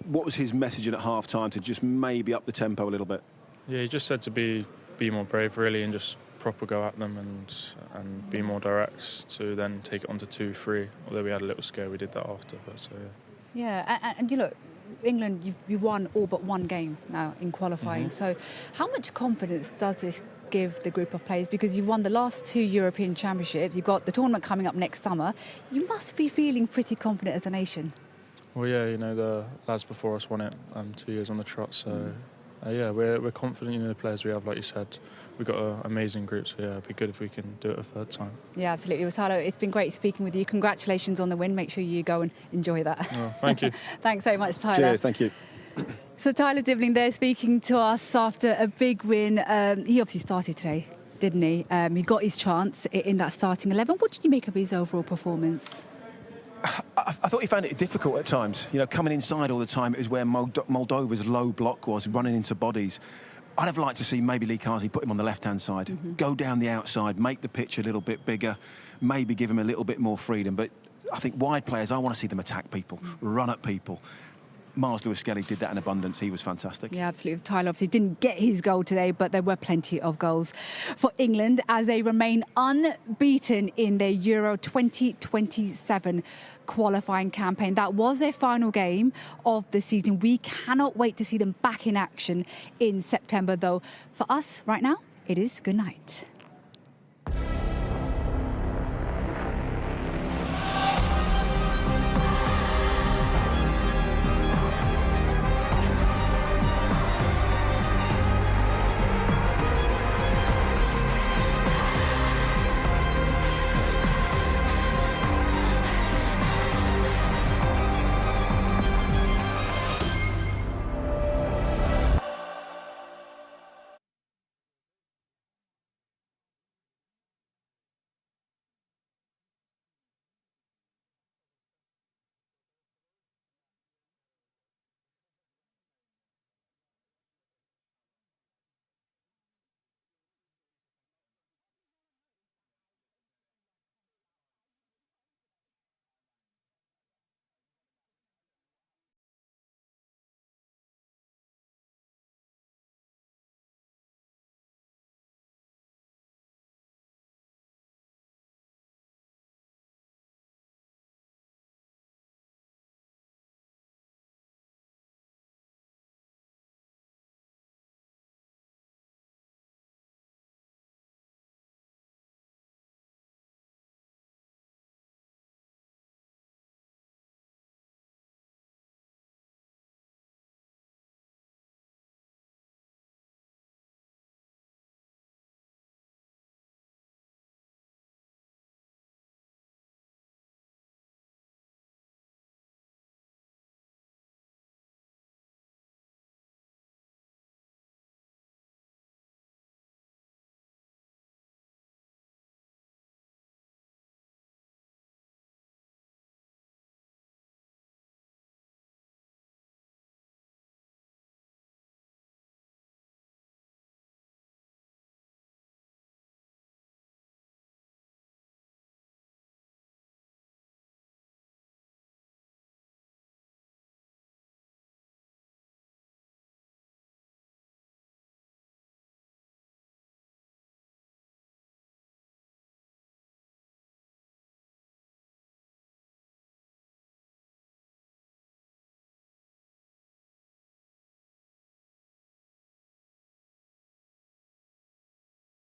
What was his message at half-time to just maybe up the tempo a little bit? Yeah, he just said to be more brave, really, and just proper go at them and be more direct to then take it on to 2-3. Although we had a little scare, we did that after. But so yeah, and you look, England, you've won all but one game now in qualifying. So how much confidence does this give the group of players? Because you've won the last 2 European Championships, you've got the tournament coming up next summer. You must be feeling pretty confident as a nation. Well, yeah, you know, the lads before us won it 2 years on the trot, so yeah, we're confident in the players we have, like you said. We've got an amazing group, so yeah, it'd be good if we can do it a third time. Yeah, absolutely. Well, Tyler, it's been great speaking with you. Congratulations on the win. Make sure you go and enjoy that. Oh, thank you. Thanks so much, Tyler. Cheers, thank you. So Tyler Devlin there speaking to us after a big win. He obviously started today, didn't he? He got his chance in that starting 11. What did you make of his overall performance? I thought he found it difficult at times. You know, coming inside all the time, it was where Moldova's low block was, running into bodies. I'd have liked to see maybe Lee Carsley put him on the left-hand side, go down the outside, make the pitch a little bit bigger, maybe give him a little bit more freedom. But I think wide players, I want to see them attack people, run at people. Miles Lewis-Skelly did that in abundance. He was fantastic. Yeah, absolutely. Tyler obviously didn't get his goal today, but there were plenty of goals for England as they remain unbeaten in their Euro 2027 qualifying campaign. That was their final game of the season. We cannot wait to see them back in action in September, though. For us right now, it is good night.